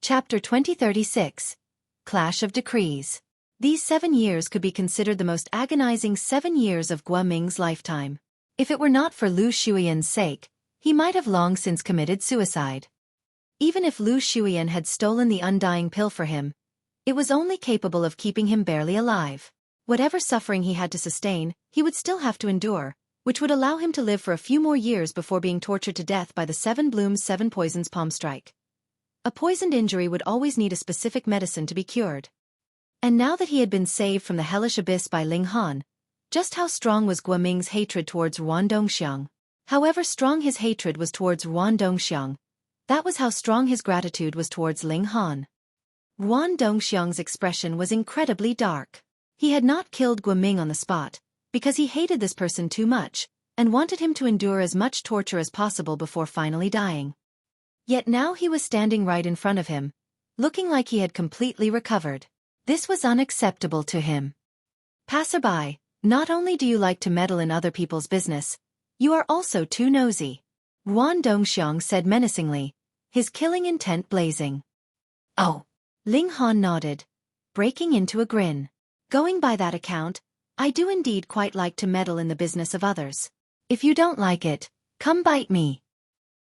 Chapter 2036. Clash of Decrees. These 7 years could be considered the most agonizing 7 years of Guoming's lifetime. If it were not for Lu Shuiyan's sake, he might have long since committed suicide. Even if Lu Shuiyan had stolen the undying pill for him, it was only capable of keeping him barely alive. Whatever suffering he had to sustain, he would still have to endure, which would allow him to live for a few more years before being tortured to death by the 7 blooms 7 poisons palm strike. A poisoned injury would always need a specific medicine to be cured. And now that he had been saved from the hellish abyss by Ling Han, just how strong was Guoming's hatred towards Ruan Dongxiang? However strong his hatred was towards Ruan Dongxiang, that was how strong his gratitude was towards Ling Han. Ruan Dongxiang's expression was incredibly dark. He had not killed Guoming on the spot, because he hated this person too much, and wanted him to endure as much torture as possible before finally dying. Yet now he was standing right in front of him, looking like he had completely recovered. This was unacceptable to him. Passerby, not only do you like to meddle in other people's business, you are also too nosy. Ruan Dongxiang said menacingly, his killing intent blazing. Oh. Ling Han nodded, breaking into a grin. Going by that account, I do indeed quite like to meddle in the business of others. If you don't like it, come bite me.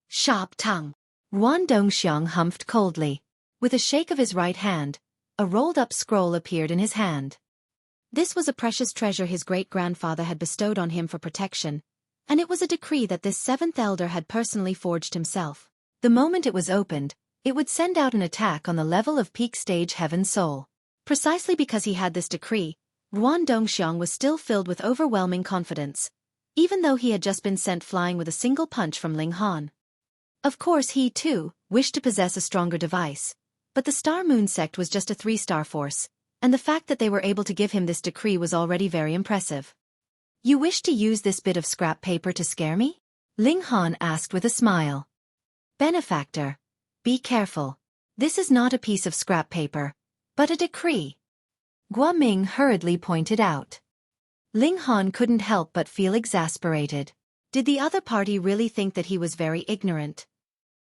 Sharp tongue. Ruan Dongxiang humphed coldly. With a shake of his right hand, a rolled-up scroll appeared in his hand. This was a precious treasure his great-grandfather had bestowed on him for protection, and it was a decree that this 7th elder had personally forged himself. The moment it was opened, it would send out an attack on the level of peak stage Heaven Soul. Precisely because he had this decree, Ruan Dongxiang was still filled with overwhelming confidence, even though he had just been sent flying with a single punch from Ling Han. Of course he, too, wished to possess a stronger device, but the Star Moon sect was just a 3-star force, and the fact that they were able to give him this decree was already very impressive. You wish to use this bit of scrap paper to scare me? Ling Han asked with a smile. Benefactor, be careful. This is not a piece of scrap paper, but a decree. Guoming hurriedly pointed out. Ling Han couldn't help but feel exasperated. Did the other party really think that he was very ignorant?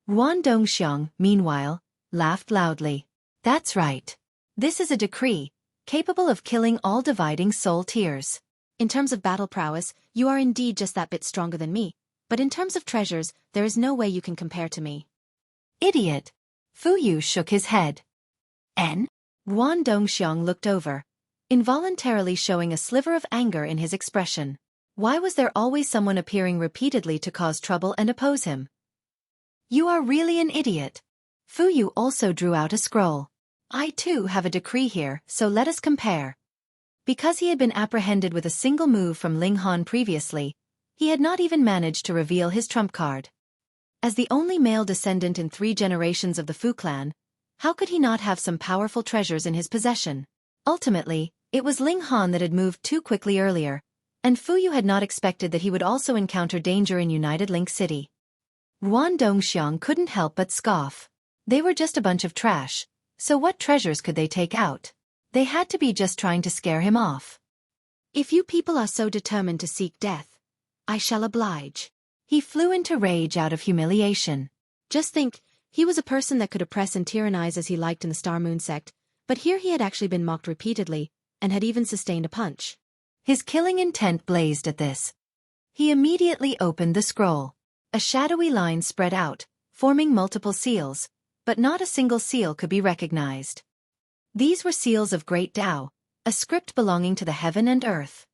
Ruan Dongxiang, meanwhile, laughed loudly. That's right. This is a decree, capable of killing all dividing soul tears. In terms of battle prowess, you are indeed just that bit stronger than me, but in terms of treasures, there is no way you can compare to me. Idiot. Fu Yu shook his head. N? Ruan Dongxiang looked over, involuntarily showing a sliver of anger in his expression. Why was there always someone appearing repeatedly to cause trouble and oppose him? You are really an idiot. Fu Yu also drew out a scroll. I too have a decree here, so let us compare. Because he had been apprehended with a single move from Ling Han previously, he had not even managed to reveal his trump card. As the only male descendant in 3 generations of the Fu clan, how could he not have some powerful treasures in his possession? Ultimately, it was Ling Han that had moved too quickly earlier, and Fu Yu had not expected that he would also encounter danger in United Link City. Ruan Dongxiang couldn't help but scoff. They were just a bunch of trash, so what treasures could they take out? They had to be just trying to scare him off. If you people are so determined to seek death, I shall oblige. He flew into rage out of humiliation. Just think, he was a person that could oppress and tyrannize as he liked in the Star Moon sect, but here he had actually been mocked repeatedly, and had even sustained a punch. His killing intent blazed at this. He immediately opened the scroll. A shadowy line spread out, forming multiple seals, but not a single seal could be recognized. These were seals of Great Tao, a script belonging to the heaven and earth.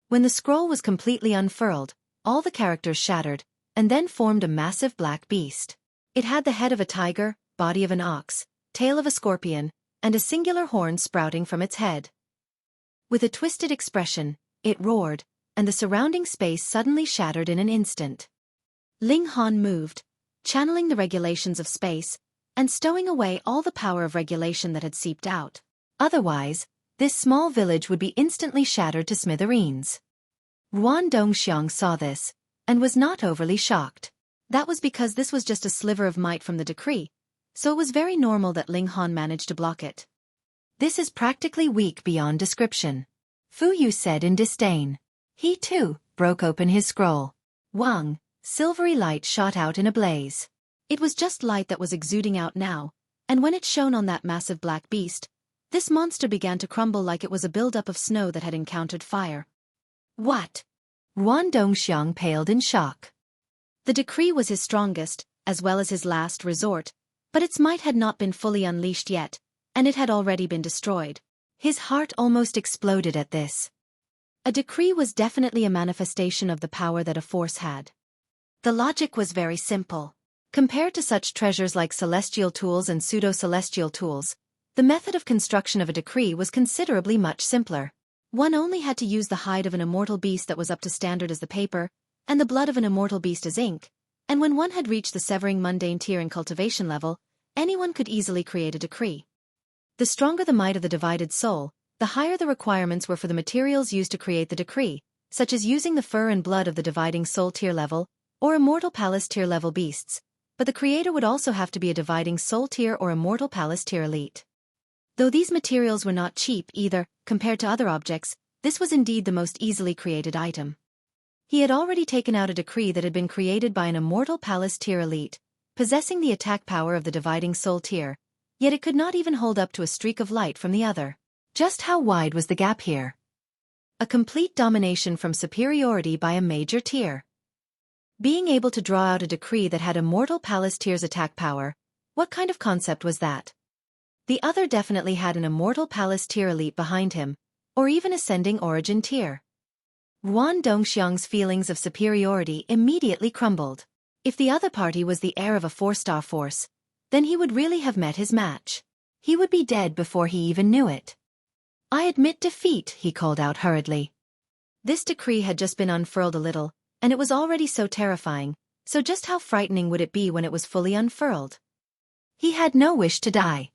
When the scroll was completely unfurled, all the characters shattered, and then formed a massive black beast. It had the head of a tiger, body of an ox, tail of a scorpion, and a singular horn sprouting from its head. With a twisted expression, it roared, and the surrounding space suddenly shattered in an instant. Ling Han moved, channeling the regulations of space, and stowing away all the power of regulation that had seeped out. Otherwise, this small village would be instantly shattered to smithereens. Ruan Dongxiang saw this, and was not overly shocked. That was because this was just a sliver of might from the decree, so it was very normal that Ling Han managed to block it. This is practically weak beyond description. Fu Yu said in disdain. He too broke open his scroll. Wang, silvery light shot out in a blaze. It was just light that was exuding out now, And when it shone on that massive black beast, this monster began to crumble like it was a buildup of snow that had encountered fire. What? Ruan Dongxiang paled in shock. The decree was his strongest, as well as his last resort, but its might had not been fully unleashed yet, and it had already been destroyed. His heart almost exploded at this. A decree was definitely a manifestation of the power that a force had. The logic was very simple. Compared to such treasures like celestial tools and pseudo-celestial tools, the method of construction of a decree was considerably much simpler. One only had to use the hide of an immortal beast that was up to standard as the paper, and the blood of an immortal beast as ink, and when one had reached the severing mundane tier in cultivation level, anyone could easily create a decree. The stronger the might of the divided soul, the higher the requirements were for the materials used to create the decree, such as using the fur and blood of the dividing soul tier level, or immortal palace tier level beasts, but the creator would also have to be a dividing soul tier or immortal palace tier elite. Though these materials were not cheap either, compared to other objects, this was indeed the most easily created item. He had already taken out a decree that had been created by an immortal palace tier elite, possessing the attack power of the dividing soul tier, yet it could not even hold up to a streak of light from the other. Just how wide was the gap here? A complete domination from superiority by a major tier. Being able to draw out a decree that had immortal palace tier's attack power, what kind of concept was that? The other definitely had an immortal palace tier elite behind him, or even ascending origin tier. Ruan Dongxiang's feelings of superiority immediately crumbled. If the other party was the heir of a 4-star force, then he would really have met his match. He would be dead before he even knew it. I admit defeat, he called out hurriedly. This decree had just been unfurled a little, and it was already so terrifying, so just how frightening would it be when it was fully unfurled? He had no wish to die.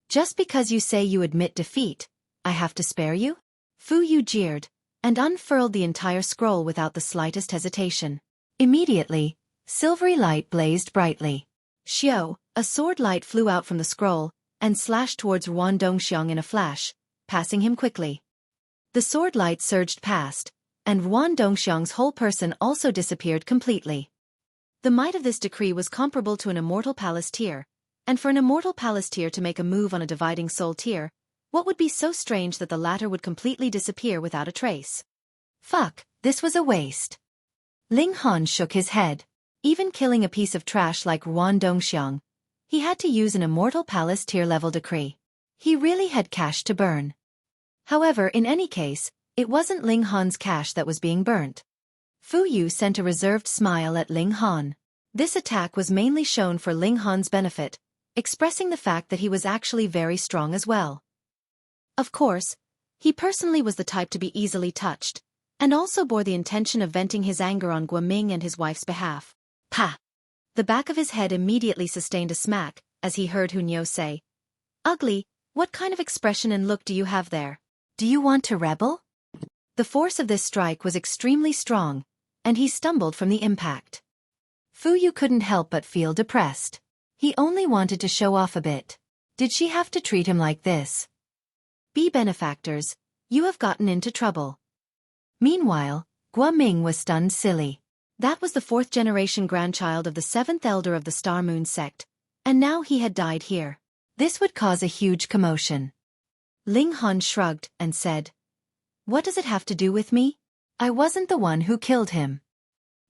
Just because you say you admit defeat, I have to spare you? Fu Yu jeered, and unfurled the entire scroll without the slightest hesitation. Immediately, silvery light blazed brightly. Xiao, a sword light flew out from the scroll, and slashed towards Ruan Dongxiang in a flash, passing him quickly. The sword light surged past, and Ruan Dongxiang's whole person also disappeared completely. The might of this decree was comparable to an immortal palace tier, and for an immortal palace tier to make a move on a dividing soul tier, what would be so strange that the latter would completely disappear without a trace? Fuck, this was a waste. Ling Han shook his head. Even killing a piece of trash like Ruan Dongxiang, he had to use an immortal palace tier level decree. He really had cash to burn. However, in any case, it wasn't Ling Han's cash that was being burnt. Fu Yu sent a reserved smile at Ling Han. This attack was mainly shown for Ling Han's benefit, expressing the fact that he was actually very strong as well. Of course, he personally was the type to be easily touched, and also bore the intention of venting his anger on Guoming and his wife's behalf. Pa! The back of his head immediately sustained a smack, as he heard Hunyao say, "Ugly, what kind of expression and look do you have there? Do you want to rebel?" The force of this strike was extremely strong, and he stumbled from the impact. Fu Yu couldn't help but feel depressed. He only wanted to show off a bit. Did she have to treat him like this? Be benefactors, you have gotten into trouble. Meanwhile, Guoming was stunned silly. That was the 4th-generation grandchild of the 7th elder of the Star Moon sect, and now he had died here. This would cause a huge commotion. Ling Han shrugged and said, "What does it have to do with me? I wasn't the one who killed him."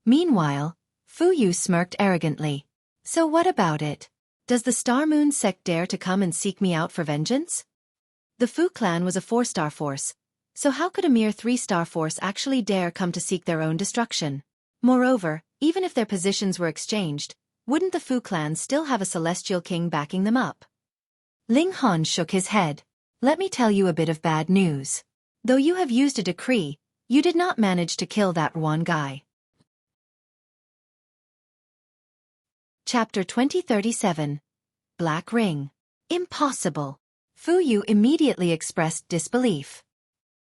Meanwhile, Fu Yu smirked arrogantly. "So what about it? Does the Star Moon sect dare to come and seek me out for vengeance?" The Fu clan was a 4-star force, so how could a mere 3-star force actually dare come to seek their own destruction? Moreover, even if their positions were exchanged, wouldn't the Fu clan still have a celestial king backing them up? Ling Han shook his head. "Let me tell you a bit of bad news. Though you have used a decree, you did not manage to kill that one guy." Chapter 2037. Black Ring. Impossible. Fu Yu immediately expressed disbelief.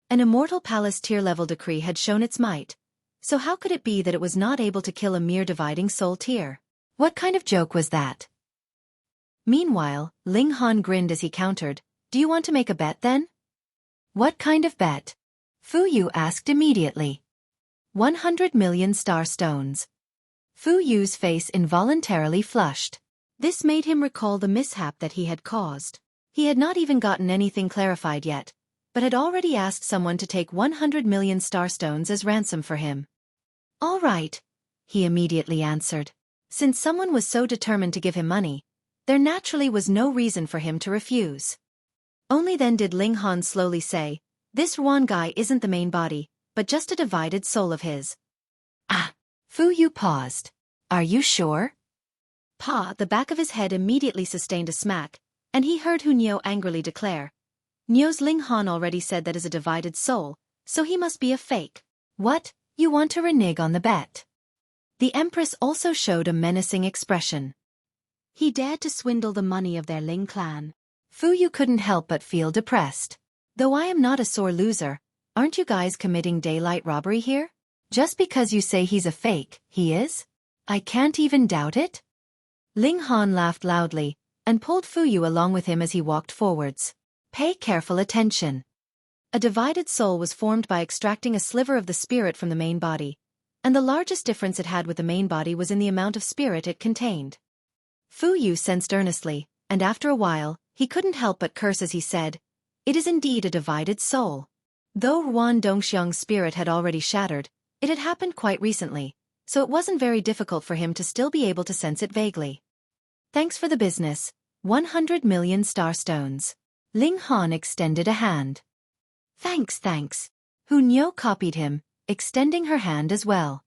An immortal palace tier level decree had shown its might, so how could it be that it was not able to kill a mere dividing soul tier? What kind of joke was that? Meanwhile, Ling Han grinned as he countered, "Do you want to make a bet then?" "What kind of bet?" Fu Yu asked immediately. 100 million star stones. Fu Yu's face involuntarily flushed. This made him recall the mishap that he had caused. He had not even gotten anything clarified yet, but had already asked someone to take 100 million starstones as ransom for him. "All right," he immediately answered. Since someone was so determined to give him money, there naturally was no reason for him to refuse. Only then did Ling Han slowly say, "This Ruan guy isn't the main body, but just a divided soul of his." "Ah." Fu Yu paused. "Are you sure?" The back of his head immediately sustained a smack, and he heard Hunyeo angrily declare, "Nyo's Ling Han already said that is a divided soul, so he must be a fake." "What, you want to renege on the bet?" The Empress also showed a menacing expression. He dared to swindle the money of their Ling clan. Fu Yu couldn't help but feel depressed. "Though I am not a sore loser, aren't you guys committing daylight robbery here? Just because you say he's a fake, he is? I can't even doubt it?" Ling Han laughed loudly, and pulled Fu Yu along with him as he walked forwards. "Pay careful attention." A divided soul was formed by extracting a sliver of the spirit from the main body, and the largest difference it had with the main body was in the amount of spirit it contained. Fu Yu sensed earnestly, and after a while, he couldn't help but curse as he said, "It is indeed a divided soul." Though Ruan Dongxiang's spirit had already shattered, it had happened quite recently, so it wasn't very difficult for him to still be able to sense it vaguely. "Thanks for the business, 100 million starstones." Ling Han extended a hand. Thanks. Hunyeo copied him, extending her hand as well.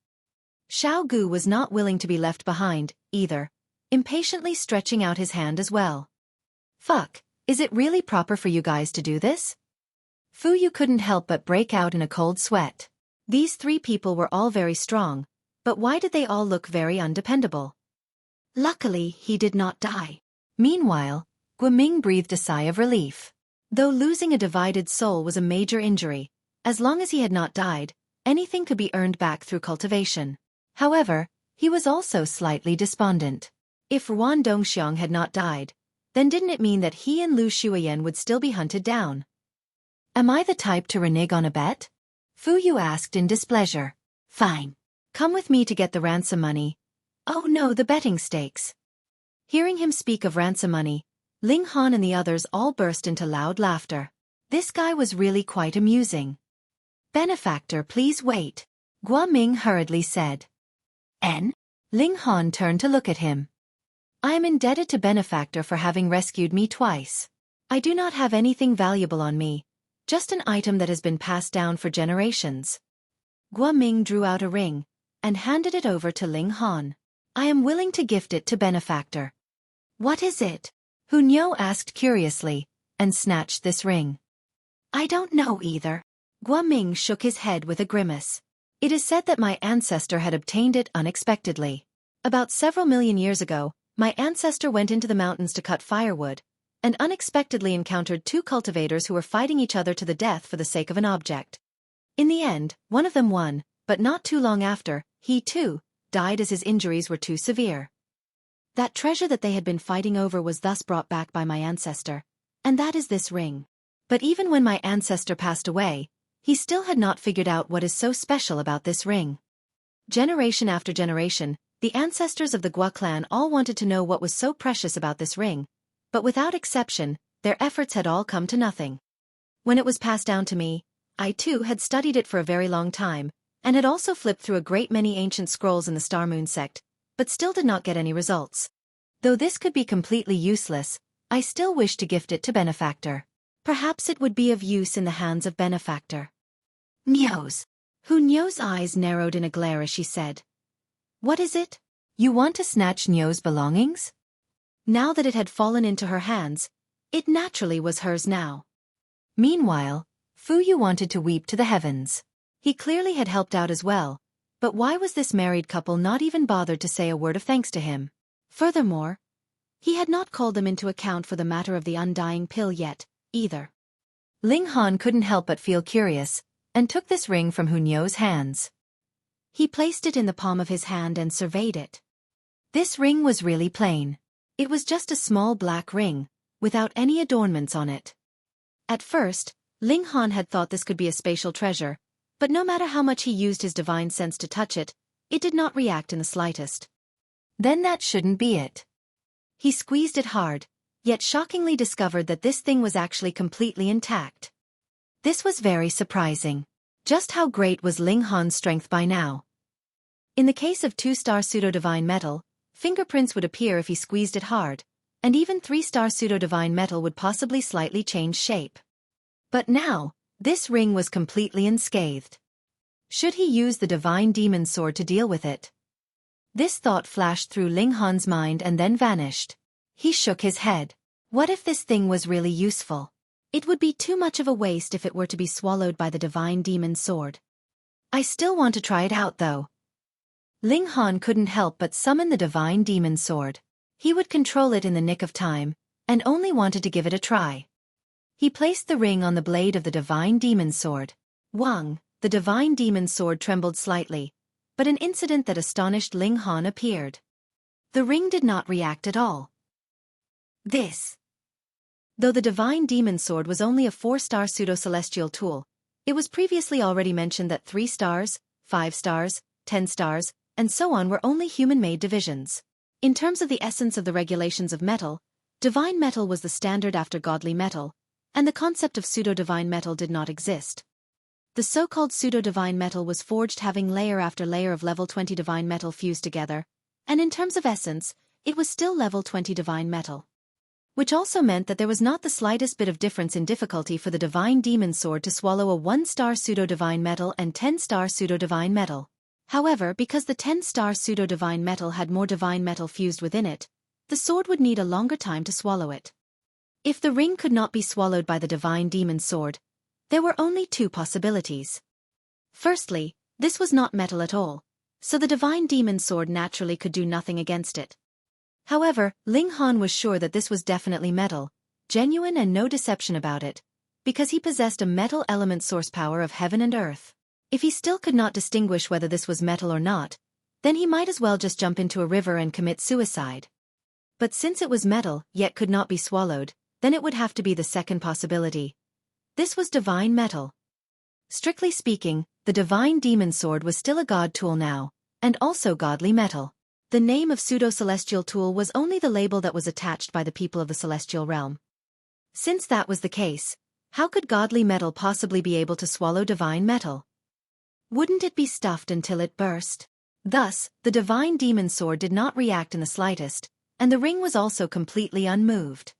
Xiao Gu was not willing to be left behind, either, impatiently stretching out his hand as well. "Fuck, is it really proper for you guys to do this?" Fu Yu couldn't help but break out in a cold sweat. These three people were all very strong, but why did they all look very undependable? Luckily, he did not die. Meanwhile, Guoming breathed a sigh of relief. Though losing a divided soul was a major injury, as long as he had not died, anything could be earned back through cultivation. However, he was also slightly despondent. If Ruan Dongxiang had not died, then didn't it mean that he and Lu Shuiyan would still be hunted down? "Am I the type to renege on a bet?" Fu Yu asked in displeasure. "Fine. Come with me to get the ransom money." "Oh no, the betting stakes." Hearing him speak of ransom money, Ling Han and the others all burst into loud laughter. This guy was really quite amusing. "Benefactor, please wait," Guoming hurriedly said. "N?" Ling Han turned to look at him. "I am indebted to Benefactor for having rescued me twice. I do not have anything valuable on me, just an item that has been passed down for generations." Guoming drew out a ring, and handed it over to Ling Han. "I am willing to gift it to Benefactor." "What is it?" Hunyeo asked curiously, and snatched this ring. "I don't know either." Guoming shook his head with a grimace. "It is said that my ancestor had obtained it unexpectedly. About several million years ago, my ancestor went into the mountains to cut firewood, and unexpectedly encountered two cultivators who were fighting each other to the death for the sake of an object. In the end, one of them won, but not too long after, he too died as his injuries were too severe. That treasure that they had been fighting over was thus brought back by my ancestor, and that is this ring. But even when my ancestor passed away, he still had not figured out what is so special about this ring. Generation after generation, the ancestors of the Gua clan all wanted to know what was so precious about this ring, but without exception, their efforts had all come to nothing. When it was passed down to me, I too had studied it for a very long time, and had also flipped through a great many ancient scrolls in the Star Moon sect, but still did not get any results. Though this could be completely useless, I still wish to gift it to Benefactor. Perhaps it would be of use in the hands of Benefactor." "Nyo's." Hunyo's eyes narrowed in a glare as she said, "What is it? You want to snatch Nyo's belongings?" Now that it had fallen into her hands, it naturally was hers now. Meanwhile, Fu Yu wanted to weep to the heavens. He clearly had helped out as well, but why was this married couple not even bothered to say a word of thanks to him? Furthermore, he had not called them into account for the matter of the undying pill yet, either. Ling Han couldn't help but feel curious, and took this ring from Hunyo's hands. He placed it in the palm of his hand and surveyed it. This ring was really plain. It was just a small black ring, without any adornments on it. At first, Ling Han had thought this could be a spatial treasure, but no matter how much he used his divine sense to touch it, it did not react in the slightest. Then that shouldn't be it. He squeezed it hard, yet shockingly discovered that this thing was actually completely intact. This was very surprising. Just how great was Ling Han's strength by now? In the case of 2-star pseudo-divine metal, fingerprints would appear if he squeezed it hard, and even 3-star pseudo-divine metal would possibly slightly change shape. But now, this ring was completely unscathed. Should he use the divine demon sword to deal with it? This thought flashed through Ling Han's mind and then vanished. He shook his head. What if this thing was really useful? It would be too much of a waste if it were to be swallowed by the divine demon sword. I still want to try it out though. Ling Han couldn't help but summon the divine demon sword. He would control it in the nick of time, and only wanted to give it a try. He placed the ring on the blade of the divine demon sword. Wang, the divine demon sword trembled slightly, but an incident that astonished Ling Han appeared. The ring did not react at all. Though the divine demon sword was only a 4-star pseudo-celestial tool, it was previously already mentioned that 3 stars, 5 stars, 10 stars, and so on were only human-made divisions. In terms of the essence of the regulations of metal, divine metal was the standard after godly metal, and the concept of pseudo-divine metal did not exist. The so-called pseudo-divine metal was forged having layer after layer of level 20 divine metal fused together, and in terms of essence, it was still level 20 divine metal. Which also meant that there was not the slightest bit of difference in difficulty for the divine demon sword to swallow a 1-star pseudo-divine metal and 10-star pseudo-divine metal. However, because the 10-star pseudo-divine metal had more divine metal fused within it, the sword would need a longer time to swallow it. If the ring could not be swallowed by the divine demon sword, there were only 2 possibilities. Firstly, this was not metal at all, so the divine demon sword naturally could do nothing against it. However, Ling Han was sure that this was definitely metal, genuine and no deception about it, because he possessed a metal element source power of heaven and earth. If he still could not distinguish whether this was metal or not, then he might as well just jump into a river and commit suicide. But since it was metal, yet could not be swallowed, then it would have to be the second possibility. This was divine metal. Strictly speaking, the divine demon sword was still a god tool now, and also godly metal. The name of pseudo-celestial tool was only the label that was attached by the people of the celestial realm. Since that was the case, how could godly metal possibly be able to swallow divine metal? Wouldn't it be stuffed until it burst? Thus, the divine demon sword did not react in the slightest, and the ring was also completely unmoved.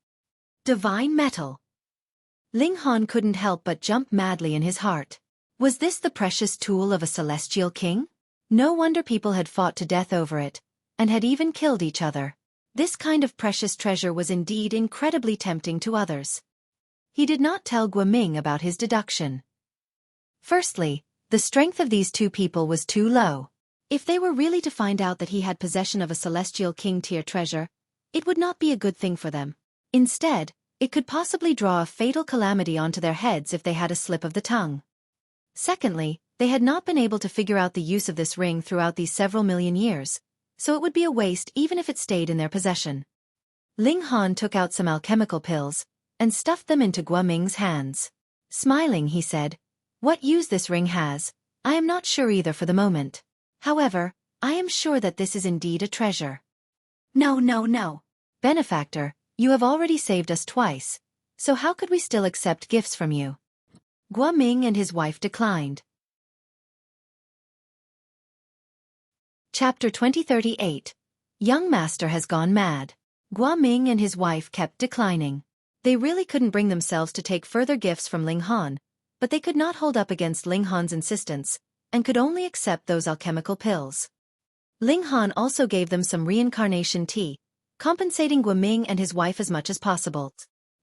Divine metal. Ling Han couldn't help but jump madly in his heart. Was this the precious tool of a celestial king? No wonder people had fought to death over it, and had even killed each other. This kind of precious treasure was indeed incredibly tempting to others. He did not tell Wuming about his deduction. Firstly, the strength of these 2 people was too low. If they were really to find out that he had possession of a celestial king-tier treasure, it would not be a good thing for them. Instead, it could possibly draw a fatal calamity onto their heads if they had a slip of the tongue. Secondly, they had not been able to figure out the use of this ring throughout these several million years, so it would be a waste even if it stayed in their possession. Ling Han took out some alchemical pills, and stuffed them into Wuming's hands. Smiling, he said, "What use this ring has, I am not sure either for the moment. However, I am sure that this is indeed a treasure." No. Benefactor, you have already saved us twice, so how could we still accept gifts from you? Wuming and his wife declined. Chapter 2038. Young Master has gone mad. Wuming and his wife kept declining. They really couldn't bring themselves to take further gifts from Ling Han, but they could not hold up against Ling Han's insistence, and could only accept those alchemical pills. Ling Han also gave them some reincarnation tea, compensating Wuming and his wife as much as possible.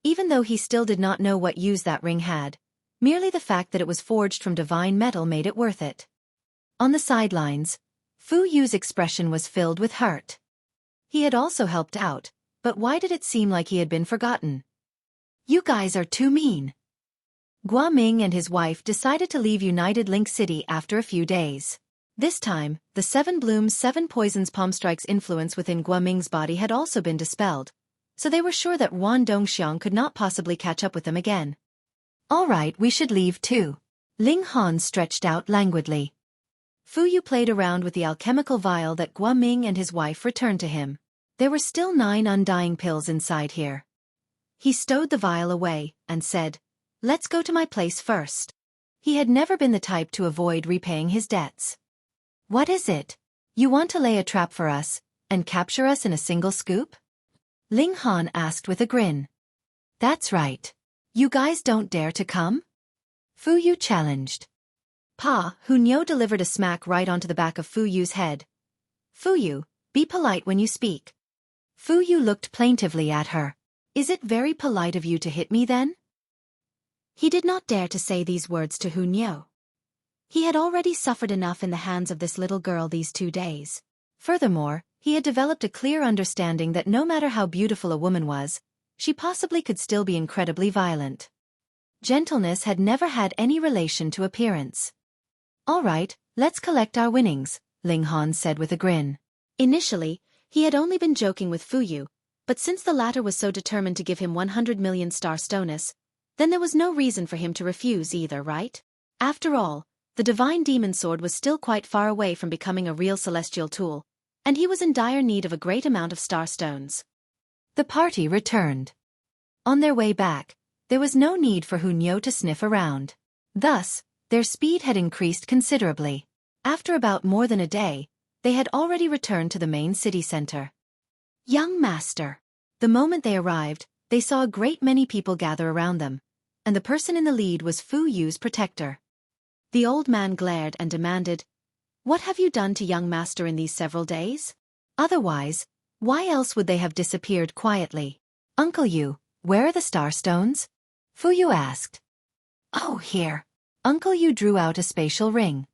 Even though he still did not know what use that ring had, merely the fact that it was forged from divine metal made it worth it. On the sidelines, Fu Yu's expression was filled with hurt. He had also helped out, but why did it seem like he had been forgotten? You guys are too mean. Wuming and his wife decided to leave United Link City after a few days. This time, the 7 Blooms 7 Poisons Palm Strike's influence within Wuming's body had also been dispelled, so they were sure that Wan Dongxiang could not possibly catch up with them again. All right, we should leave too. Ling Han stretched out languidly. Fu Yu played around with the alchemical vial that Wuming and his wife returned to him. There were still 9 undying pills inside here. He stowed the vial away and said, "Let's go to my place first." He had never been the type to avoid repaying his debts. "What is it? You want to lay a trap for us and capture us in a single scoop?" Ling Han asked with a grin. "That's right. You guys don't dare to come?" Fu Yu challenged. Pa Hunyo delivered a smack right onto the back of Fu Yu's head. "Fu Yu, be polite when you speak." Fu Yu looked plaintively at her. "Is it very polite of you to hit me then?" He did not dare to say these words to Hunyo. He had already suffered enough in the hands of this little girl these 2 days. Furthermore, he had developed a clear understanding that no matter how beautiful a woman was, she possibly could still be incredibly violent. Gentleness had never had any relation to appearance. "All right, let's collect our winnings," Ling Han said with a grin. Initially, he had only been joking with Fu Yu, but since the latter was so determined to give him 100 million star stonus, then there was no reason for him to refuse either, right? After all, the divine demon sword was still quite far away from becoming a real celestial tool, and he was in dire need of a great amount of star stones. The party returned. On their way back, there was no need for Hunyo to sniff around. Thus, their speed had increased considerably. After about more than a day, they had already returned to the main city center. "Young master." The moment they arrived, they saw a great many people gather around them, and the person in the lead was Fu Yu's protector. The old man glared and demanded, "What have you done to young master in these several days? Otherwise, why else would they have disappeared quietly?" "Uncle Yu, where are the star stones?" Fu Yu asked. "Oh, here." Uncle Yu drew out a spatial ring.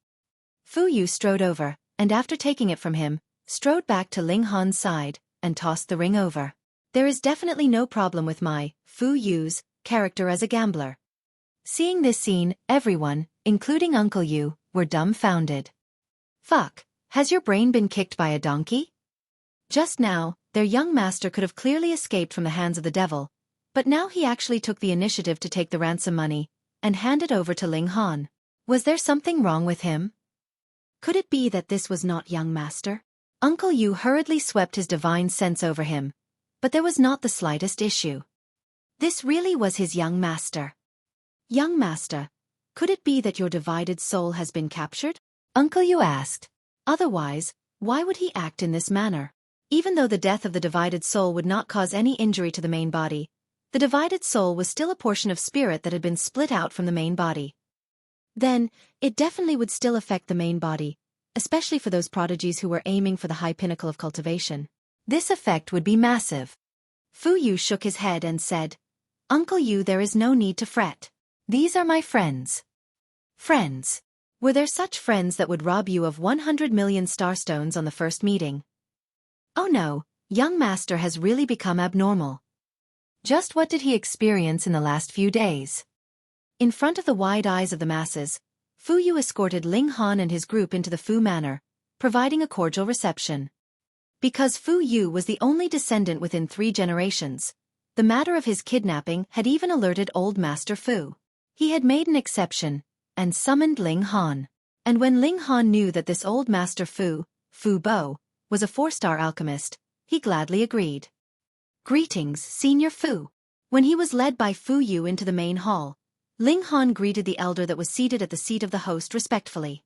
Fu Yu strode over, and after taking it from him, strode back to Ling Han's side, and tossed the ring over. "There is definitely no problem with my, Fu Yu's, character as a gambler." Seeing this scene, everyone, including Uncle Yu, were dumbfounded. "Fuck, has your brain been kicked by a donkey?" Just now, their young master could have clearly escaped from the hands of the devil, but now he actually took the initiative to take the ransom money and hand it over to Ling Han. Was there something wrong with him? Could it be that this was not young master? Uncle Yu hurriedly swept his divine sense over him, but there was not the slightest issue. This really was his young master. "Young master, could it be that your divided soul has been captured?" Uncle Yu asked. Otherwise, why would he act in this manner? Even though the death of the divided soul would not cause any injury to the main body, the divided soul was still a portion of spirit that had been split out from the main body. Then, it definitely would still affect the main body, especially for those prodigies who were aiming for the high pinnacle of cultivation. This effect would be massive. Fu Yu shook his head and said, "Uncle Yu, there is no need to fret. These are my friends." Friends? Were there such friends that would rob you of 100 million starstones on the first meeting? Oh no, young master has really become abnormal. Just what did he experience in the last few days? In front of the wide eyes of the masses, Fu Yu escorted Ling Han and his group into the Fu Manor, providing a cordial reception. Because Fu Yu was the only descendant within 3 generations, the matter of his kidnapping had even alerted old Master Fu. He had made an exception, and summoned Ling Han. And when Ling Han knew that this old Master Fu Bo, was a 4-star alchemist, he gladly agreed. "Greetings, Senior Fu." When he was led by Fu Yu into the main hall, Ling Han greeted the elder that was seated at the seat of the host respectfully.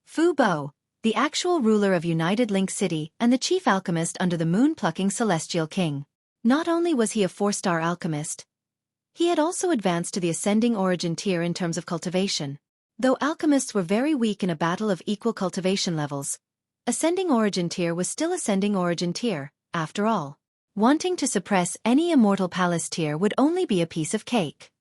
Fu Bo, the actual ruler of United Link City and the chief alchemist under the moon-plucking Celestial King. Not only was he a 4-star alchemist, he had also advanced to the ascending origin tier in terms of cultivation. Though alchemists were very weak in a battle of equal cultivation levels, ascending origin tier was still ascending origin tier, after all. Wanting to suppress any immortal palace tier would only be a piece of cake.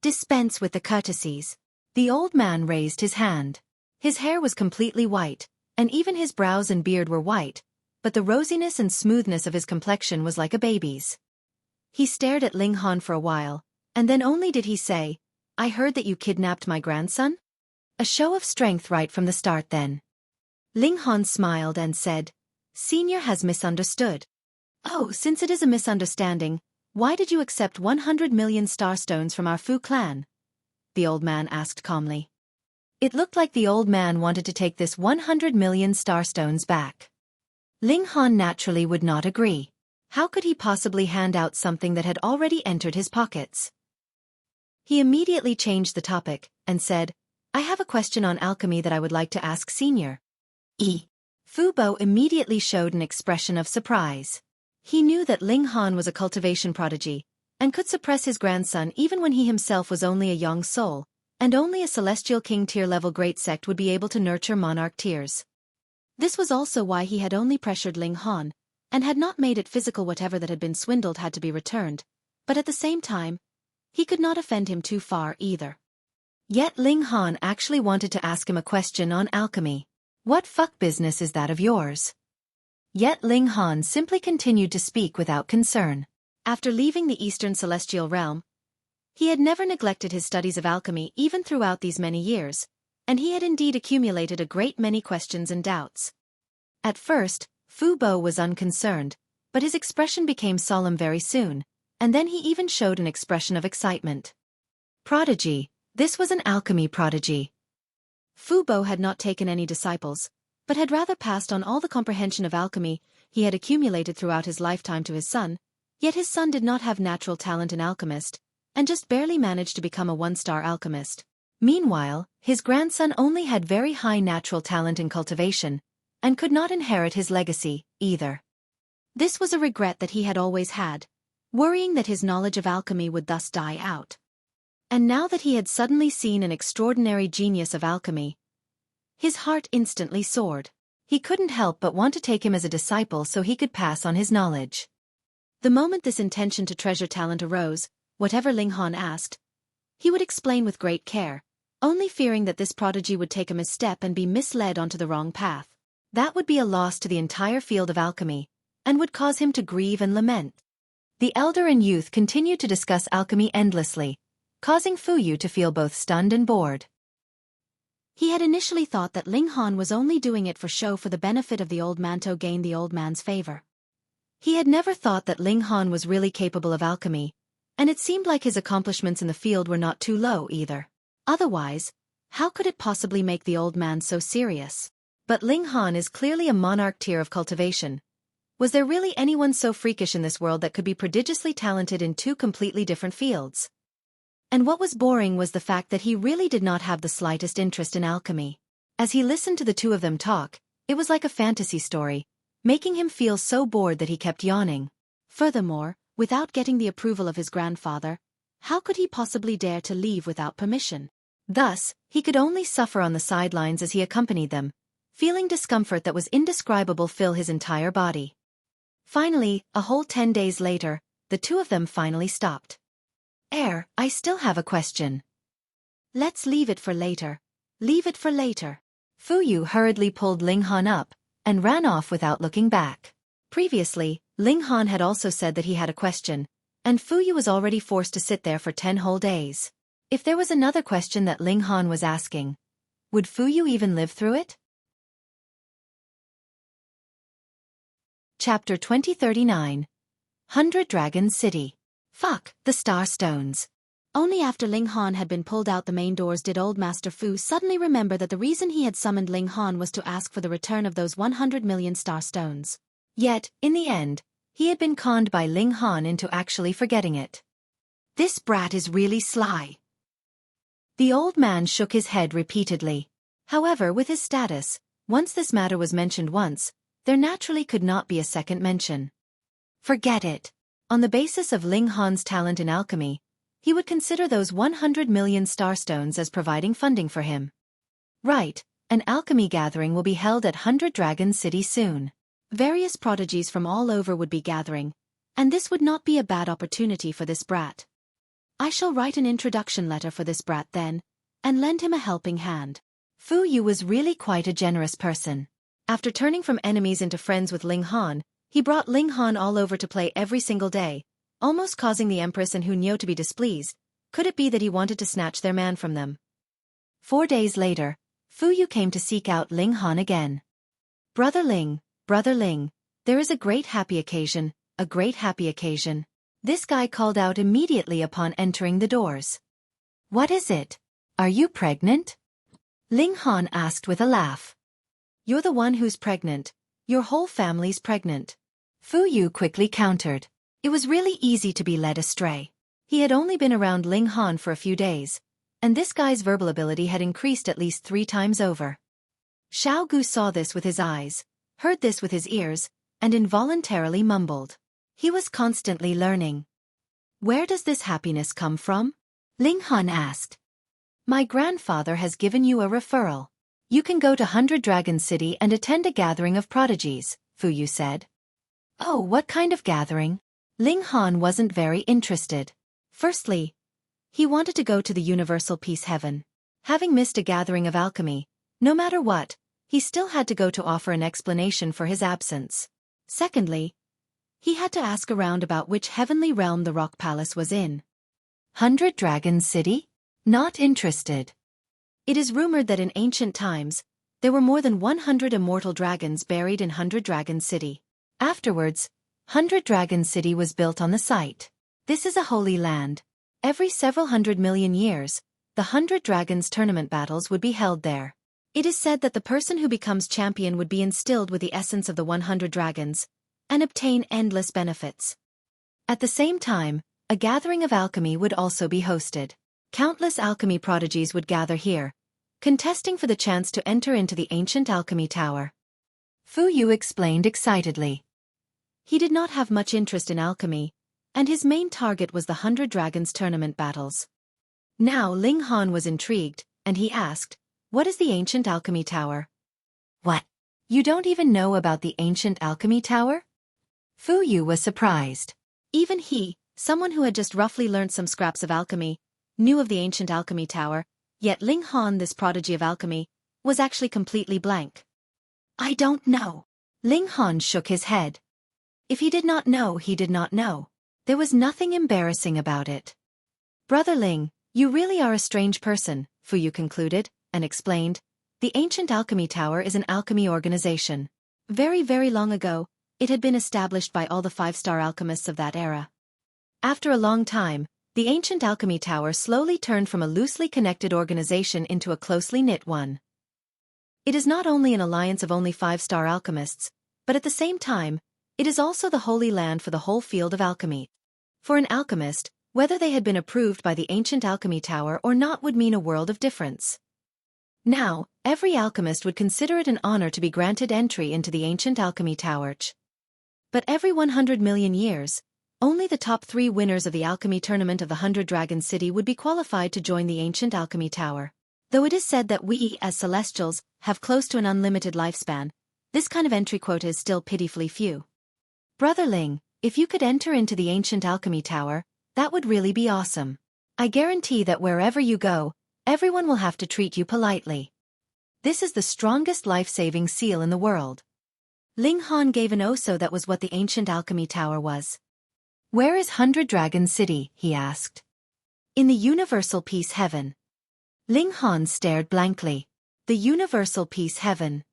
"Dispense with the courtesies." The old man raised his hand. His hair was completely white, and even his brows and beard were white, but the rosiness and smoothness of his complexion was like a baby's. He stared at Ling Han for a while, and then only did he say, "I heard that you kidnapped my grandson?" A show of strength right from the start then. Ling Han smiled and said, "Senior has misunderstood." "Oh, since it is a misunderstanding, why did you accept 100 million starstones from our Fu clan?" the old man asked calmly. It looked like the old man wanted to take this 100 million starstones back. Ling Han naturally would not agree. How could he possibly hand out something that had already entered his pockets? He immediately changed the topic, and said, I have a question on alchemy that I would like to ask Senior. Fu Bo immediately showed an expression of surprise. He knew that Ling Han was a cultivation prodigy, and could suppress his grandson even when he himself was only a young soul, and only a celestial king tier level great sect would be able to nurture monarch tiers. This was also why he had only pressured Ling Han, and had not made it physical. Whatever that had been swindled had to be returned, but at the same time, he could not offend him too far either. Yet Ling Han actually wanted to ask him a question on alchemy. What fuck business is that of yours? Yet Ling Han simply continued to speak without concern. After leaving the Eastern Celestial Realm, he had never neglected his studies of alchemy even throughout these many years, and he had indeed accumulated a great many questions and doubts. At first, Fu Bo was unconcerned, but his expression became solemn very soon, and then he even showed an expression of excitement. Prodigy. This was an alchemy prodigy. Fu Bo had not taken any disciples, but had rather passed on all the comprehension of alchemy he had accumulated throughout his lifetime to his son, yet his son did not have natural talent in alchemist, and just barely managed to become a one-star alchemist. Meanwhile, his grandson only had very high natural talent in cultivation, and could not inherit his legacy, either. This was a regret that he had always had, worrying that his knowledge of alchemy would thus die out. And now that he had suddenly seen an extraordinary genius of alchemy, his heart instantly soared. He couldn't help but want to take him as a disciple so he could pass on his knowledge. The moment this intention to treasure talent arose, whatever Ling Han asked, he would explain with great care, only fearing that this prodigy would take a misstep and be misled onto the wrong path. That would be a loss to the entire field of alchemy, and would cause him to grieve and lament. The elder and youth continued to discuss alchemy endlessly, causing Fu Yu to feel both stunned and bored. He had initially thought that Ling Han was only doing it for show for the benefit of the old man to gain the old man's favor. He had never thought that Ling Han was really capable of alchemy, and it seemed like his accomplishments in the field were not too low either. Otherwise, how could it possibly make the old man so serious? But Ling Han is clearly a monarch tier of cultivation. Was there really anyone so freakish in this world that could be prodigiously talented in two completely different fields? And what was boring was the fact that he really did not have the slightest interest in alchemy. As he listened to the two of them talk, it was like a fantasy story, making him feel so bored that he kept yawning. Furthermore, without getting the approval of his grandfather, how could he possibly dare to leave without permission? Thus, he could only suffer on the sidelines as he accompanied them, feeling discomfort that was indescribable fill his entire body. Finally, a whole 10 days later, the two of them finally stopped. I still have a question. Let's leave it for later. Leave it for later. Fu Yu hurriedly pulled Ling Han up, and ran off without looking back. Previously, Ling Han had also said that he had a question, and Fu Yu was already forced to sit there for 10 whole days. If there was another question that Ling Han was asking, would Fu Yu even live through it? Chapter 2039. 100 Dragons City. Fuck, the Star Stones. Only after Ling Han had been pulled out the main doors did old Master Fu suddenly remember that the reason he had summoned Ling Han was to ask for the return of those 100 million Star Stones. Yet, in the end, he had been conned by Ling Han into actually forgetting it. This brat is really sly. The old man shook his head repeatedly. However, with his status, once this matter was mentioned once, there naturally could not be a second mention. Forget it. On the basis of Ling Han's talent in alchemy, he would consider those 100 million starstones as providing funding for him. Right, an alchemy gathering will be held at 100 Dragon City soon. Various prodigies from all over would be gathering, and this would not be a bad opportunity for this brat. I shall write an introduction letter for this brat then, and lend him a helping hand. Fu Yu was really quite a generous person. After turning from enemies into friends with Ling Han, he brought Ling Han all over to play every single day, almost causing the Empress and Hunyo to be displeased. Could it be that he wanted to snatch their man from them? 4 days later, Fu Yu came to seek out Ling Han again. Brother Ling, there is a great happy occasion, a great happy occasion. This guy called out immediately upon entering the doors. What is it? Are you pregnant? Ling Han asked with a laugh. You're the one who's pregnant. Your whole family's pregnant. Fu Yu quickly countered. It was really easy to be led astray. He had only been around Ling Han for a few days, and this guy's verbal ability had increased at least 3 times over. Xiao Gu saw this with his eyes, heard this with his ears, and involuntarily mumbled. He was constantly learning. Where does this happiness come from? Ling Han asked. My grandfather has given you a referral. You can go to 100 Dragon City and attend a gathering of prodigies, Fu Yu said. Oh, what kind of gathering? Ling Han wasn't very interested. Firstly, he wanted to go to the Universal Peace Heaven. Having missed a gathering of alchemy, no matter what, he still had to go to offer an explanation for his absence. Secondly, he had to ask around about which heavenly realm the Rock Palace was in. 100 Dragon City? Not interested. It is rumored that in ancient times, there were more than 100 immortal dragons buried in 100 Dragon City. Afterwards, 100 Dragon City was built on the site. This is a holy land. Every several 100 million years, the 100 Dragons tournament battles would be held there. It is said that the person who becomes champion would be instilled with the essence of the 100 dragons, and obtain endless benefits. At the same time, a gathering of alchemy would also be hosted. Countless alchemy prodigies would gather here, contesting for the chance to enter into the ancient alchemy tower. Fu Yu explained excitedly. He did not have much interest in alchemy, and his main target was the 100 Dragons tournament battles. Now Ling Han was intrigued, and he asked, what is the ancient alchemy tower? What? You don't even know about the ancient alchemy tower? Fu Yu was surprised. Even he, someone who had just roughly learnt some scraps of alchemy, knew of the ancient alchemy tower, yet Ling Han, this prodigy of alchemy, was actually completely blank. I don't know. Ling Han shook his head. If he did not know, he did not know. There was nothing embarrassing about it. Brother Ling, you really are a strange person, Fu Yu concluded, and explained. The ancient alchemy tower is an alchemy organization. Very, very long ago, it had been established by all the 5-star alchemists of that era. After a long time, the ancient alchemy tower slowly turned from a loosely connected organization into a closely knit one. It is not only an alliance of only 5-star alchemists, but at the same time, it is also the holy land for the whole field of alchemy. For an alchemist, whether they had been approved by the ancient alchemy tower or not would mean a world of difference. Now, every alchemist would consider it an honor to be granted entry into the ancient alchemy tower. But every 100 million years, only the top 3 winners of the alchemy tournament of the 100 Dragon City would be qualified to join the ancient alchemy tower. Though it is said that we, as Celestials, have close to an unlimited lifespan, this kind of entry quota is still pitifully few. Brother Ling, if you could enter into the ancient alchemy tower, that would really be awesome. I guarantee that wherever you go, everyone will have to treat you politely. This is the strongest life-saving seal in the world. Ling Han gave an oso that was what the ancient alchemy tower was. Where is 100 Dragon City? He asked. In the Universal Peace Heaven. Ling Han stared blankly. The Universal Peace Heaven.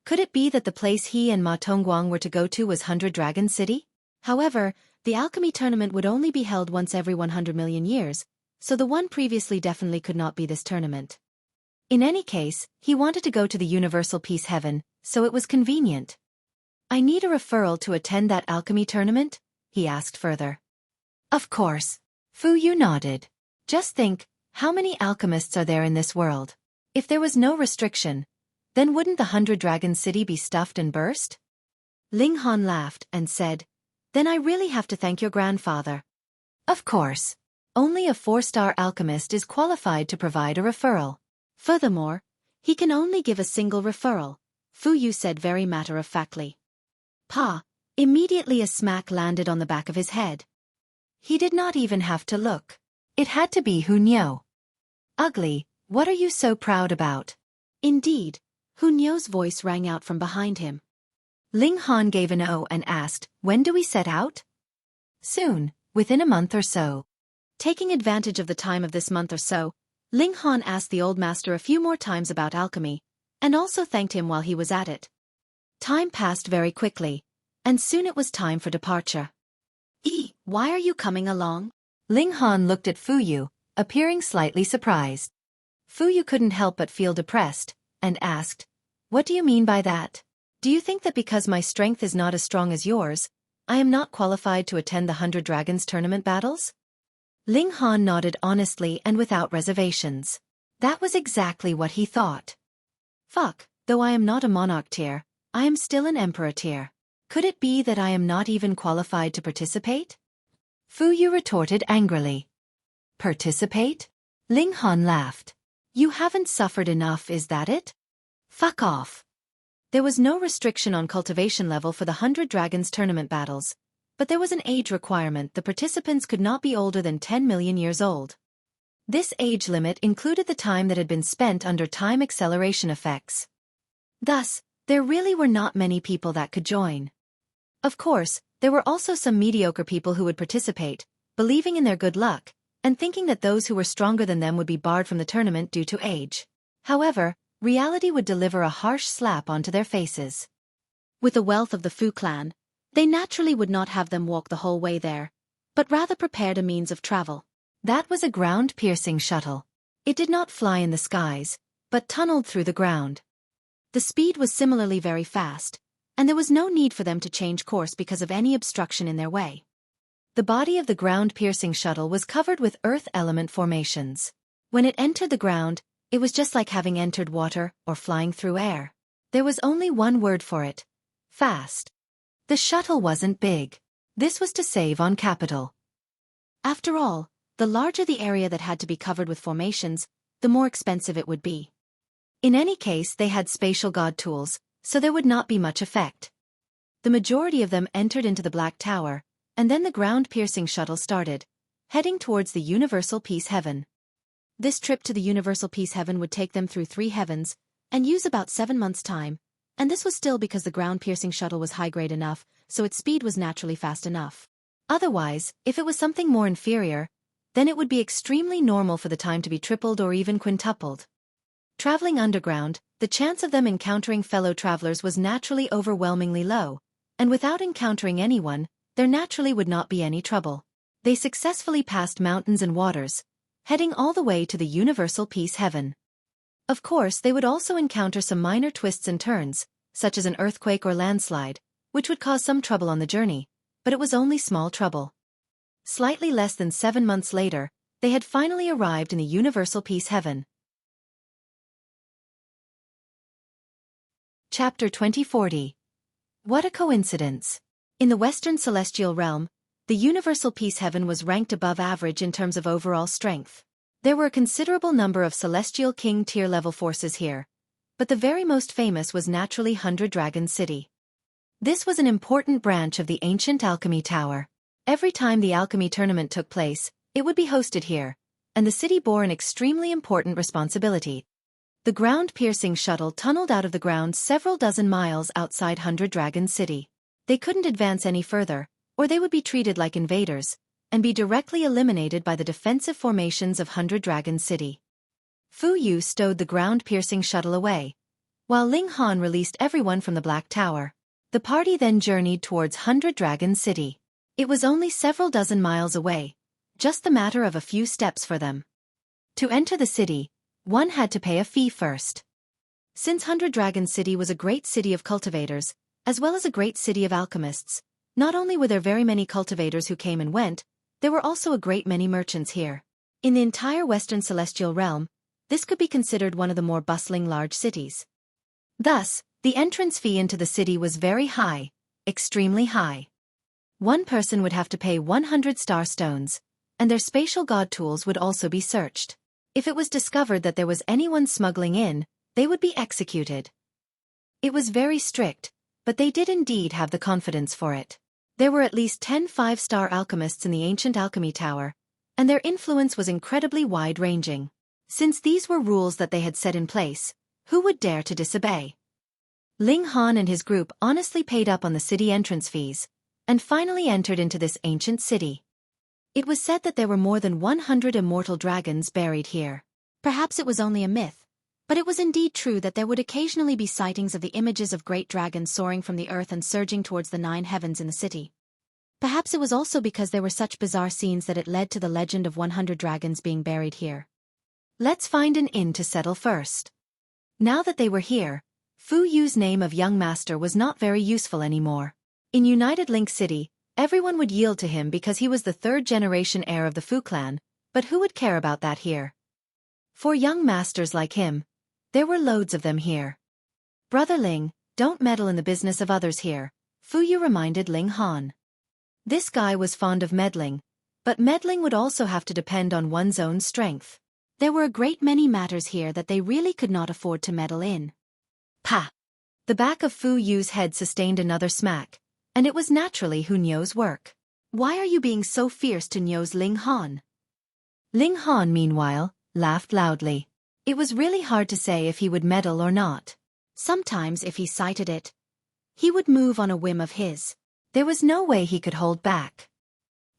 Could it be that the place he and Ma Tongguang were to go to was 100 Dragon City? However, the alchemy tournament would only be held once every 100 million years, so the one previously definitely could not be this tournament. In any case, he wanted to go to the Universal Peace Heaven, so it was convenient. I need a referral to attend that alchemy tournament? He asked further. Of course. Fu Yu nodded. Just think, how many alchemists are there in this world? If there was no restriction, then wouldn't the 100 Dragon City be stuffed and burst? Ling Han laughed and said, then I really have to thank your grandfather. Of course. Only a 4-star alchemist is qualified to provide a referral. Furthermore, he can only give a single referral, Fu Yu said very matter-of-factly. Pa! Immediately a smack landed on the back of his head. He did not even have to look. It had to be Hunyo. Ugly, what are you so proud about? Indeed, Hunyo's voice rang out from behind him. Ling Han gave an O and asked, when do we set out? Soon, within a month or so. Taking advantage of the time of this month or so, Ling Han asked the old master a few more times about alchemy, and also thanked him while he was at it. Time passed very quickly, and soon it was time for departure. Why are you coming along? Ling Han looked at Fu Yu, appearing slightly surprised. Fu Yu couldn't help but feel depressed, and asked, what do you mean by that? Do you think that because my strength is not as strong as yours, I am not qualified to attend the 100 Dragons tournament battles? Ling Han nodded honestly and without reservations. That was exactly what he thought. Fuck, though I am not a monarch tier, I am still an emperor tier. Could it be that I am not even qualified to participate? Fu Yu retorted angrily. Participate? Ling Han laughed. You haven't suffered enough, is that it? Fuck off. There was no restriction on cultivation level for the 100 Dragons tournament battles, but there was an age requirement. The participants could not be older than 10 million years old. This age limit included the time that had been spent under time acceleration effects. Thus, there really were not many people that could join. Of course, there were also some mediocre people who would participate, believing in their good luck, and thinking that those who were stronger than them would be barred from the tournament due to age. However, reality would deliver a harsh slap onto their faces. With the wealth of the Fu clan, they naturally would not have them walk the whole way there, but rather prepared a means of travel. That was a ground-piercing shuttle. It did not fly in the skies, but tunneled through the ground. The speed was similarly very fast, and there was no need for them to change course because of any obstruction in their way. The body of the ground-piercing shuttle was covered with earth element formations. When it entered the ground, it was just like having entered water or flying through air. There was only one word for it: fast. The shuttle wasn't big. This was to save on capital. After all, the larger the area that had to be covered with formations, the more expensive it would be. In any case, they had spatial god tools, so there would not be much effect. The majority of them entered into the Black Tower, and then the ground-piercing shuttle started, heading towards the Universal Peace Heaven. This trip to the Universal Peace Heaven would take them through 3 heavens, and use about 7 months' time, and this was still because the ground-piercing shuttle was high-grade enough, so its speed was naturally fast enough. Otherwise, if it was something more inferior, then it would be extremely normal for the time to be tripled or even quintupled. Traveling underground, the chance of them encountering fellow travelers was naturally overwhelmingly low, and without encountering anyone, there naturally would not be any trouble. They successfully passed mountains and waters, heading all the way to the Universal Peace Heaven. Of course, they would also encounter some minor twists and turns, such as an earthquake or landslide, which would cause some trouble on the journey, but it was only small trouble. Slightly less than 7 months later, they had finally arrived in the Universal Peace Heaven. Chapter 2040. What a coincidence. In the Western Celestial Realm, the Universal Peace Heaven was ranked above average in terms of overall strength. There were a considerable number of Celestial King tier level forces here, but the very most famous was naturally 100 Dragon City. This was an important branch of the ancient Alchemy Tower. Every time the Alchemy tournament took place, it would be hosted here, and the city bore an extremely important responsibility. The ground-piercing shuttle tunneled out of the ground several dozen miles outside 100 Dragon City. They couldn't advance any further, or they would be treated like invaders, and be directly eliminated by the defensive formations of 100 Dragon City. Fu Yu stowed the ground-piercing shuttle away, while Ling Han released everyone from the Black Tower. The party then journeyed towards 100 Dragon City. It was only several dozen miles away, just the matter of a few steps for them. To enter the city, one had to pay a fee first. Since 100 Dragon City was a great city of cultivators, as well as a great city of alchemists, not only were there very many cultivators who came and went, there were also a great many merchants here. In the entire Western Celestial Realm, this could be considered one of the more bustling large cities. Thus, the entrance fee into the city was very high, extremely high. One person would have to pay 100 star stones, and their spatial god tools would also be searched. If it was discovered that there was anyone smuggling in, they would be executed. It was very strict, but they did indeed have the confidence for it. There were at least 10 5-star alchemists in the ancient Alchemy Tower, and their influence was incredibly wide-ranging. Since these were rules that they had set in place, who would dare to disobey? Ling Han and his group honestly paid up on the city entrance fees, and finally entered into this ancient city. It was said that there were more than 100 immortal dragons buried here. Perhaps it was only a myth, but it was indeed true that there would occasionally be sightings of the images of great dragons soaring from the earth and surging towards the 9 heavens in the city. Perhaps it was also because there were such bizarre scenes that it led to the legend of 100 dragons being buried here. Let's find an inn to settle first. Now that they were here, Fu Yu's name of young master was not very useful anymore. In United Link City, everyone would yield to him because he was the third-generation heir of the Fu clan, but who would care about that here? For young masters like him, there were loads of them here. Brother Ling, don't meddle in the business of others here, Fu Yu reminded Ling Han. This guy was fond of meddling, but meddling would also have to depend on one's own strength. There were a great many matters here that they really could not afford to meddle in. Pa! The back of Fu Yu's head sustained another smack, and it was naturally Hu Nyo's work. Why are you being so fierce to Nyo's Ling Han? Ling Han, meanwhile, laughed loudly. It was really hard to say if he would meddle or not. Sometimes if he sighted it, he would move on a whim of his. There was no way he could hold back.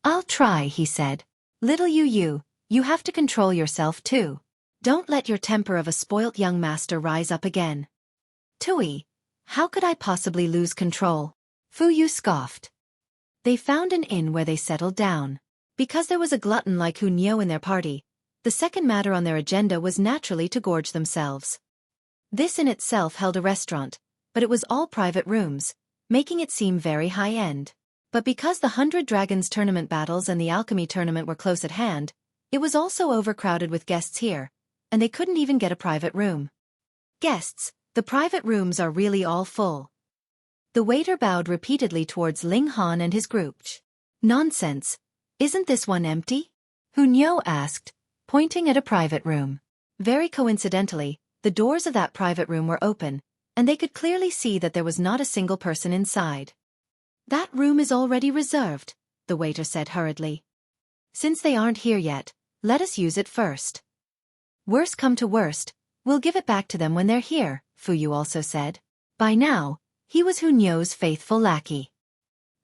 I'll try, he said. Little Yu, you have to control yourself too. Don't let your temper of a spoilt young master rise up again. Tui, how could I possibly lose control? Fu Yu scoffed. They found an inn where they settled down. Because there was a glutton like Hu Nyo in their party, the second matter on their agenda was naturally to gorge themselves. This in itself held a restaurant, but it was all private rooms, making it seem very high-end. But because the 100 Dragons tournament battles and the Alchemy tournament were close at hand, it was also overcrowded with guests here, and they couldn't even get a private room. Guests, the private rooms are really all full. The waiter bowed repeatedly towards Ling Han and his group. Nonsense. Isn't this one empty? Hu Nyo asked, pointing at a private room. Very coincidentally, the doors of that private room were open, and they could clearly see that there was not a single person inside. That room is already reserved, the waiter said hurriedly. Since they aren't here yet, let us use it first. Worst come to worst, we'll give it back to them when they're here, Fu Yu also said. By now, he was Hu Nyo's faithful lackey.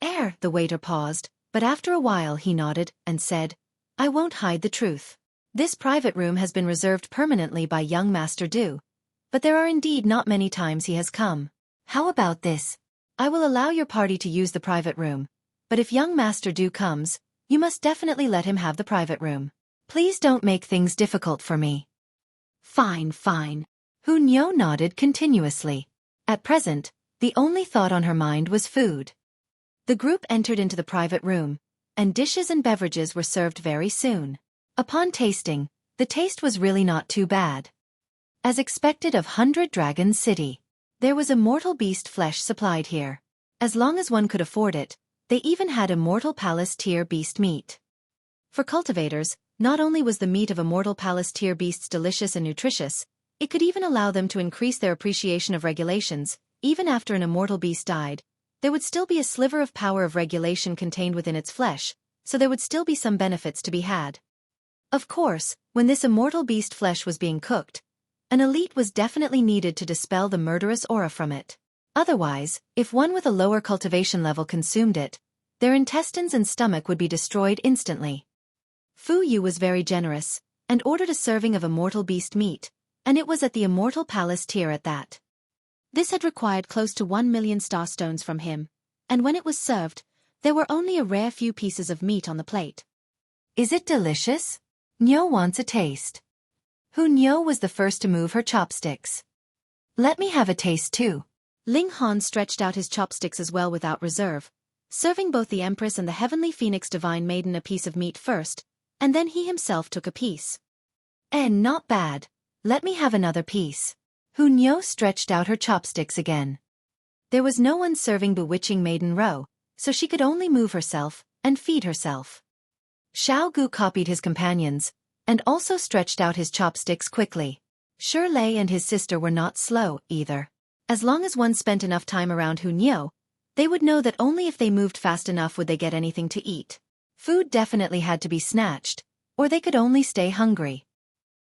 The waiter paused, but after a while he nodded and said, I won't hide the truth. This private room has been reserved permanently by young Master Du, but there are indeed not many times he has come. How about this? I will allow your party to use the private room, but if young Master Du comes, you must definitely let him have the private room. Please don't make things difficult for me. Fine. Hu Nyo nodded continuously. At present, the only thought on her mind was food. The group entered into the private room, and dishes and beverages were served very soon. Upon tasting, the taste was really not too bad. As expected of 100 Dragons City, there was immortal beast flesh supplied here. As long as one could afford it, they even had immortal palace tier beast meat. For cultivators, not only was the meat of immortal palace tier beasts delicious and nutritious, it could even allow them to increase their appreciation of regulations. Even after an immortal beast died, there would still be a sliver of power of regulation contained within its flesh, so there would still be some benefits to be had. Of course, when this immortal beast flesh was being cooked, an elite was definitely needed to dispel the murderous aura from it. Otherwise, if one with a lower cultivation level consumed it, their intestines and stomach would be destroyed instantly. Fu Yu was very generous, and ordered a serving of immortal beast meat, and it was at the immortal palace tier at that. This had required close to 1 million star stones from him, and when it was served, there were only a rare few pieces of meat on the plate. Is it delicious? Nyo wants a taste. Hu Nyo was the first to move her chopsticks. Let me have a taste too. Ling Han stretched out his chopsticks as well without reserve, serving both the Empress and the Heavenly Phoenix Divine Maiden a piece of meat first, and then he himself took a piece. Not bad. Let me have another piece. Hu Nyo stretched out her chopsticks again. There was no one serving bewitching Maiden Row, so she could only move herself and feed herself. Xiao Gu copied his companions, and also stretched out his chopsticks quickly. Shi Lei and his sister were not slow, either. As long as one spent enough time around Hu Nyo, they would know that only if they moved fast enough would they get anything to eat. Food definitely had to be snatched, or they could only stay hungry.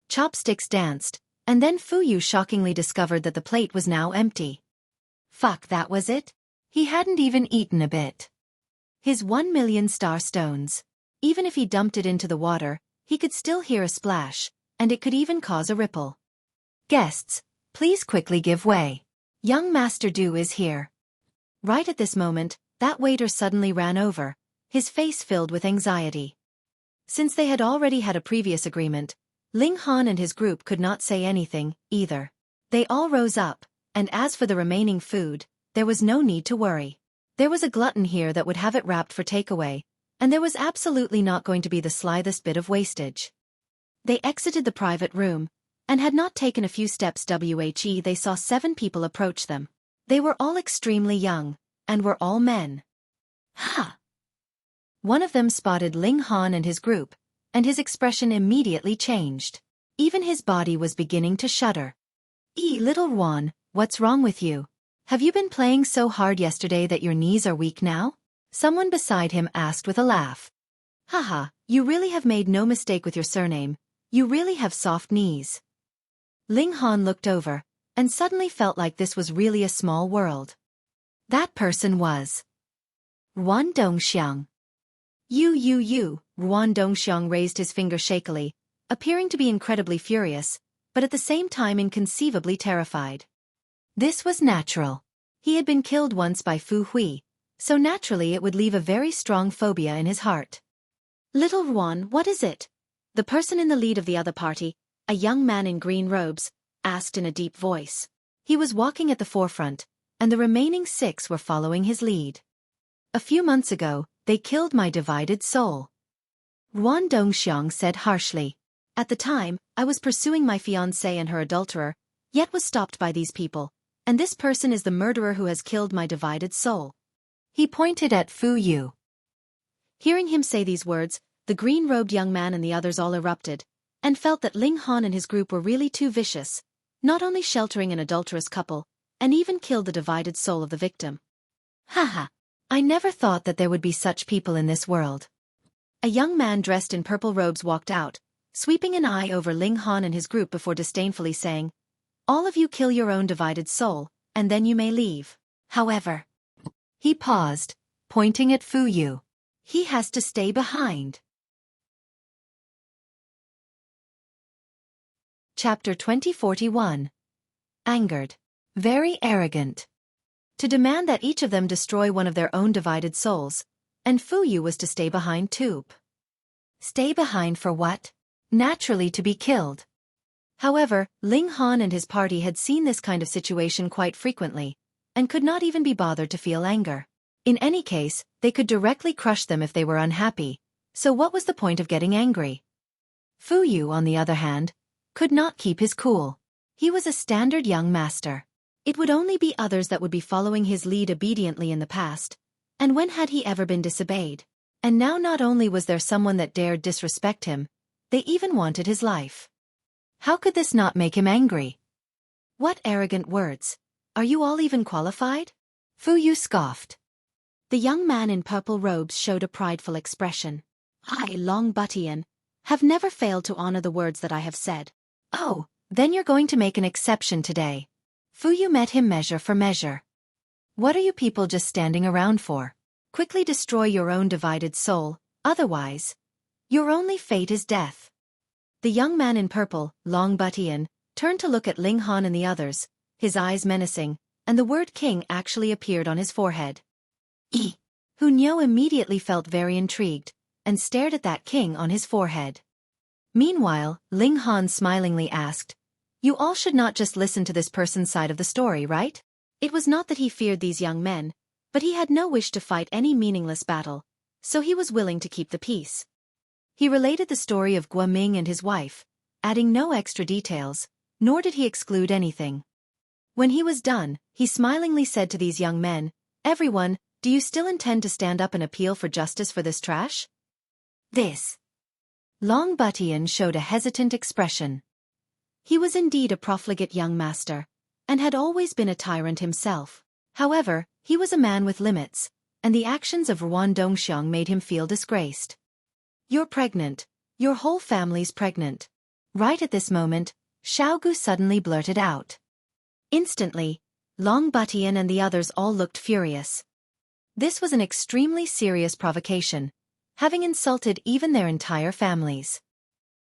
Chopsticks danced, and then Fu Yu shockingly discovered that the plate was now empty. Fuck, that was it? He hadn't even eaten a bit. His 1 million star stones. Even if he dumped it into the water, he could still hear a splash, and it could even cause a ripple. Guests, please quickly give way. Young Master Du is here. Right at this moment, that waiter suddenly ran over, his face filled with anxiety. Since they had already had a previous agreement, Ling Han and his group could not say anything, either. They all rose up, and as for the remaining food, there was no need to worry. There was a glutton here that would have it wrapped for takeaway, and there was absolutely not going to be the slightest bit of wastage. They exited the private room, and had not taken a few steps they saw 7 people approach them. They were all extremely young, and were all men. Ha! One of them spotted Ling Han and his group, and his expression immediately changed. Even his body was beginning to shudder. Little Ruan, what's wrong with you? Have you been playing so hard yesterday that your knees are weak now? Someone beside him asked with a laugh. Haha, you really have made no mistake with your surname. You really have soft knees. Ling Han looked over, and suddenly felt like this was really a small world. That person was Ruan Dongxiang. You, Ruan Dongxiang raised his finger shakily, appearing to be incredibly furious, but at the same time inconceivably terrified. This was natural. He had been killed once by Fu Hui, so naturally it would leave a very strong phobia in his heart. Little Ruan, what is it? The person in the lead of the other party, a young man in green robes, asked in a deep voice. He was walking at the forefront, and the remaining 6 were following his lead. A few months ago, they killed my divided soul. Ruan Dongxiang said harshly. At the time, I was pursuing my fiancée and her adulterer, yet was stopped by these people, and this person is the murderer who has killed my divided soul. He pointed at Fu Yu. Hearing him say these words, the green-robed young man and the others all erupted, and felt that Ling Han and his group were really too vicious, not only sheltering an adulterous couple, and even killed the divided soul of the victim. Haha, I never thought that there would be such people in this world. A young man dressed in purple robes walked out, sweeping an eye over Ling Han and his group before disdainfully saying, all of you kill your own divided soul, and then you may leave. However, he paused, pointing at Fu Yu. He has to stay behind. Chapter 2041. Angered. Very arrogant. To demand that each of them destroy one of their own divided souls, and Fu Yu was to stay behind too. Stay behind for what? Naturally to be killed. However, Ling Han and his party had seen this kind of situation quite frequently, and could not even be bothered to feel anger. In any case, they could directly crush them if they were unhappy, so what was the point of getting angry? Fu Yu, on the other hand, could not keep his cool. He was a standard young master. It would only be others that would be following his lead obediently in the past, and when had he ever been disobeyed? And now not only was there someone that dared disrespect him, they even wanted his life. How could this not make him angry? What arrogant words! Are you all even qualified? Fu Yu scoffed. The young man in purple robes showed a prideful expression. I, Long Butian, have never failed to honor the words that I have said. Oh, then you're going to make an exception today. Fu Yu met him measure for measure. What are you people just standing around for? Quickly destroy your own divided soul, otherwise, your only fate is death. The young man in purple, Long Butian, turned to look at Ling Han and the others, his eyes menacing, and the word king actually appeared on his forehead. Hu Niu immediately felt very intrigued, and stared at that king on his forehead. Meanwhile, Ling Han smilingly asked, you all should not just listen to this person's side of the story, right? It was not that he feared these young men, but he had no wish to fight any meaningless battle, so he was willing to keep the peace. He related the story of Guoming and his wife, adding no extra details, nor did he exclude anything. When he was done, he smilingly said to these young men, everyone, do you still intend to stand up and appeal for justice for this trash? This. Long Butian showed a hesitant expression. He was indeed a profligate young master, and had always been a tyrant himself. However, he was a man with limits, and the actions of Ruan Dongxiang made him feel disgraced. You're pregnant. Your whole family's pregnant. Right at this moment, Xueqi suddenly blurted out. Instantly, Long Butian and the others all looked furious. This was an extremely serious provocation, having insulted even their entire families.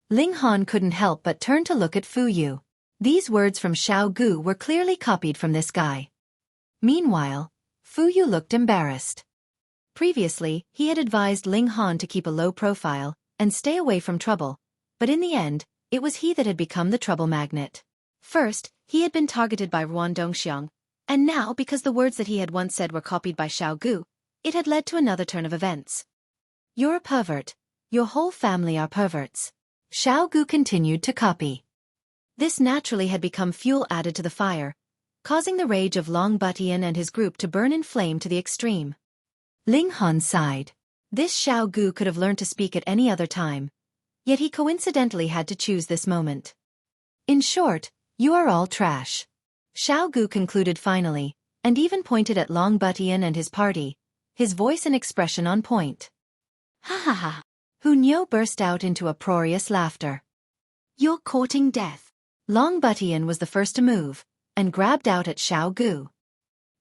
Ling Han couldn't help but turn to look at Fu Yu. These words from Xueqi were clearly copied from this guy. Meanwhile, Fu Yu looked embarrassed. Previously, he had advised Ling Han to keep a low profile and stay away from trouble, but in the end, it was he that had become the trouble magnet. First, he had been targeted by Ruan Dongxiang, and now because the words that he had once said were copied by Xiao Gu, it had led to another turn of events. "You're a pervert. Your whole family are perverts." Xiao Gu continued to copy. This naturally had become fuel added to the fire, causing the rage of Long Butian and his group to burn in flame to the extreme. Ling Han sighed. This Xiao Gu could have learned to speak at any other time, yet he coincidentally had to choose this moment. "In short, you are all trash," Xiao Gu concluded finally, and even pointed at Long Butian and his party, his voice and expression on point. "Ha ha ha!" Hu Niu burst out into uproarious laughter. "You're courting death." Long Butian was the first to move, and grabbed out at Xiao Gu.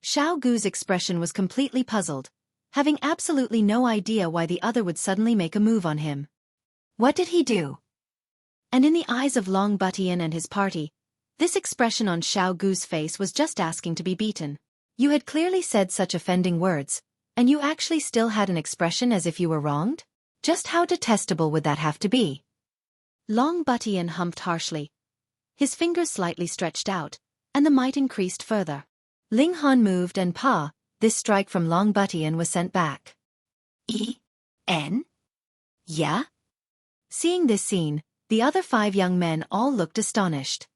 Xiao Gu's expression was completely puzzled, having absolutely no idea why the other would suddenly make a move on him. What did he do? And in the eyes of Long Butian and his party, this expression on Xiao Gu's face was just asking to be beaten. You had clearly said such offending words, and you actually still had an expression as if you were wronged? Just how detestable would that have to be? Long Butian humped harshly. His fingers slightly stretched out, and the might increased further. Ling Han moved and this strike from Long Butian was sent back. E.N.? Yeah? Seeing this scene, the other 5 young men all looked astonished.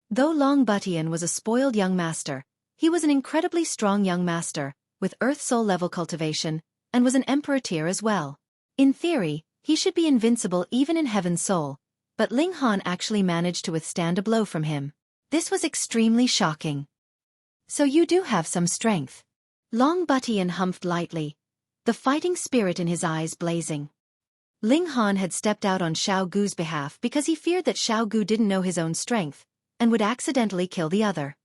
Though Long Butian was a spoiled young master, he was an incredibly strong young master, with Earth Soul level cultivation, and was an Emperor tier as well. In theory, he should be invincible even in Heaven's Soul, but Ling Han actually managed to withstand a blow from him. This was extremely shocking. So you do have some strength. Long Butian humphed lightly, the fighting spirit in his eyes blazing. Ling Han had stepped out on Xiao Gu's behalf because he feared that Xiao Gu didn't know his own strength, and would accidentally kill the other.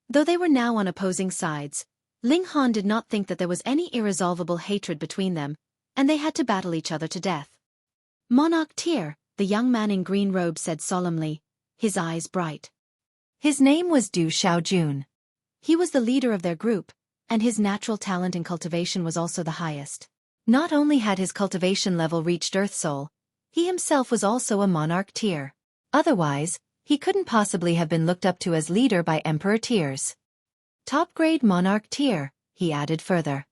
Though they were now on opposing sides, Ling Han did not think that there was any irresolvable hatred between them, and they had to battle each other to death. "Monarch tier," the young man in green robe said solemnly, his eyes bright. His name was Du Xiaojun. He was the leader of their group, and his natural talent in cultivation was also the highest. Not only had his cultivation level reached Earth Soul, he himself was also a monarch tier. Otherwise, he couldn't possibly have been looked up to as leader by Emperor tiers. Top-grade monarch tier, he added further.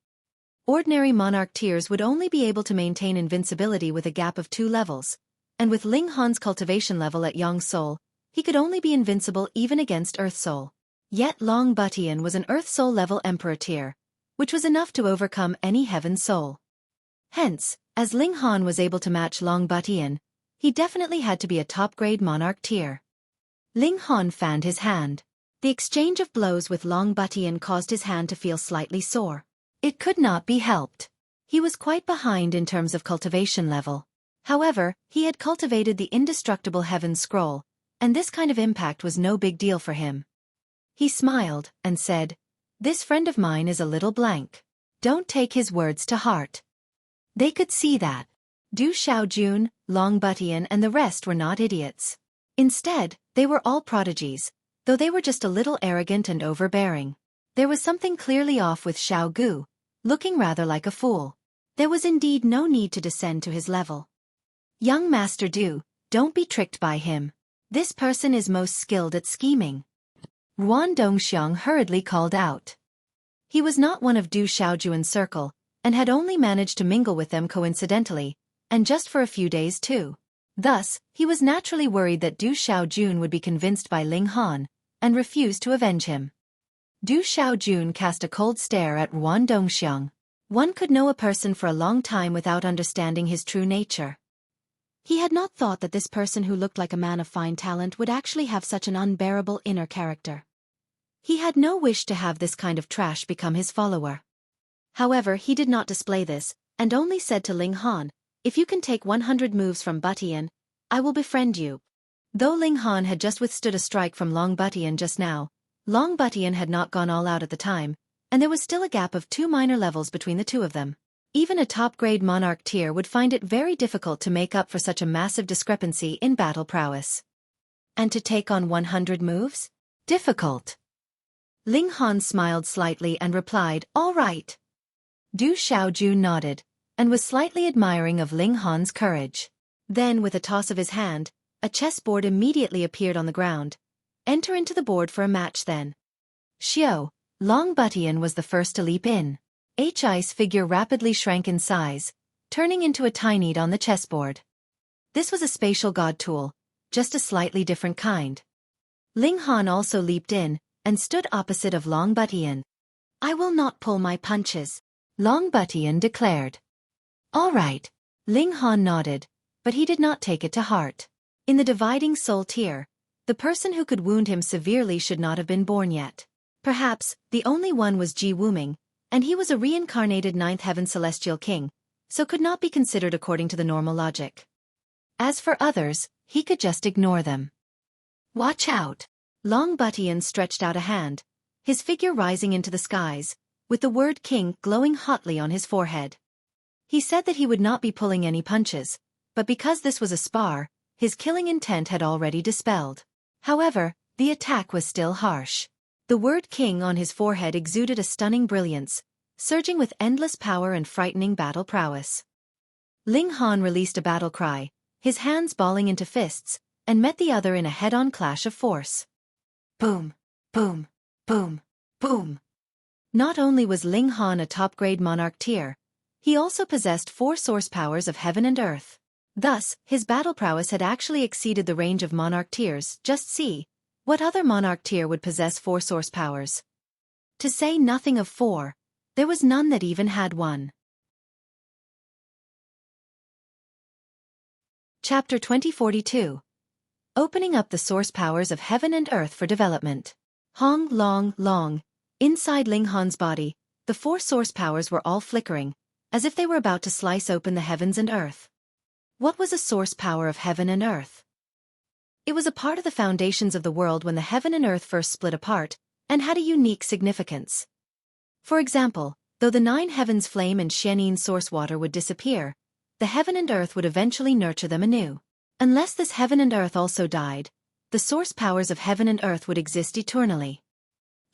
Ordinary monarch tiers would only be able to maintain invincibility with a gap of 2 levels, and with Ling Han's cultivation level at Yang Soul, he could only be invincible even against Earth Soul. Yet Long Butian was an Earth Soul level Emperor tier, which was enough to overcome any Heaven Soul. Hence, as Ling Han was able to match Long Butian, he definitely had to be a top-grade monarch tier. Ling Han fanned his hand. The exchange of blows with Long Butian caused his hand to feel slightly sore. It could not be helped. He was quite behind in terms of cultivation level. However, he had cultivated the indestructible Heaven Scroll, and this kind of impact was no big deal for him. He smiled and said, "This friend of mine is a little blank. Don't take his words to heart." They could see that. Du Xiaojun, Long Butian and the rest were not idiots. Instead, they were all prodigies, though they were just a little arrogant and overbearing. There was something clearly off with Xiao Gu, looking rather like a fool. There was indeed no need to descend to his level. "Young Master Du, don't be tricked by him. This person is most skilled at scheming," Ruan Dongxiang hurriedly called out. He was not one of Du Xiaojuan's circle, and had only managed to mingle with them coincidentally, and just for a few days too. Thus, he was naturally worried that Du Xiaojun would be convinced by Ling Han, and refuse to avenge him. Du Xiaojun cast a cold stare at Ruan Dongxiang. One could know a person for a long time without understanding his true nature. He had not thought that this person who looked like a man of fine talent would actually have such an unbearable inner character. He had no wish to have this kind of trash become his follower. However, he did not display this, and only said to Ling Han, "If you can take 100 moves from Butian, I will befriend you." Though Ling Han had just withstood a strike from Long Butian just now, Long Butian had not gone all out at the time, and there was still a gap of 2 minor levels between the two of them. Even a top-grade monarch tier would find it very difficult to make up for such a massive discrepancy in battle prowess. And to take on 100 moves? Difficult. Ling Han smiled slightly and replied, "All right." Du Xiaojun nodded, and was slightly admiring of Ling Han's courage. Then with a toss of his hand, a chessboard immediately appeared on the ground, Enter into the board for a match then. Xiao, Long Butian was the first to leap in. Hi's figure rapidly shrank in size, turning into a tiny on the chessboard. This was a spatial god tool, just a slightly different kind. Ling Han also leaped in, and stood opposite of Long Butian. I will not pull my punches, Long Butian declared. All right. Ling Han nodded, but he did not take it to heart. In the dividing soul tier, the person who could wound him severely should not have been born yet. Perhaps, the only one was Ji Wuming, and he was a reincarnated ninth heaven celestial king, so could not be considered according to the normal logic. As for others, he could just ignore them. Watch out! Long Butian stretched out a hand, his figure rising into the skies, with the word king glowing hotly on his forehead. He said that he would not be pulling any punches, but because this was a spar, his killing intent had already dispelled. However, the attack was still harsh. The word king on his forehead exuded a stunning brilliance, surging with endless power and frightening battle prowess. Ling Han released a battle cry, his hands balling into fists, and met the other in a head-on clash of force. Boom, boom, boom, boom. Not only was Ling Han a top-grade monarch tier, he also possessed 4 source powers of heaven and earth. Thus, his battle prowess had actually exceeded the range of monarch tiers. Just see, what other monarch tier would possess 4 source powers? To say nothing of 4, there was none that even had 1. Chapter 2042. Opening up the source powers of heaven and earth for development. Hong long, long. Inside Ling Han's body, the 4 source powers were all flickering, as if they were about to slice open the heavens and earth. What was a source power of heaven and earth? It was a part of the foundations of the world when the heaven and earth first split apart, and had a unique significance. For example, though the 9 heavens flame and Xianin source water would disappear, the heaven and earth would eventually nurture them anew. Unless this heaven and earth also died, the source powers of heaven and earth would exist eternally.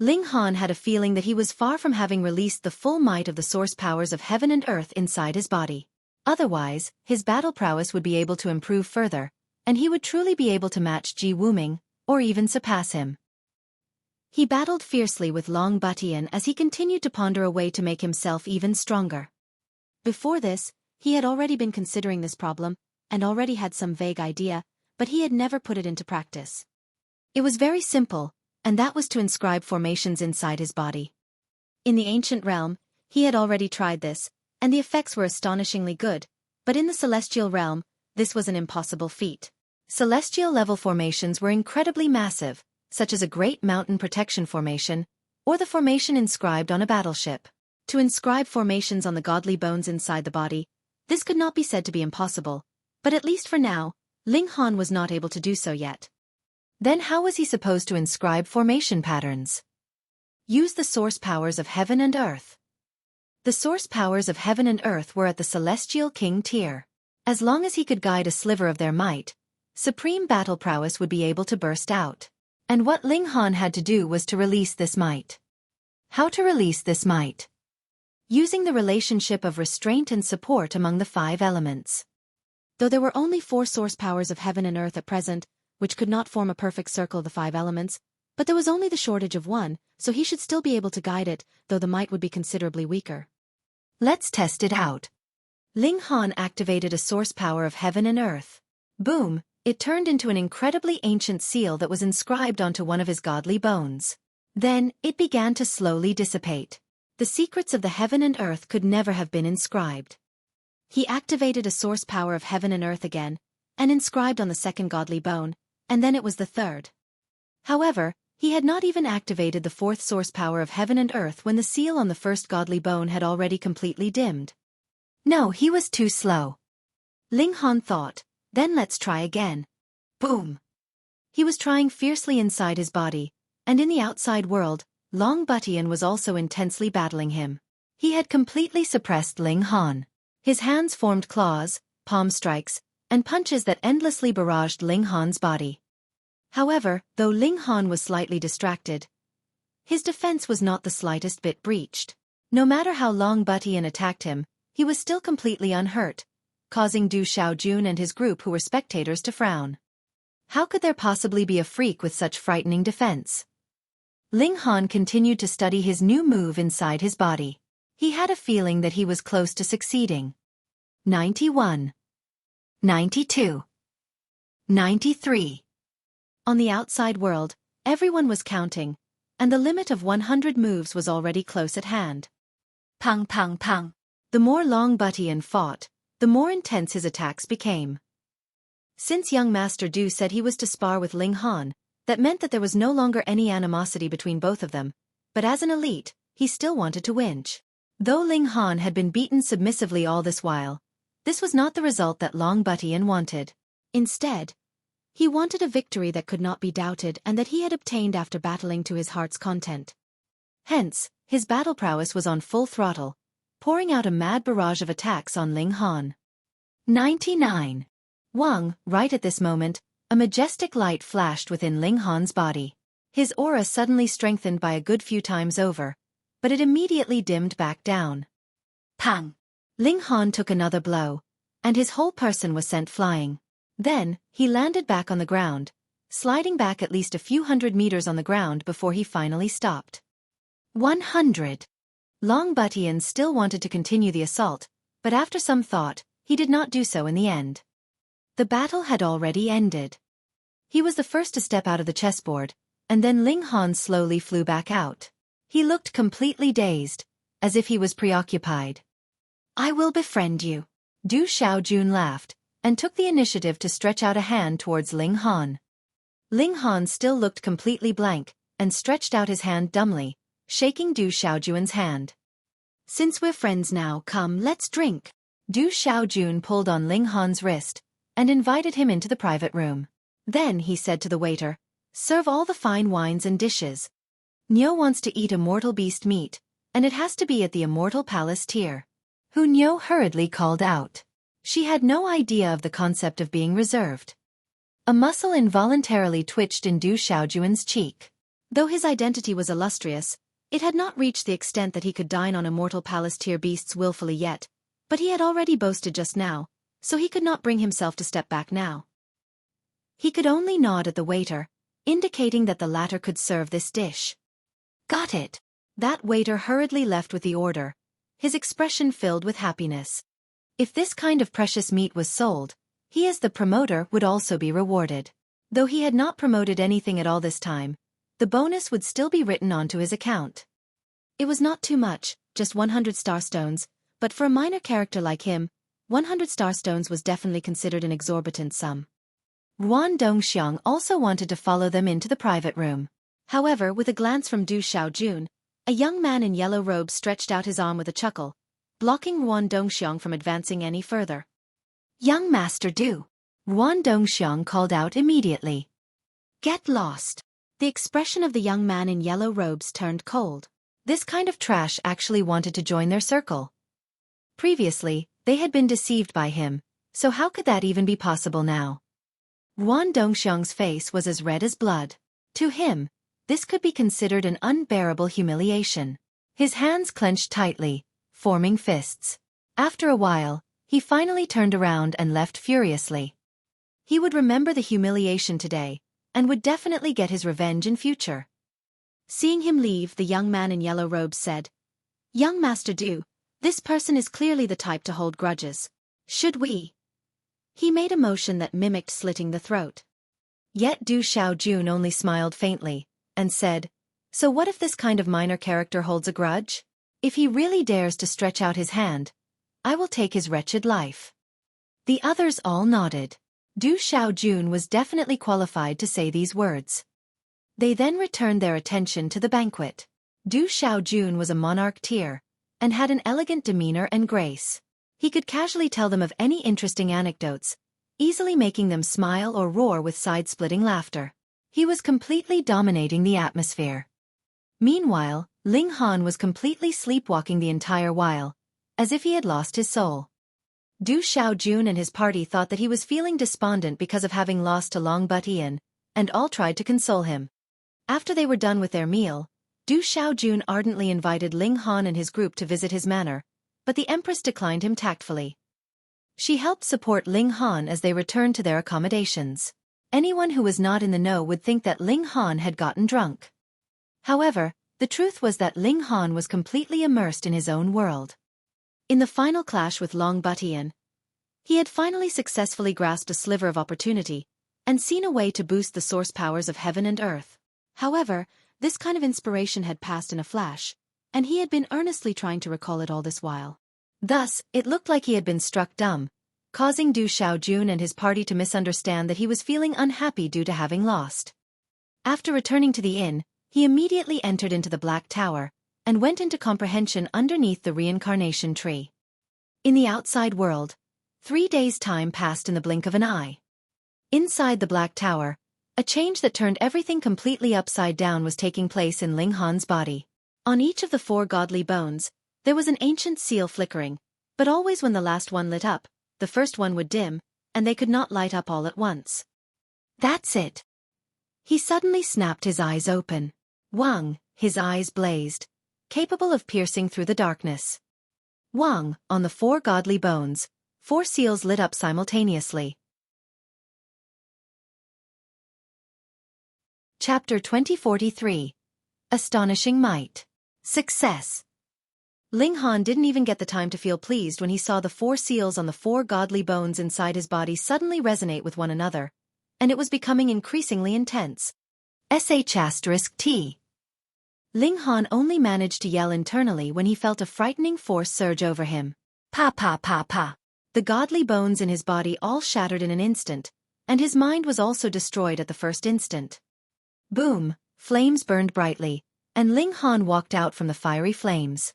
Ling Han had a feeling that he was far from having released the full might of the source powers of heaven and earth inside his body. Otherwise, his battle prowess would be able to improve further, and he would truly be able to match Ji Wuming, or even surpass him. He battled fiercely with Long Butian as he continued to ponder a way to make himself even stronger. Before this, he had already been considering this problem, and already had some vague idea, but he had never put it into practice. It was very simple, and that was to inscribe formations inside his body. In the ancient realm, he had already tried this, and the effects were astonishingly good, but in the celestial realm, this was an impossible feat. Celestial-level formations were incredibly massive, such as a great mountain protection formation, or the formation inscribed on a battleship. To inscribe formations on the godly bones inside the body, this could not be said to be impossible, but at least for now, Ling Han was not able to do so yet. Then how was he supposed to inscribe formation patterns? Use the source powers of heaven and earth. The source powers of heaven and earth were at the celestial king tier. As long as he could guide a sliver of their might, supreme battle prowess would be able to burst out. And what Ling Han had to do was to release this might. How to release this might? Using the relationship of restraint and support among the 5 elements. Though there were only 4 source powers of heaven and earth at present, which could not form a perfect circle of the 5 elements, but there was only the shortage of 1, so he should still be able to guide it, though the might would be considerably weaker. Let's test it out. Ling Han activated a source power of heaven and earth. Boom, it turned into an incredibly ancient seal that was inscribed onto one of his godly bones. Then, it began to slowly dissipate. The secrets of the heaven and earth could never have been inscribed. He activated a source power of heaven and earth again, and inscribed on the 2nd godly bone, and then it was the 3rd. However, he had not even activated the 4th source power of heaven and earth when the seal on the 1st godly bone had already completely dimmed. No, he was too slow. Ling Han thought, then let's try again. Boom! He was trying fiercely inside his body, and in the outside world, Long Butian was also intensely battling him. He had completely suppressed Ling Han. His hands formed claws, palm strikes, and punches that endlessly barraged Ling Han's body. However, though Ling Han was slightly distracted, his defense was not the slightest bit breached. No matter how Long Butian attacked him, he was still completely unhurt, causing Du Xiaojun and his group who were spectators to frown. How could there possibly be a freak with such frightening defense? Ling Han continued to study his new move inside his body. He had a feeling that he was close to succeeding. 91. 92. 93. On the outside world, everyone was counting, and the limit of 100 moves was already close at hand. Pang pang pang. The more Long Butian fought, the more intense his attacks became. Since young Master Du said he was to spar with Ling Han, that meant that there was no longer any animosity between both of them, but as an elite, he still wanted to win. Though Ling Han had been beaten submissively all this while, this was not the result that Long Butian wanted. Instead, he wanted a victory that could not be doubted and that he had obtained after battling to his heart's content. Hence, his battle prowess was on full throttle, pouring out a mad barrage of attacks on Ling Han. 99. Wang, right at this moment, a majestic light flashed within Ling Han's body. His aura suddenly strengthened by a good few times over, but it immediately dimmed back down. Pang! Ling Han took another blow, and his whole person was sent flying. Then, he landed back on the ground, sliding back at least a few hundred meters on the ground before he finally stopped. 100. Long Butian still wanted to continue the assault, but after some thought, he did not do so in the end. The battle had already ended. He was the first to step out of the chessboard, and then Ling Han slowly flew back out. He looked completely dazed, as if he was preoccupied. I will befriend you. Du Xiaojun laughed, and took the initiative to stretch out a hand towards Ling Han. Ling Han still looked completely blank, and stretched out his hand dumbly, shaking Du Xiaojun's hand. Since we're friends now, come, let's drink. Du Xiaojun pulled on Ling Han's wrist, and invited him into the private room. Then he said to the waiter, serve all the fine wines and dishes. Niu wants to eat immortal beast meat, and it has to be at the Immortal Palace tier. Hu Niu hurriedly called out. She had no idea of the concept of being reserved. A muscle involuntarily twitched in Du Xiaojun's cheek. Though his identity was illustrious, it had not reached the extent that he could dine on Immortal Palace tier beasts willfully yet, but he had already boasted just now, so he could not bring himself to step back now. He could only nod at the waiter, indicating that the latter could serve this dish. Got it. That waiter hurriedly left with the order, his expression filled with happiness. If this kind of precious meat was sold, he as the promoter would also be rewarded. Though he had not promoted anything at all this time, the bonus would still be written onto his account. It was not too much, just 100 starstones, but for a minor character like him, 100 starstones was definitely considered an exorbitant sum. Ruan Dongxiang also wanted to follow them into the private room. However, with a glance from Du Xiaojun, a young man in yellow robes stretched out his arm with a chuckle, blocking Ruan Dongxiang from advancing any further. Young Master Du! Ruan Dongxiang called out immediately. Get lost! The expression of the young man in yellow robes turned cold. This kind of trash actually wanted to join their circle. Previously, they had been deceived by him, so how could that even be possible now? Ruan Dongxiang's face was as red as blood. To him, this could be considered an unbearable humiliation. His hands clenched tightly, forming fists. After a while, he finally turned around and left furiously. He would remember the humiliation today, and would definitely get his revenge in future. Seeing him leave, the young man in yellow robes said, Young Master Du, this person is clearly the type to hold grudges. Should we? He made a motion that mimicked slitting the throat. Yet Du Xiaojun only smiled faintly, and said, So what if this kind of minor character holds a grudge? If he really dares to stretch out his hand, I will take his wretched life. The others all nodded. Du Xiaojun was definitely qualified to say these words. They then returned their attention to the banquet. Du Xiaojun was a monarch tier, and had an elegant demeanor and grace. He could casually tell them of any interesting anecdotes, easily making them smile or roar with side-splitting laughter. He was completely dominating the atmosphere. Meanwhile, Ling Han was completely sleepwalking the entire while, as if he had lost his soul. Du Xiaojun and his party thought that he was feeling despondent because of having lost to Long Butian, and all tried to console him. After they were done with their meal, Du Xiaojun ardently invited Ling Han and his group to visit his manor, but the Empress declined him tactfully. She helped support Ling Han as they returned to their accommodations. Anyone who was not in the know would think that Ling Han had gotten drunk. However, the truth was that Ling Han was completely immersed in his own world. In the final clash with Long Butian, he had finally successfully grasped a sliver of opportunity and seen a way to boost the source powers of heaven and earth. However, this kind of inspiration had passed in a flash, and he had been earnestly trying to recall it all this while. Thus, it looked like he had been struck dumb, causing Du Xiaojun and his party to misunderstand that he was feeling unhappy due to having lost. After returning to the inn, he immediately entered into the Black Tower and went into comprehension underneath the reincarnation tree. In the outside world, 3 days' time passed in the blink of an eye. Inside the Black Tower, a change that turned everything completely upside down was taking place in Ling Han's body. On each of the 4 godly bones, there was an ancient seal flickering, but always when the last one lit up, the first one would dim, and they could not light up all at once. That's it. He suddenly snapped his eyes open. Wang, his eyes blazed, capable of piercing through the darkness. Wang, on the 4 godly bones, 4 seals lit up simultaneously. Chapter 2043. Astonishing Might. Success. Ling Han didn't even get the time to feel pleased when he saw the 4 seals on the 4 godly bones inside his body suddenly resonate with one another, and it was becoming increasingly intense. *T. Ling Han only managed to yell internally when he felt a frightening force surge over him. Pa pa pa pa. The godly bones in his body all shattered in an instant, and his mind was also destroyed at the first instant. Boom, flames burned brightly, and Ling Han walked out from the fiery flames.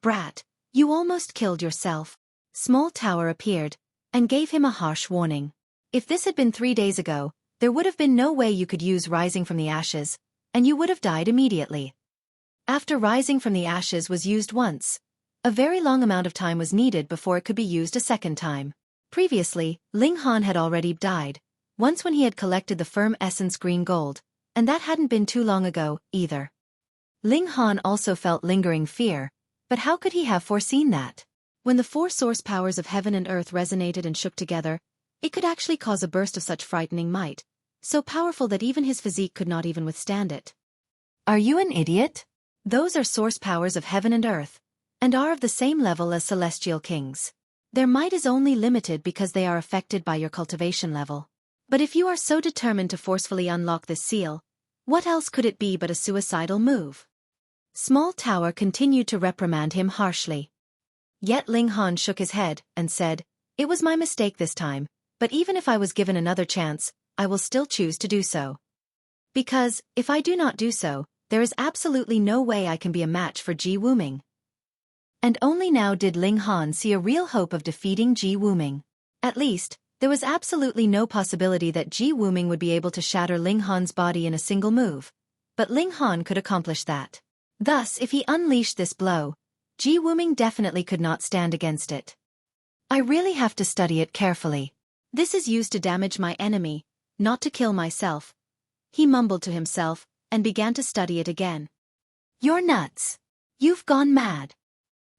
Brat, you almost killed yourself. Small Tower appeared, and gave him a harsh warning. If this had been 3 days ago, there would have been no way you could use Rising from the Ashes, and you would have died immediately. After Rising from the Ashes was used once, a very long amount of time was needed before it could be used a second time. Previously, Ling Han had already died, once when he had collected the firm essence green gold, and that hadn't been too long ago, either. Ling Han also felt lingering fear, but how could he have foreseen that? When the 4 source powers of heaven and earth resonated and shook together, it could actually cause a burst of such frightening might, so powerful that even his physique could not even withstand it. Are you an idiot? Those are source powers of heaven and earth, and are of the same level as celestial kings. Their might is only limited because they are affected by your cultivation level. But if you are so determined to forcefully unlock this seal, what else could it be but a suicidal move? Small Tower continued to reprimand him harshly. Yet Ling Han shook his head and said, "It was my mistake this time, but even if I was given another chance, I will still choose to do so. Because, if I do not do so, there is absolutely no way I can be a match for Ji Wuming." And only now did Ling Han see a real hope of defeating Ji Wuming. At least, there was absolutely no possibility that Ji Wuming would be able to shatter Ling Han's body in a single move, but Ling Han could accomplish that. Thus, if he unleashed this blow, Ji Wuming definitely could not stand against it. I really have to study it carefully. This is used to damage my enemy, not to kill myself. He mumbled to himself, and began to study it again. You're nuts. You've gone mad.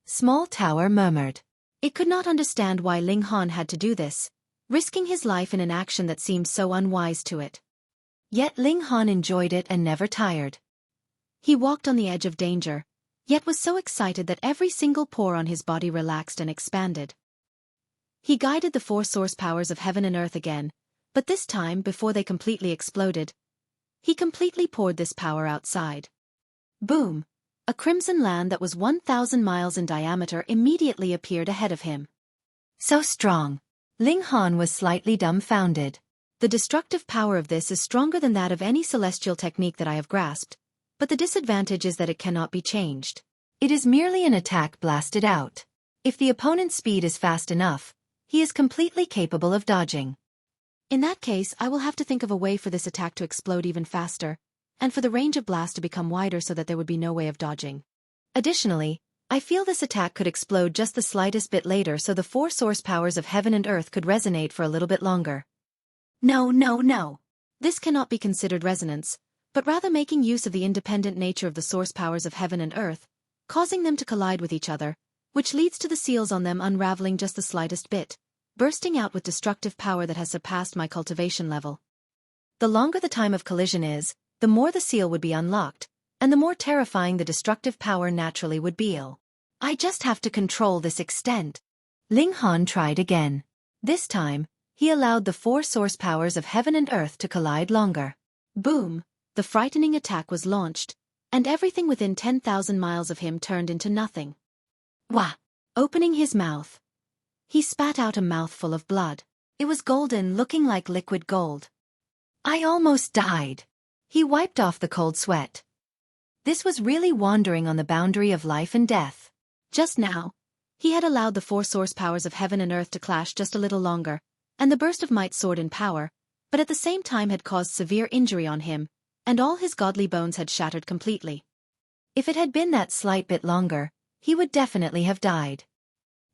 Small Tower murmured. It could not understand why Ling Han had to do this, risking his life in an action that seemed so unwise to it. Yet Ling Han enjoyed it and never tired. He walked on the edge of danger, yet was so excited that every single pore on his body relaxed and expanded. He guided the 4 source powers of heaven and earth again, but this time before they completely exploded, he completely poured this power outside. Boom! A crimson land that was 1,000 miles in diameter immediately appeared ahead of him. So strong! Ling Han was slightly dumbfounded. The destructive power of this is stronger than that of any celestial technique that I have grasped, but the disadvantage is that it cannot be changed. It is merely an attack blasted out. If the opponent's speed is fast enough, he is completely capable of dodging. In that case, I will have to think of a way for this attack to explode even faster, and for the range of blast to become wider so that there would be no way of dodging. Additionally, I feel this attack could explode just the slightest bit later so the 4 source powers of heaven and earth could resonate for a little bit longer. No, no, no. This cannot be considered resonance, but rather making use of the independent nature of the source powers of heaven and earth, causing them to collide with each other, which leads to the seals on them unraveling just the slightest bit, bursting out with destructive power that has surpassed my cultivation level. The longer the time of collision is, the more the seal would be unlocked, and the more terrifying the destructive power naturally would be. I just have to control this extent. Ling Han tried again. This time, he allowed the 4 source powers of heaven and earth to collide longer. Boom! The frightening attack was launched, and everything within 10,000 miles of him turned into nothing. Wah! Opening his mouth, he spat out a mouthful of blood. It was golden, looking like liquid gold. I almost died. He wiped off the cold sweat. This was really wandering on the boundary of life and death. Just now, he had allowed the 4 source powers of heaven and earth to clash just a little longer, and the burst of might soared in power, but at the same time had caused severe injury on him, and all his godly bones had shattered completely. If it had been that slight bit longer, he would definitely have died.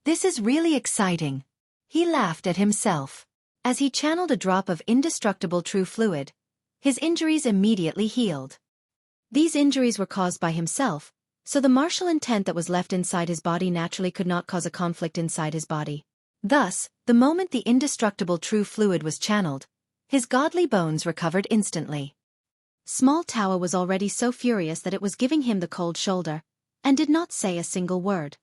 This is really exciting. He laughed at himself. As he channeled a drop of indestructible true fluid, his injuries immediately healed. These injuries were caused by himself, so the martial intent that was left inside his body naturally could not cause a conflict inside his body. Thus, the moment the indestructible true fluid was channeled, his godly bones recovered instantly. Small Tower was already so furious that it was giving him the cold shoulder, and did not say a single word.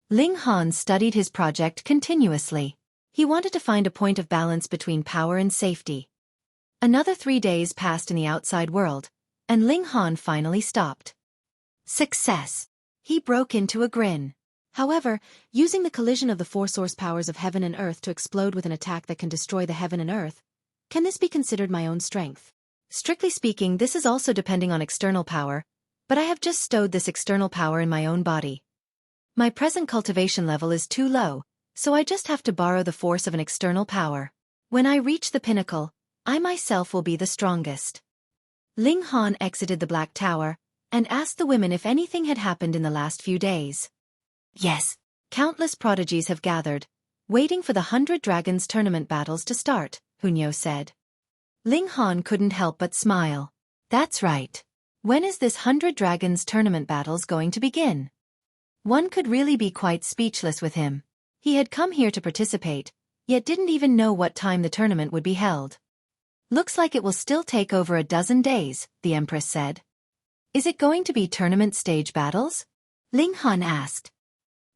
Ling Han studied his project continuously. He wanted to find a point of balance between power and safety. Another 3 days passed in the outside world, and Ling Han finally stopped. Success! He broke into a grin. However, using the collision of the 4 source powers of heaven and earth to explode with an attack that can destroy the heaven and earth, can this be considered my own strength? Strictly speaking, this is also depending on external power, but I have just stowed this external power in my own body. My present cultivation level is too low, so I just have to borrow the force of an external power. When I reach the pinnacle, I myself will be the strongest. Ling Han exited the Black Tower, and asked the women if anything had happened in the last few days. Yes, countless prodigies have gathered, waiting for the 100 Dragons tournament battles to start, Hunyo said. Ling Han couldn't help but smile. That's right. When is this 100 Dragons tournament battles going to begin? One could really be quite speechless with him. He had come here to participate, yet didn't even know what time the tournament would be held. Looks like it will still take over a dozen days, the Empress said. Is it going to be tournament stage battles? Ling Han asked.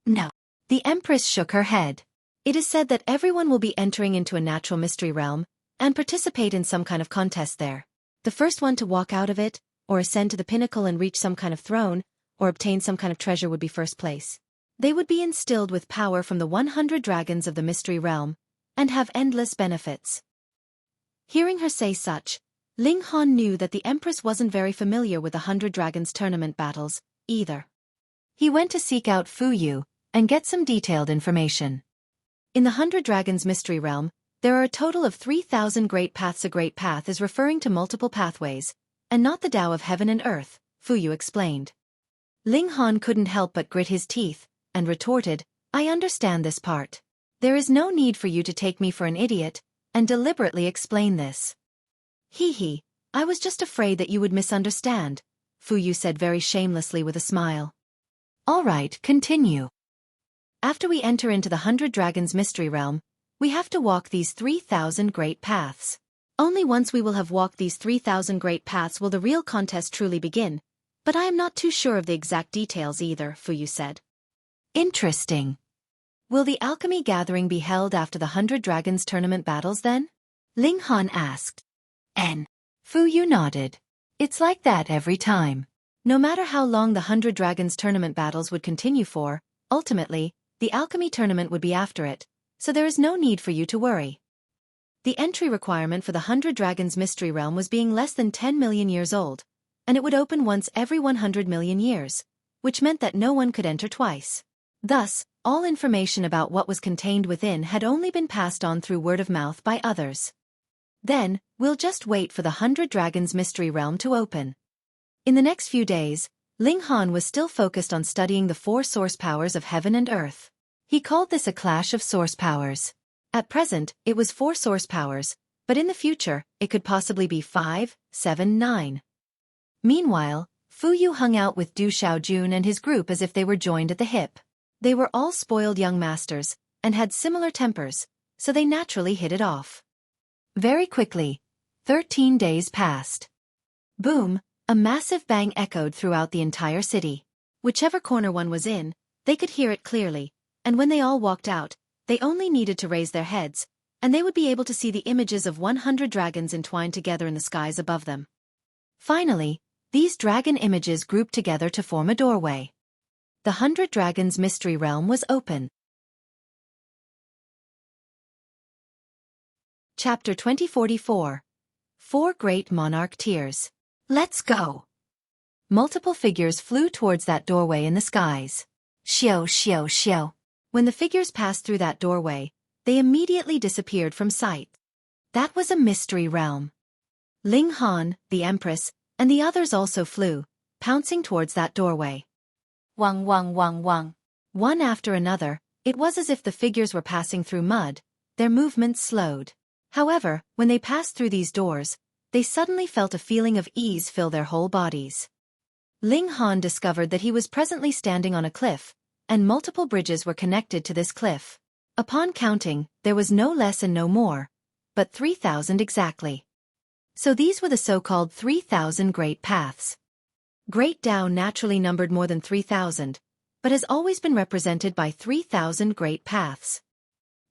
No. The Empress shook her head. It is said that everyone will be entering into a natural mystery realm, and participate in some kind of contest there. The first one to walk out of it, or ascend to the pinnacle and reach some kind of throne, or obtain some kind of treasure would be first place. They would be instilled with power from the 100 dragons of the mystery realm, and have endless benefits. Hearing her say such, Ling Han knew that the Empress wasn't very familiar with the 100 Dragons tournament battles, either. He went to seek out Fu Yu, and get some detailed information. In the 100 Dragons mystery realm, there are a total of 3,000 great paths. A great path is referring to multiple pathways, and not the Tao of heaven and earth, Fu Yu explained. Ling Han couldn't help but grit his teeth, and retorted, I understand this part. There is no need for you to take me for an idiot, and deliberately explain this. Hee, I was just afraid that you would misunderstand, Fu Yu said very shamelessly with a smile. All right, continue. After we enter into the 100 Dragons mystery realm, we have to walk these 3,000 great paths. Only once we will have walked these 3,000 great paths will the real contest truly begin, but I am not too sure of the exact details either, Fu Yu said. Interesting. Will the Alchemy gathering be held after the 100 Dragons tournament battles then? Ling Han asked. Fu Yu nodded. It's like that every time. No matter how long the 100 Dragons tournament battles would continue for, ultimately, the Alchemy tournament would be after it, so there is no need for you to worry. The entry requirement for the 100 Dragons mystery realm was being less than 10 million years old, and it would open once every 100 million years, which meant that no one could enter twice. Thus, all information about what was contained within had only been passed on through word of mouth by others. Then, we'll just wait for the 100 Dragons mystery realm to open. In the next few days, Ling Han was still focused on studying the 4 source powers of heaven and earth. He called this a clash of source powers. At present, it was 4 source powers, but in the future, it could possibly be 5, 7, 9. Meanwhile, Fu Yu hung out with Du Xiaojun and his group as if they were joined at the hip. They were all spoiled young masters, and had similar tempers, so they naturally hit it off. Very quickly, 13 days passed. Boom, a massive bang echoed throughout the entire city. Whichever corner one was in, they could hear it clearly, and when they all walked out, they only needed to raise their heads, and they would be able to see the images of 100 dragons entwined together in the skies above them. Finally, these dragon images grouped together to form a doorway. The 100 Dragons Mystery Realm was open. Chapter 2044. 4 Great Monarch Tears. Let's go! Multiple figures flew towards that doorway in the skies. Xiao, xiao, xiao. When the figures passed through that doorway, they immediately disappeared from sight. That was a mystery realm. Ling Han, the Empress, and the others also flew, pouncing towards that doorway. Wang, wang, wang, wang. One after another, it was as if the figures were passing through mud, their movements slowed. However, when they passed through these doors, they suddenly felt a feeling of ease fill their whole bodies. Ling Han discovered that he was presently standing on a cliff, and multiple bridges were connected to this cliff. Upon counting, there was no less and no more, but 3,000 exactly. So these were the so-called 3,000 Great Paths. Great Tao naturally numbered more than 3,000, but has always been represented by 3,000 Great Paths.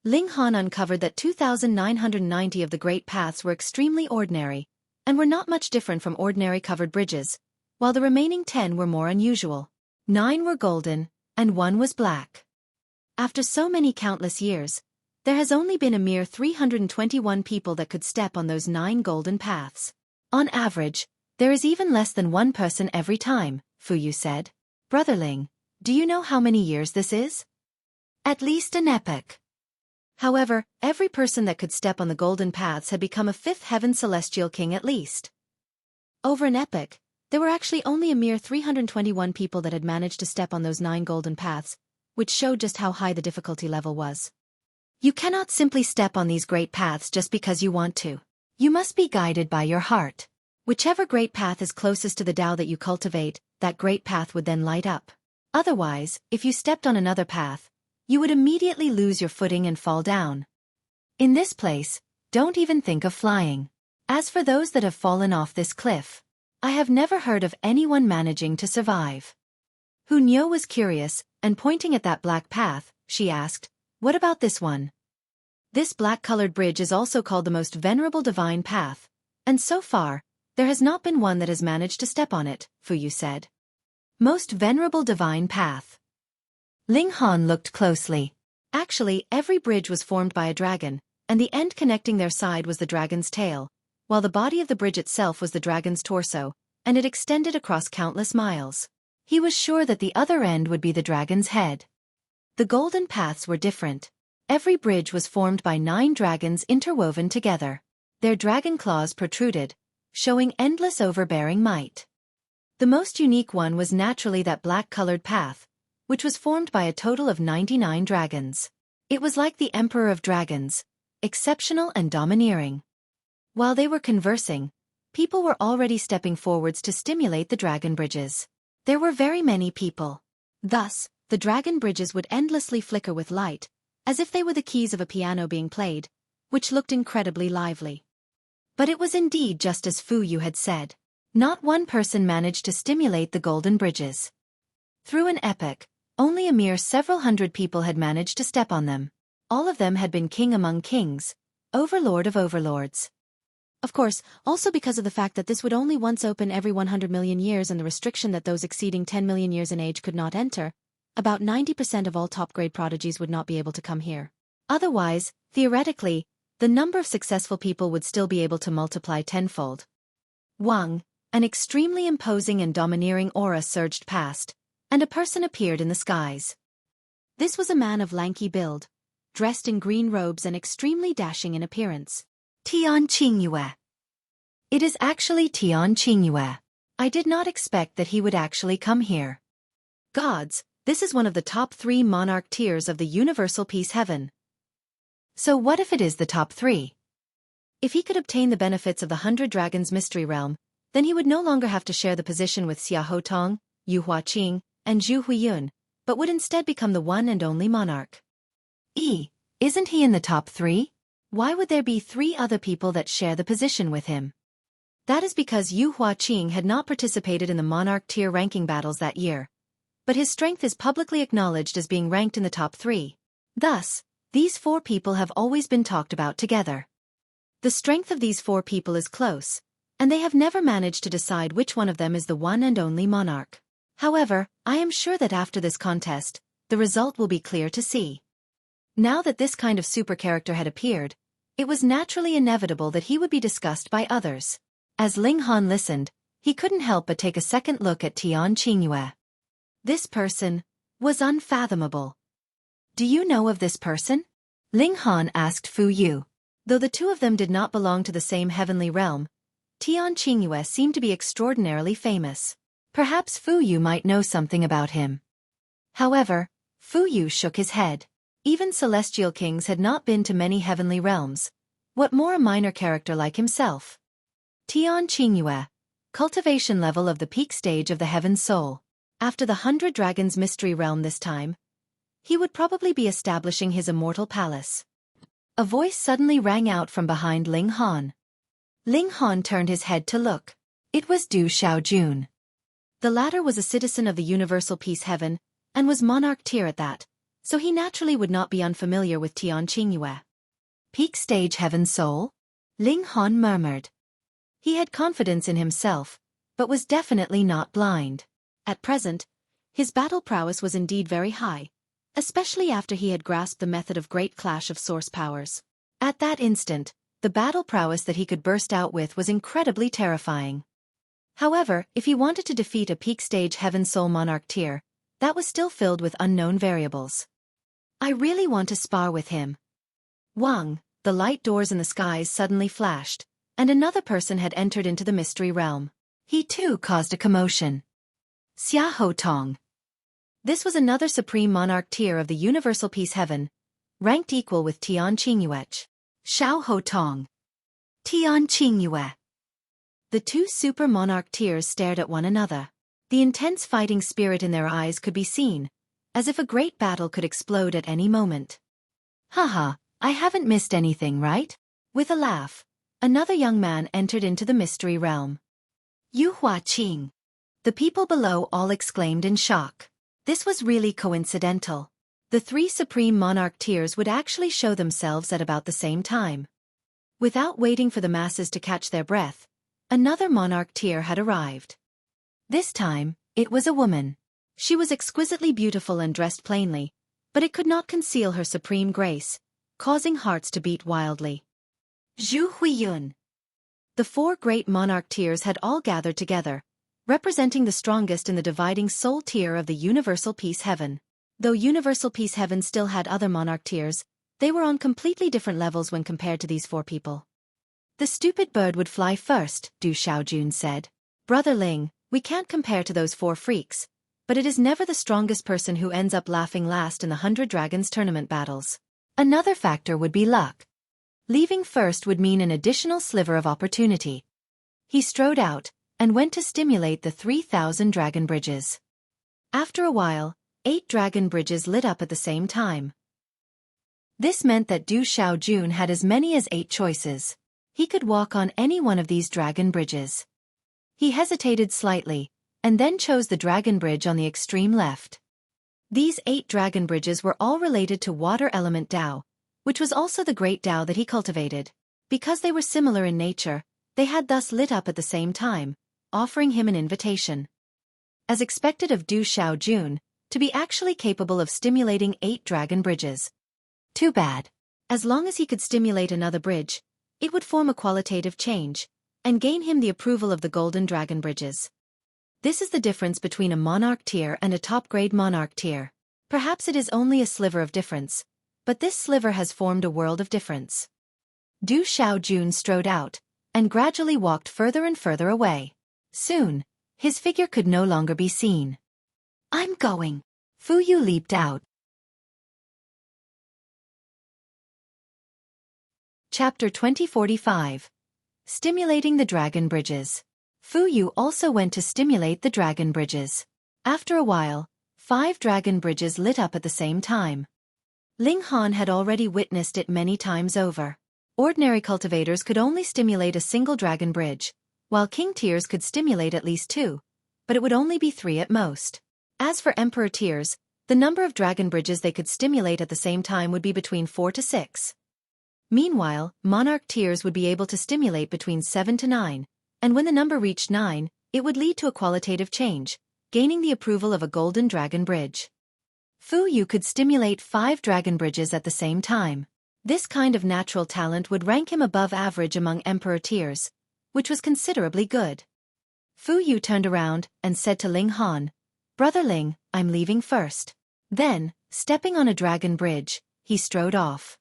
Ling Han uncovered that 2,990 of the Great Paths were extremely ordinary, and were not much different from ordinary covered bridges, while the remaining 10 were more unusual. 9 were golden, and 1 was black. After so many countless years, there has only been a mere 321 people that could step on those 9 golden paths. On average, there is even less than 1 person every time, Fu Yu said. Brother Ling, do you know how many years this is? At least an epoch. However, every person that could step on the golden paths had become a 5th heaven celestial king at least. Over an epoch, there were actually only a mere 321 people that had managed to step on those 9 golden paths, which showed just how high the difficulty level was. You cannot simply step on these great paths just because you want to. You must be guided by your heart. Whichever great path is closest to the Tao that you cultivate, that great path would then light up. Otherwise, if you stepped on another path, you would immediately lose your footing and fall down. In this place, don't even think of flying. As for those that have fallen off this cliff, I have never heard of anyone managing to survive. Hu Niu was curious, and pointing at that black path, she asked, what about this one? This black-colored bridge is also called the Most Venerable Divine Path, and so far, there has not been one that has managed to step on it, Fu Yu said. Most Venerable Divine Path. Ling Han looked closely. Actually, every bridge was formed by a dragon, and the end connecting their side was the dragon's tail, while the body of the bridge itself was the dragon's torso, and it extended across countless miles. He was sure that the other end would be the dragon's head. The golden paths were different. Every bridge was formed by 9 dragons interwoven together. Their dragon claws protruded, showing endless overbearing might. The most unique one was naturally that black-colored path, which was formed by a total of 99 dragons. It was like the Emperor of Dragons, exceptional and domineering. While they were conversing, people were already stepping forwards to stimulate the dragon bridges. There were very many people. Thus, the dragon bridges would endlessly flicker with light, as if they were the keys of a piano being played, which looked incredibly lively. But it was indeed just as Fu Yu had said. Not one person managed to stimulate the golden bridges. Through an epoch, only a mere several hundred people had managed to step on them. All of them had been king among kings, overlord of overlords. Of course, also because of the fact that this would only once open every 100 million years and the restriction that those exceeding 10 million years in age could not enter, about 90% of all top-grade prodigies would not be able to come here. Otherwise, theoretically, the number of successful people would still be able to multiply tenfold. Wang, an extremely imposing and domineering aura surged past, and a person appeared in the skies. This was a man of lanky build, dressed in green robes and extremely dashing in appearance. Tian Qingyue. It is actually Tian Qingyue. I did not expect that he would actually come here. Gods, this is one of the top 3 monarch tiers of the universal peace heaven. So what if it is the top 3? If he could obtain the benefits of the 100 Dragons Mystery Realm, then he would no longer have to share the position with Xia Hotong, Yu Huaqing, and Zhu Huiyun, but would instead become the one and only monarch. Isn't he in the top 3? Why would there be 3 other people that share the position with him? That is because Yu Huaqing had not participated in the monarch tier ranking battles that year, but his strength is publicly acknowledged as being ranked in the top 3. Thus, these 4 people have always been talked about together. The strength of these 4 people is close, and they have never managed to decide which one of them is the one and only monarch. However, I am sure that after this contest, the result will be clear to see. Now that this kind of super character had appeared, it was naturally inevitable that he would be discussed by others. As Ling Han listened, he couldn't help but take a second look at Tian Qingyue. This person was unfathomable. Do you know of this person? Ling Han asked Fu Yu. Though the two of them did not belong to the same heavenly realm, Tian Qingyue seemed to be extraordinarily famous. Perhaps Fu Yu might know something about him. However, Fu Yu shook his head. Even celestial kings had not been to many heavenly realms. What more a minor character like himself? Tian Qingyue, cultivation level of the peak stage of the Heaven Soul. After the 100 Dragons Mystery Realm this time, he would probably be establishing his immortal palace. A voice suddenly rang out from behind Ling Han. Ling Han turned his head to look. It was Du Xiaojun. The latter was a citizen of the Universal Peace Heaven, and was monarch tier at that, so he naturally would not be unfamiliar with Tian Qingyue. Peak stage Heaven Soul? Ling Han murmured. He had confidence in himself, but was definitely not blind. At present, his battle prowess was indeed very high, especially after he had grasped the method of great clash of source powers. At that instant, the battle prowess that he could burst out with was incredibly terrifying. However, if he wanted to defeat a peak stage Heaven Soul monarch tier, that was still filled with unknown variables. I really want to spar with him. Wang, the light doors in the skies suddenly flashed, and another person had entered into the mystery realm. He too caused a commotion. Xia Hotong. This was another supreme monarch tier of the Universal Peace Heaven, ranked equal with Tian Qingyue. Xiao Hotong. Tian Qingyue. The 2 super monarch tiers stared at one another. The intense fighting spirit in their eyes could be seen, as if a great battle could explode at any moment. Haha, I haven't missed anything, right? With a laugh, another young man entered into the mystery realm. Yu Huaqing. The people below all exclaimed in shock. This was really coincidental. The 3 supreme monarch tiers would actually show themselves at about the same time. Without waiting for the masses to catch their breath, another monarch tier had arrived. This time, it was a woman. She was exquisitely beautiful and dressed plainly, but it could not conceal her supreme grace, causing hearts to beat wildly. Zhu Huiyun. The 4 great monarch tiers had all gathered together, representing the strongest in the dividing soul tier of the Universal Peace Heaven. Though Universal Peace Heaven still had other monarch tiers, they were on completely different levels when compared to these 4 people. The stupid bird would fly first, Du Xiaojun said. Brother Ling, we can't compare to those 4 freaks, but it is never the strongest person who ends up laughing last in the 100 Dragons tournament battles. Another factor would be luck. Leaving first would mean an additional sliver of opportunity. He strode out, and went to stimulate the 3,000 dragon bridges. After a while, 8 dragon bridges lit up at the same time. This meant that Du Xiaojun had as many as 8 choices. He could walk on any one of these dragon bridges. He hesitated slightly, and then chose the dragon bridge on the extreme left. These 8 dragon bridges were all related to water element Tao, which was also the great Tao that he cultivated. Because they were similar in nature, they had thus lit up at the same time, offering him an invitation. As expected of Du Xiaojun, to be actually capable of stimulating 8 dragon bridges. Too bad. As long as he could stimulate another bridge, it would form a qualitative change, and gain him the approval of the golden dragon bridges. This is the difference between a monarch tier and a top-grade monarch tier. Perhaps it is only a sliver of difference, but this sliver has formed a world of difference. Du Xiaojun strode out, and gradually walked further and further away. Soon, his figure could no longer be seen. I'm going. Fu Yu leaped out. Chapter 2045. Stimulating the Dragon Bridges. Fu Yu also went to stimulate the Dragon Bridges. After a while, 5 Dragon Bridges lit up at the same time. Ling Han had already witnessed it many times over. Ordinary cultivators could only stimulate a single dragon bridge, while king tiers could stimulate at least 2, but it would only be 3 at most. As for emperor tiers, the number of dragon bridges they could stimulate at the same time would be between 4 to 6. Meanwhile, monarch tiers would be able to stimulate between 7 to 9, and when the number reached 9, it would lead to a qualitative change, gaining the approval of a golden dragon bridge. Fu Yu could stimulate 5 dragon bridges at the same time. This kind of natural talent would rank him above average among emperor tiers, which was considerably good. Fu Yu turned around and said to Ling Han, "Brother Ling, I'm leaving first." Then, stepping on a dragon bridge, he strode off.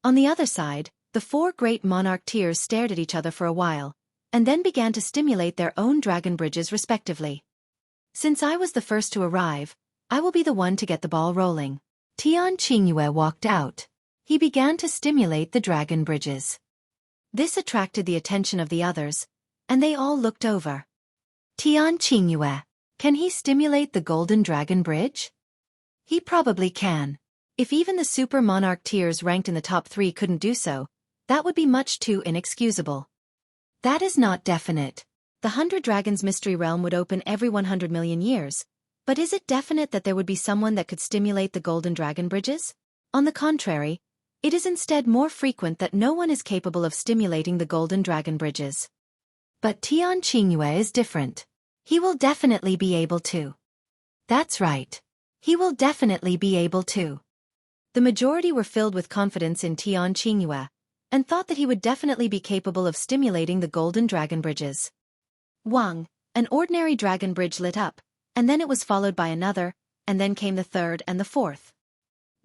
On the other side, the 4 great monarch tiers stared at each other for a while, and then began to stimulate their own dragon bridges respectively. Since I was the first to arrive, I will be the one to get the ball rolling. Tian Qingyue walked out. He began to stimulate the dragon bridges. This attracted the attention of the others, and they all looked over. Tian Qingyue, can he stimulate the golden dragon bridge? He probably can. If even the super monarch tiers ranked in the top 3 couldn't do so, that would be much too inexcusable. That is not definite. The 100 Dragons Mystery Realm would open every 100 million years, but is it definite that there would be someone that could stimulate the golden dragon bridges? On the contrary, it is instead more frequent that no one is capable of stimulating the golden dragon bridges. But Tian Qingyue is different. He will definitely be able to. That's right. He will definitely be able to. The majority were filled with confidence in Tian Qingyue, and thought that he would definitely be capable of stimulating the golden dragon bridges. Wang, an ordinary dragon bridge lit up, and then it was followed by another, and then came the third and the fourth.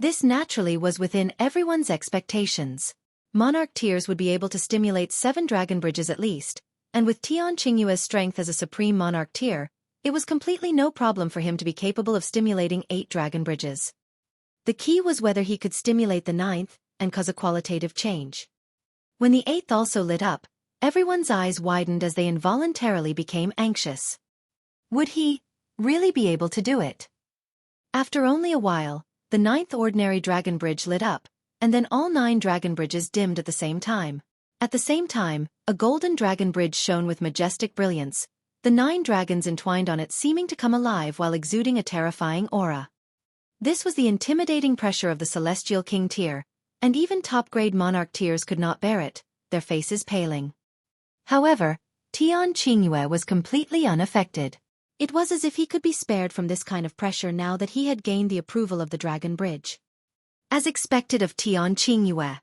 This naturally was within everyone's expectations. Monarch tiers would be able to stimulate 7 dragon bridges at least, and with Tian Qingyue's strength as a supreme monarch tier, it was completely no problem for him to be capable of stimulating 8 dragon bridges. The key was whether he could stimulate the 9th and cause a qualitative change. When the 8th also lit up, everyone's eyes widened as they involuntarily became anxious. Would he really be able to do it? After only a while, the 9th ordinary dragon bridge lit up, and then all 9 dragon bridges dimmed at the same time. At the same time, a golden dragon bridge shone with majestic brilliance, the 9 dragons entwined on it seeming to come alive while exuding a terrifying aura. This was the intimidating pressure of the celestial king tier, and even top-grade monarch tiers could not bear it, their faces paling. However, Tian Qingyue was completely unaffected. It was as if he could be spared from this kind of pressure now that he had gained the approval of the dragon bridge. As expected of Tian Qingyue.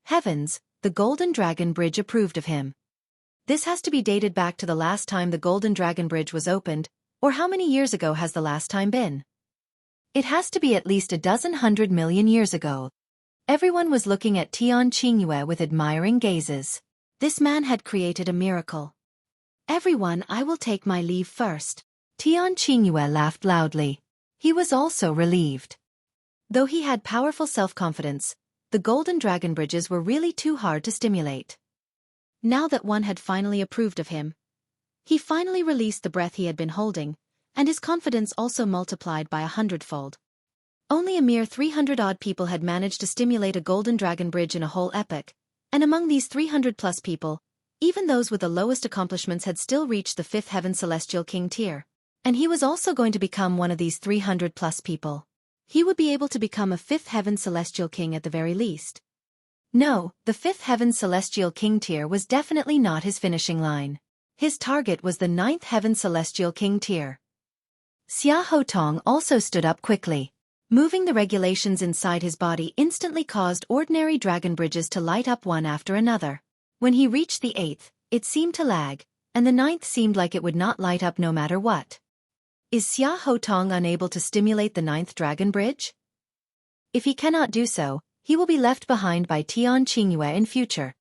Heavens, the golden dragon bridge approved of him. This has to be dated back to the last time the golden dragon bridge was opened, or how many years ago has the last time been? It has to be at least 100 million years ago. Everyone was looking at Tian Qingyue with admiring gazes. This man had created a miracle. Everyone, I will take my leave first. Tian Qingyue laughed loudly. He was also relieved. Though he had powerful self-confidence, the golden dragon bridges were really too hard to stimulate. Now that one had finally approved of him, he finally released the breath he had been holding, and his confidence also multiplied by 100-fold. Only a mere 300-odd people had managed to stimulate a golden dragon bridge in a whole epoch, and among these 300-plus people, even those with the lowest accomplishments had still reached the 5th heaven celestial king tier. And he was also going to become one of these 300-plus people. He would be able to become a 5th heaven celestial king at the very least. No, the 5th heaven celestial king tier was definitely not his finishing line. His target was the 9th heaven celestial king tier. Xia Hotong also stood up quickly. Moving the regulations inside his body instantly caused ordinary dragon bridges to light up one after another. When he reached the 8th, it seemed to lag, and the 9th seemed like it would not light up no matter what. Is Xia Hotong unable to stimulate the 9th dragon bridge? If he cannot do so, he will be left behind by Tian Qingyue in future.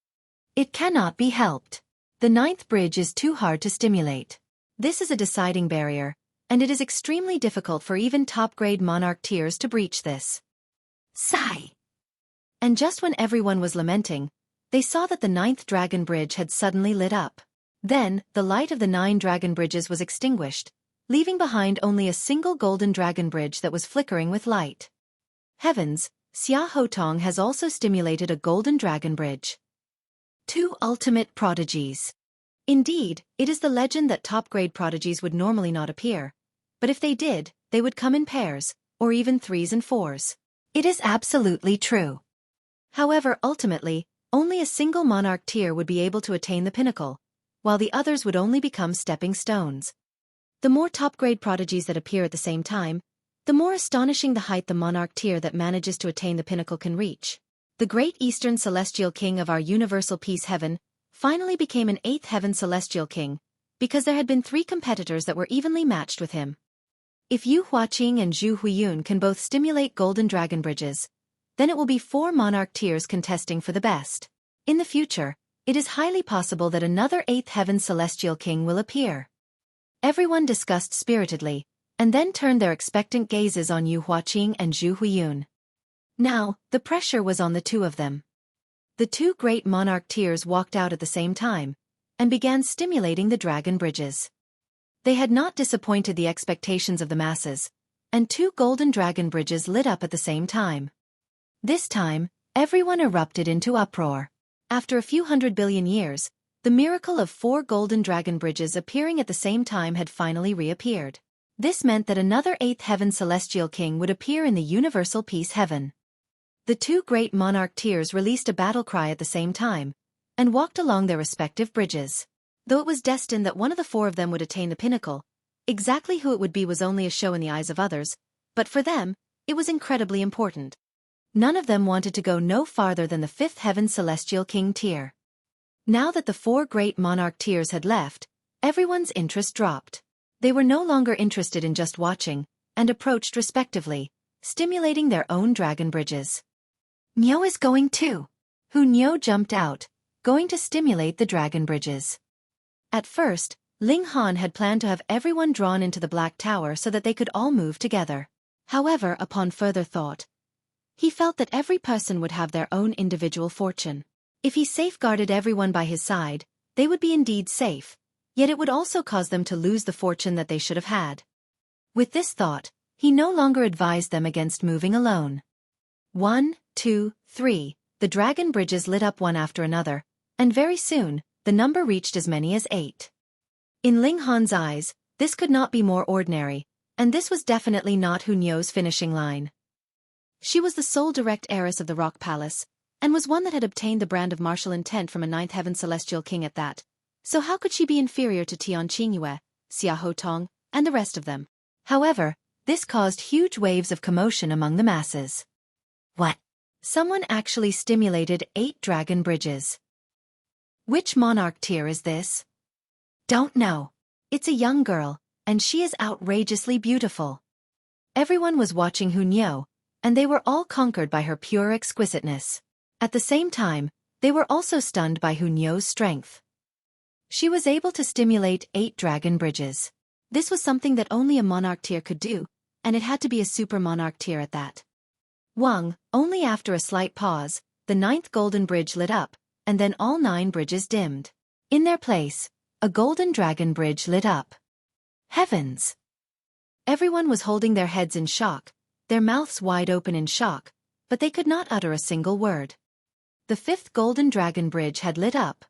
It cannot be helped. The 9th bridge is too hard to stimulate. This is a deciding barrier, and it is extremely difficult for even top-grade monarch tiers to breach this. Sigh! And just when everyone was lamenting, they saw that the 9th dragon bridge had suddenly lit up. Then, the light of the 9 dragon bridges was extinguished, leaving behind only a single golden dragon bridge that was flickering with light. Heavens, Xueqi has also stimulated a golden dragon bridge. Two ultimate prodigies. Indeed, it is the legend that top-grade prodigies would normally not appear, but if they did, they would come in pairs, or even 3s and 4s. It is absolutely true. However, ultimately, only a single monarch tier would be able to attain the pinnacle, while the others would only become stepping stones. The more top-grade prodigies that appear at the same time, the more astonishing the height the monarch tier that manages to attain the pinnacle can reach. The great Eastern Celestial King of our universal peace heaven finally became an 8th heaven Celestial King, because there had been 3 competitors that were evenly matched with him. If Xueqi and Zhu Huiyun can both stimulate golden dragon bridges, then it will be 4 monarch tiers contesting for the best. In the future, it is highly possible that another 8th heaven Celestial King will appear. Everyone discussed spiritedly, and then turned their expectant gazes on Xueqi and Zhu Huiyun. Now, the pressure was on the two of them. The 2 great monarch tiers walked out at the same time, and began stimulating the dragon bridges. They had not disappointed the expectations of the masses, and 2 golden dragon bridges lit up at the same time. This time, everyone erupted into uproar. After a few 100 billion years, the miracle of 4 golden dragon bridges appearing at the same time had finally reappeared. This meant that another 8th heaven Celestial King would appear in the universal peace heaven. The 2 great monarch tiers released a battle cry at the same time, and walked along their respective bridges. Though it was destined that one of the 4 of them would attain the pinnacle, exactly who it would be was only a show in the eyes of others, but for them, it was incredibly important. None of them wanted to go no farther than the 5th heaven Celestial King tier. Now that the 4 great monarch tiers had left, everyone's interest dropped. They were no longer interested in just watching, and approached respectively, stimulating their own dragon bridges. Niu is going too. Niu jumped out, going to stimulate the dragon bridges. At first, Ling Han had planned to have everyone drawn into the Black Tower so that they could all move together. However, upon further thought, he felt that every person would have their own individual fortune. If he safeguarded everyone by his side, they would be indeed safe, yet it would also cause them to lose the fortune that they should have had. With this thought, he no longer advised them against moving alone. 1, 2, 3, the dragon bridges lit up one after another, and very soon, the number reached as many as 8. In Ling Han's eyes, this could not be more ordinary, and this was definitely not Niu's finishing line. She was the sole direct heiress of the Rock Palace, and was one that had obtained the brand of martial intent from a 9th heaven Celestial King at that, so how could she be inferior to Tian Qingyue, Xueqi, and the rest of them? However, this caused huge waves of commotion among the masses. What? Someone actually stimulated 8 dragon bridges. Which monarch tier is this? Don't know. It's a young girl, and she is outrageously beautiful. Everyone was watching Niu, and they were all conquered by her pure exquisiteness. At the same time, they were also stunned by Niu's strength. She was able to stimulate 8 dragon bridges. This was something that only a monarch tier could do, and it had to be a super monarch tier at that. Only after a slight pause, the 9th golden bridge lit up, and then all 9 bridges dimmed. In their place, a golden dragon bridge lit up. Heavens! Everyone was holding their heads in shock, their mouths wide open in shock, but they could not utter a single word. The 5th golden dragon bridge had lit up.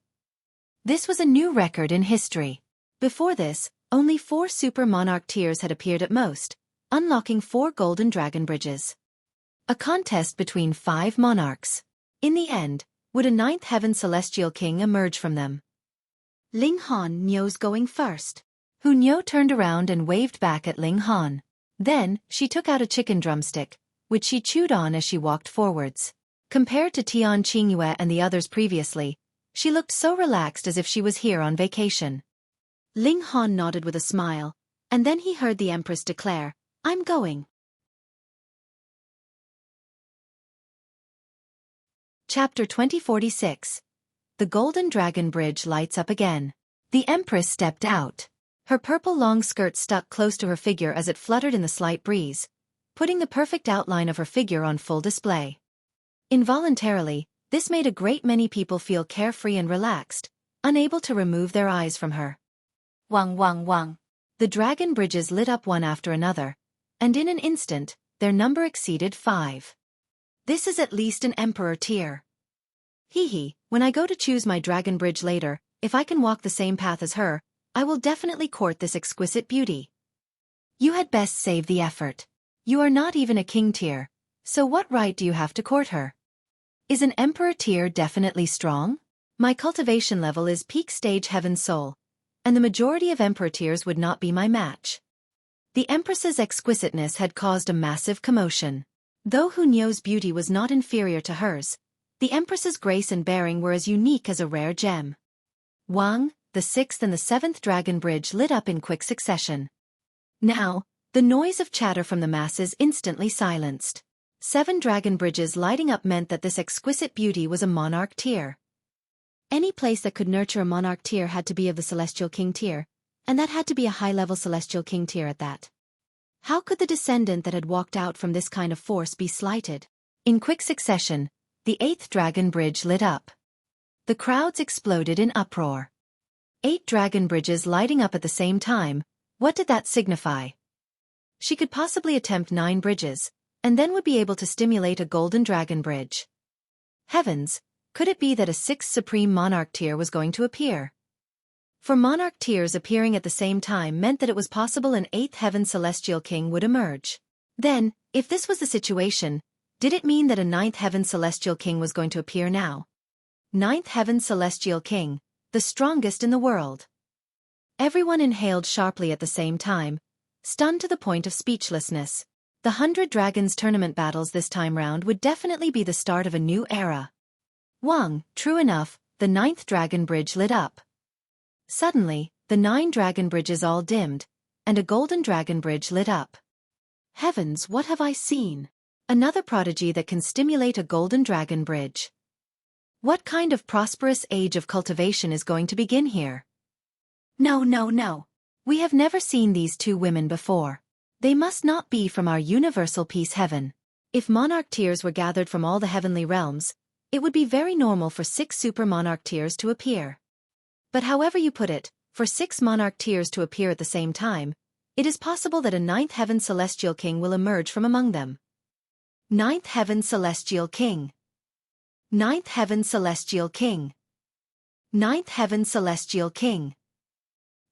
This was a new record in history. Before this, only 4 super monarch tiers had appeared at most, unlocking 4 golden dragon bridges. A contest between 5 monarchs. In the end, would a 9th heaven Celestial King emerge from them? Ling Han Niu's going first. Niu turned around and waved back at Ling Han. Then, she took out a chicken drumstick, which she chewed on as she walked forwards. Compared to Tian Qingyue and the others previously, she looked so relaxed as if she was here on vacation. Ling Han nodded with a smile, and then he heard the Empress declare, "I'm going." Chapter 2046. The Golden Dragon Bridge lights up again. The Empress stepped out. Her purple long skirt stuck close to her figure as it fluttered in the slight breeze, putting the perfect outline of her figure on full display. Involuntarily, this made a great many people feel carefree and relaxed, unable to remove their eyes from her. Wang wang wang. The dragon bridges lit up one after another, and in an instant, their number exceeded 5. This is at least an emperor tier. Hee, when I go to choose my dragon bridge later, if I can walk the same path as her, I will definitely court this exquisite beauty. You had best save the effort. You are not even a king tier, so what right do you have to court her? Is an emperor tier definitely strong? My cultivation level is peak stage heaven soul, and the majority of emperor tiers would not be my match. The empress's exquisiteness had caused a massive commotion. Though Hunyo's beauty was not inferior to hers, the empress's grace and bearing were as unique as a rare gem. Wang, the 6th and the 7th dragon bridge lit up in quick succession. Now, the noise of chatter from the masses instantly silenced. 7 dragon bridges lighting up meant that this exquisite beauty was a monarch tier. Any place that could nurture a monarch tier had to be of the celestial king tier, and that had to be a high-level celestial king tier at that. How could the descendant that had walked out from this kind of force be slighted? In quick succession, the 8th dragon bridge lit up. The crowds exploded in uproar. 8 dragon bridges lighting up at the same time, what did that signify? She could possibly attempt 9 bridges, and then would be able to stimulate a golden dragon bridge. Heavens, could it be that a 6th supreme monarch tier was going to appear? For monarch tiers appearing at the same time meant that it was possible an 8th heaven celestial king would emerge. Then, if this was the situation, did it mean that a 9th heaven celestial king was going to appear now? 9th heaven celestial king, the strongest in the world. Everyone inhaled sharply at the same time, stunned to the point of speechlessness. The 100 Dragons tournament battles this time round would definitely be the start of a new era. Wang, true enough, the 9th dragon bridge lit up. Suddenly, the 9 dragon bridges all dimmed, and a golden dragon bridge lit up. Heavens, what have I seen? Another prodigy that can stimulate a golden dragon bridge. What kind of prosperous age of cultivation is going to begin here? No. We have never seen these 2 women before. They must not be from our universal peace heaven. If monarch tiers were gathered from all the heavenly realms, it would be very normal for 6 super monarch tiers to appear. But however you put it, for 6 monarch tiers to appear at the same time, it is possible that a 9th heaven celestial king will emerge from among them. 9th heaven celestial king. 9th heaven celestial king. 9th heaven celestial king.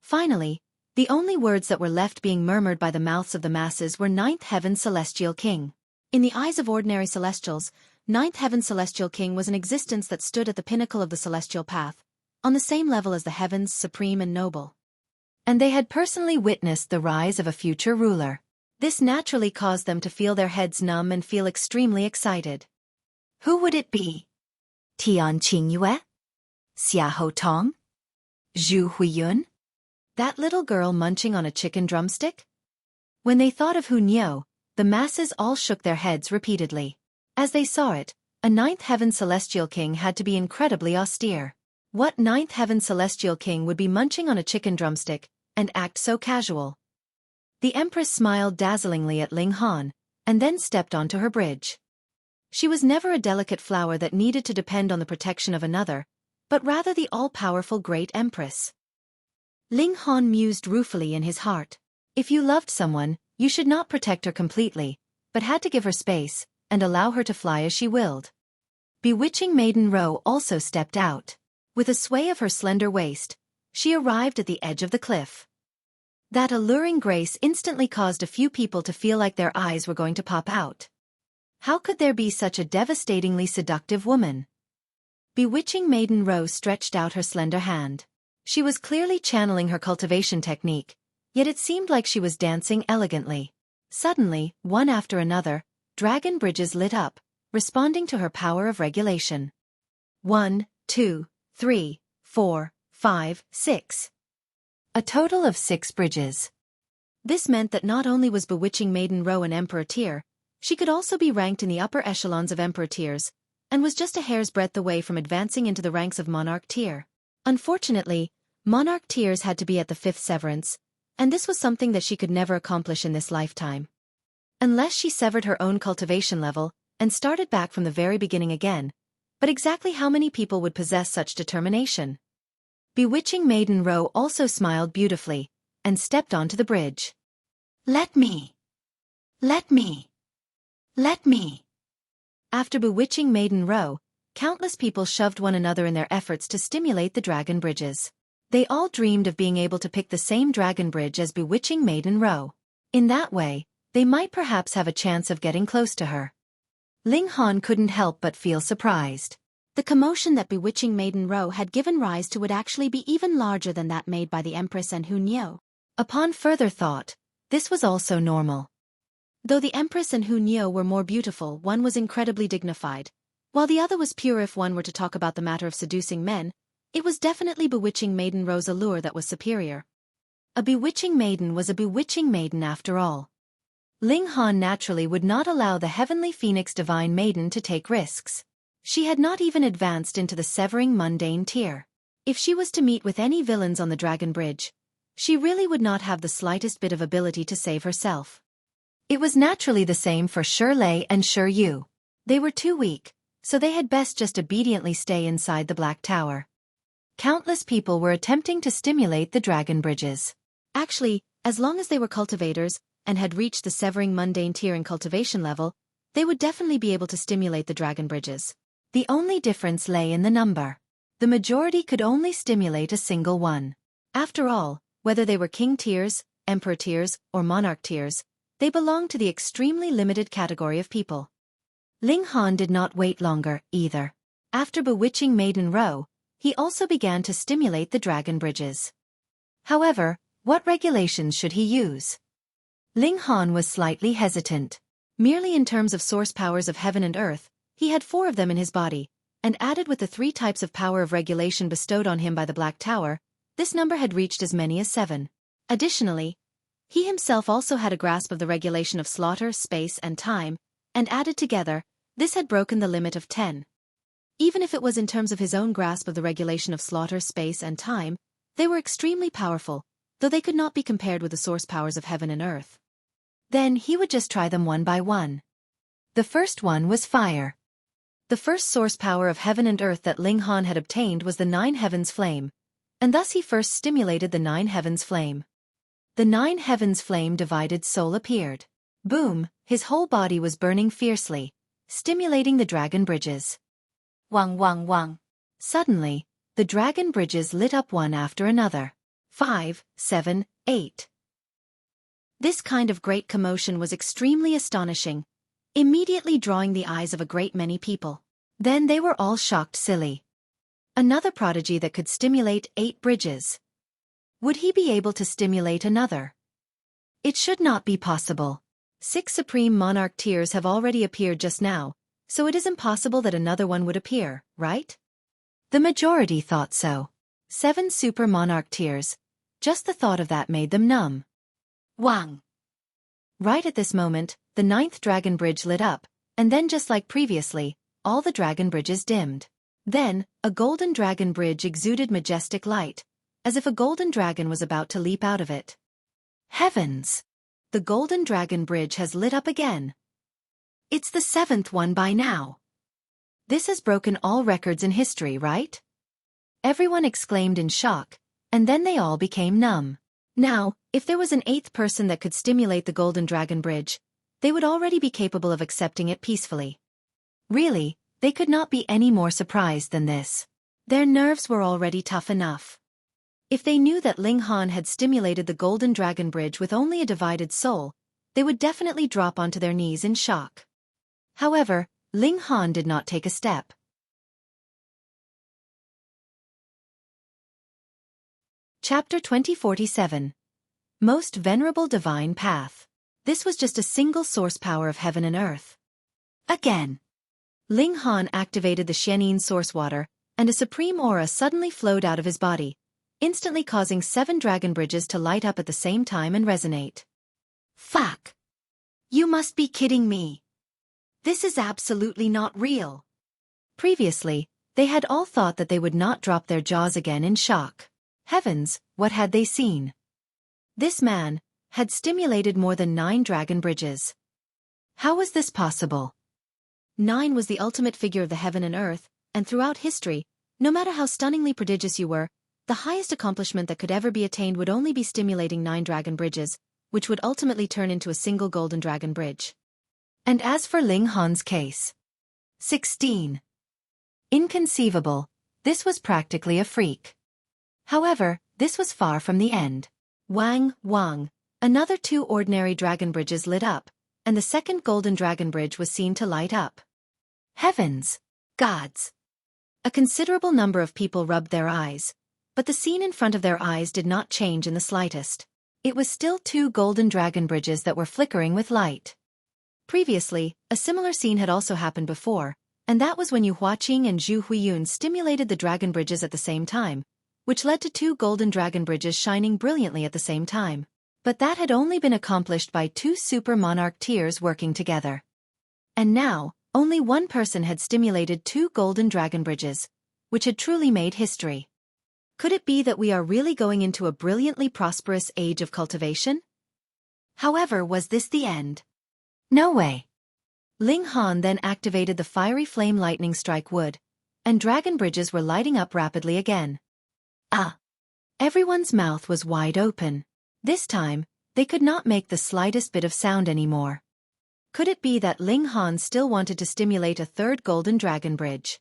Finally, the only words that were left being murmured by the mouths of the masses were 9th heaven celestial king. In the eyes of ordinary celestials, 9th heaven celestial king was an existence that stood at the pinnacle of the celestial path, on the same level as the heavens supreme and noble. And they had personally witnessed the rise of a future ruler. This naturally caused them to feel their heads numb and feel extremely excited. Who would it be? Tian Qingyue? Xia Hotong? Zhu Huiyun? That little girl munching on a chicken drumstick? When they thought of Hunyo, the masses all shook their heads repeatedly. As they saw it, a 9th heaven celestial king had to be incredibly austere. What 9th heaven celestial king would be munching on a chicken drumstick and act so casual? The empress smiled dazzlingly at Ling Han, and then stepped onto her bridge. She was never a delicate flower that needed to depend on the protection of another, but rather the all-powerful great empress. Ling Han mused ruefully in his heart. If you loved someone, you should not protect her completely, but had to give her space, and allow her to fly as she willed. Bewitching Maiden Ro also stepped out. With a sway of her slender waist, she arrived at the edge of the cliff. That alluring grace instantly caused a few people to feel like their eyes were going to pop out. How could there be such a devastatingly seductive woman? Bewitching Maiden Ro stretched out her slender hand. She was clearly channeling her cultivation technique, yet it seemed like she was dancing elegantly. Suddenly, one after another, dragon bridges lit up, responding to her power of regulation. 1, 2, 3, 4, 5, 6. A total of 6 bridges. This meant that not only was Bewitching Maiden Ro an Emperor tier, she could also be ranked in the upper echelons of Emperor tiers, and was just a hair's breadth away from advancing into the ranks of Monarch tier. Unfortunately, Monarch tiers had to be at the 5th severance, and this was something that she could never accomplish in this lifetime. Unless she severed her own cultivation level, and started back from the very beginning again. But exactly how many people would possess such determination? Bewitching Maiden Ro also smiled beautifully, and stepped onto the bridge. Let me. After bewitching Maiden Row, countless people shoved one another in their efforts to stimulate the dragon bridges. They all dreamed of being able to pick the same dragon bridge as bewitching Maiden Row. In that way, they might perhaps have a chance of getting close to her. Ling Han couldn't help but feel surprised. The commotion that bewitching Maiden Row had given rise to would actually be even larger than that made by the Empress and Hu Niu. Upon further thought, this was also normal. Though the Empress and Hu Niu were more beautiful, one was incredibly dignified, while the other was pure. If one were to talk about the matter of seducing men, it was definitely bewitching Maiden Row's allure that was superior. A bewitching maiden was a bewitching maiden after all. Ling Han naturally would not allow the heavenly phoenix divine maiden to take risks. She had not even advanced into the severing mundane tier. If she was to meet with any villains on the Dragon Bridge, she really would not have the slightest bit of ability to save herself. It was naturally the same for Shirley and Xueqi. They were too weak, so they had best just obediently stay inside the Black Tower. Countless people were attempting to stimulate the dragon bridges. Actually, as long as they were cultivators and had reached the severing mundane tier in cultivation level, they would definitely be able to stimulate the dragon bridges. The only difference lay in the number. The majority could only stimulate a single one. After all, whether they were king tiers, emperor tiers, or monarch tiers, they belonged to the extremely limited category of people. Ling Han did not wait longer, either. After bewitching Maiden Row, he also began to stimulate the dragon bridges. However, what regulations should he use? Ling Han was slightly hesitant. Merely in terms of source powers of heaven and earth, he had 4 of them in his body, and added with the 3 types of power of regulation bestowed on him by the Black Tower, this number had reached as many as 7. Additionally, he himself also had a grasp of the regulation of slaughter, space, and time, and added together, this had broken the limit of 10. Even if it was in terms of his own grasp of the regulation of slaughter, space, and time, they were extremely powerful, though they could not be compared with the source powers of heaven and earth. Then he would just try them one by one. The first one was fire. The first source power of heaven and earth that Ling Han had obtained was the 9 Heavens Flame, and thus he first stimulated the 9 Heavens Flame. The 9 Heavens Flame divided soul appeared. Boom, his whole body was burning fiercely, stimulating the dragon bridges. Wang wang wang. Suddenly, the dragon bridges lit up one after another. 5, 7, 8. This kind of great commotion was extremely astonishing, immediately drawing the eyes of a great many people. Then they were all shocked silly. Another prodigy that could stimulate 8 bridges. Would he be able to stimulate another? It should not be possible. 6 supreme monarch tiers have already appeared just now, so it is impossible that another one would appear, right? The majority thought so. 7 super monarch tiers. Just the thought of that made them numb. Wang! Right at this moment, the 9th dragon bridge lit up, and then just like previously, all the dragon bridges dimmed. Then, a golden dragon bridge exuded majestic light, as if a golden dragon was about to leap out of it. Heavens! The golden dragon bridge has lit up again. It's the 7th one by now. This has broken all records in history, right? Everyone exclaimed in shock, and then they all became numb. Now, if there was an 8th person that could stimulate the golden dragon bridge, they would already be capable of accepting it peacefully. Really, they could not be any more surprised than this. Their nerves were already tough enough. If they knew that Ling Han had stimulated the golden dragon bridge with only a divided soul, they would definitely drop onto their knees in shock. However, Ling Han did not take a step. Chapter 2047. Most Venerable Divine Path. This was just a single source power of heaven and earth. Again. Ling Han activated the Xianyin source water, and a supreme aura suddenly flowed out of his body, instantly causing 7 dragon bridges to light up at the same time and resonate. Fuck! You must be kidding me. This is absolutely not real. Previously, they had all thought that they would not drop their jaws again in shock. Heavens, what had they seen? This man had stimulated more than 9 dragon bridges. How was this possible? 9 was the ultimate figure of the heaven and earth, and throughout history, no matter how stunningly prodigious you were, the highest accomplishment that could ever be attained would only be stimulating 9 dragon bridges, which would ultimately turn into a single golden dragon bridge. And as for Ling Han's case, 16. Inconceivable. This was practically a freak. However, this was far from the end. Wang, Wang. Another 2 ordinary dragon bridges lit up, and the second golden dragon bridge was seen to light up. Heavens! Gods! A considerable number of people rubbed their eyes, but the scene in front of their eyes did not change in the slightest. It was still 2 golden dragon bridges that were flickering with light. Previously, a similar scene had also happened before, and that was when Xueqi and Zhu Huiyun stimulated the dragon bridges at the same time, which led to 2 golden dragon bridges shining brilliantly at the same time. But that had only been accomplished by 2 super monarch tiers working together. And now, only one person had stimulated 2 golden dragon bridges, which had truly made history. Could it be that we are really going into a brilliantly prosperous age of cultivation? However, was this the end? No way. Ling Han then activated the fiery flame lightning strike wood, and dragon bridges were lighting up rapidly again. Ah! Everyone's mouth was wide open. This time, they could not make the slightest bit of sound anymore. Could it be that Ling Han still wanted to stimulate a 3rd golden dragon bridge?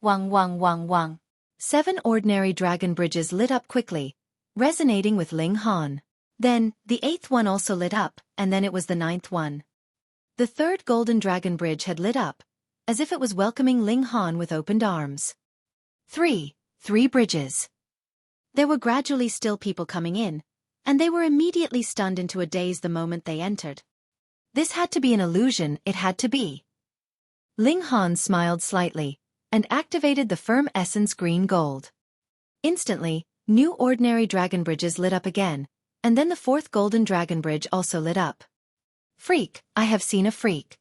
Wang wang wang wang. 7 ordinary dragon bridges lit up quickly, resonating with Ling Han. Then, the 8th one also lit up, and then it was the 9th one. The 3rd golden dragon bridge had lit up, as if it was welcoming Ling Han with opened arms. 3 bridges. There were gradually still people coming in, and they were immediately stunned into a daze the moment they entered. This had to be an illusion, it had to be. Ling Han smiled slightly, and activated the firm essence green gold. Instantly, new ordinary dragon bridges lit up again, and then the 4th golden dragon bridge also lit up. Freak, I have seen a freak.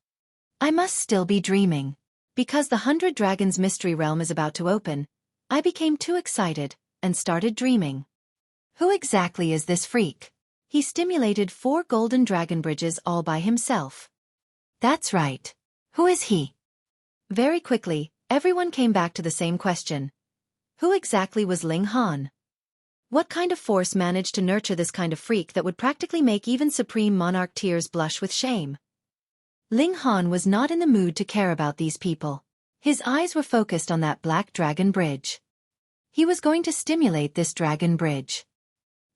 I must still be dreaming. Because the 100 Dragons Mystery Realm is about to open, I became too excited, and started dreaming. Who exactly is this freak? He stimulated 4 golden dragon bridges all by himself. That's right. Who is he? Very quickly, everyone came back to the same question. Who exactly was Ling Han? What kind of force managed to nurture this kind of freak that would practically make even supreme monarch tiers blush with shame? Ling Han was not in the mood to care about these people. His eyes were focused on that black dragon bridge. He was going to stimulate this dragon bridge.